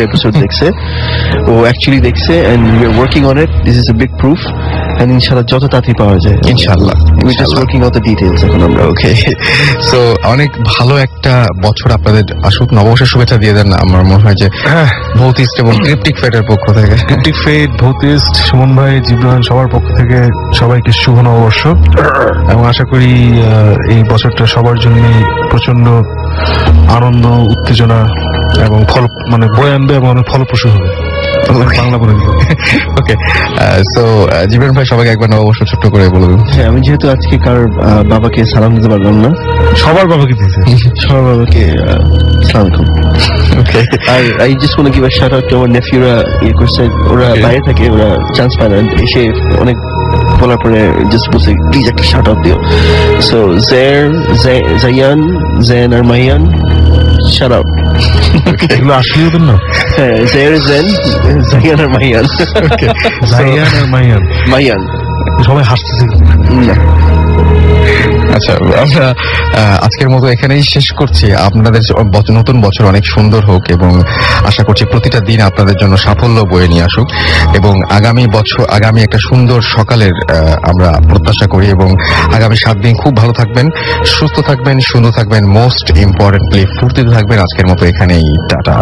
এপিসোড দেখছে, ও অ্যাকচুয়ালি দেখছে, and we are working on it, this is a big proof. and ইনশাআল্লাহ যত তাড়াতাড়ি পাওয়া যায় ইনশাআল্লাহ we just working out the details এখন আমরা ওকে। সো অনেক ভালো একটা বছর আপনাদের আসুক, নববর্ষের শুভেচ্ছা দিয়ে দেন। আমার মনে হয় যে ভৌতিস্ট এবং ক্রিপ্টিক ফেটের পক্ষ থেকে, ক্রিপ্টিক ফেট, ভৌতিস্ট, সুমন ভাই, জিবরান সবার পক্ষ থেকে সবাইকে শুভ নববর্ষ, এবং আশা করি এই বছরটা সবার জন্য প্রচন্ড আনন্দ, উত্তেজনা এবং বয়ে আনবে এবং অনেক ফলপ্রসূ হবে। বাংলা বলে দিল। ওকে। সো জিবরান ভাই সবাইকে একবার নববর্ষ ছোট্ট করে বলে দিন। হ্যাঁ, আমি যেহেতু আজকে কার বাবাকে সালাম দিতে পারলাম না, সবার বাবাকে দিয়েছে, সবার বাবাকে সালাম আলাইকুম। ওকে। আর I just want to give a shout out to আমার নেফিউরা, করছে, ওরা বাইরে থাকে, ওরা চান্স পায় না, এসে অনেক বলার পরে জাস্ট বলছে প্লিজ একটা শাউট আউট দিও। সো জায়ান, জেন আর মাইয়ান, শাউট আউট। এগুলো আসলে ওদের না? হ্যাঁ, জায়ান আর মাইয়ান। জায়ান আর মাইয়ান। মাইয়ান সবাই হাসতেছে। আচ্ছা, আমরা আজকের মতো এখানেই শেষ করছি। আপনাদের নতুন বছর অনেক সুন্দর হোক এবং আশা করছি প্রতিটা দিন আপনাদের জন্য সাফল্য বয়ে নিয়ে আসুক, এবং আগামী একটা সুন্দর সকালের আমরা প্রত্যাশা করি, এবং আগামী 7 দিন খুব ভালো থাকবেন, সুস্থ থাকবেন, সুন্দর থাকবেন, মোস্ট ইম্পর্টেন্টলি ফুর্তিতে থাকবেন। আজকের মতো এখানেই টাটা।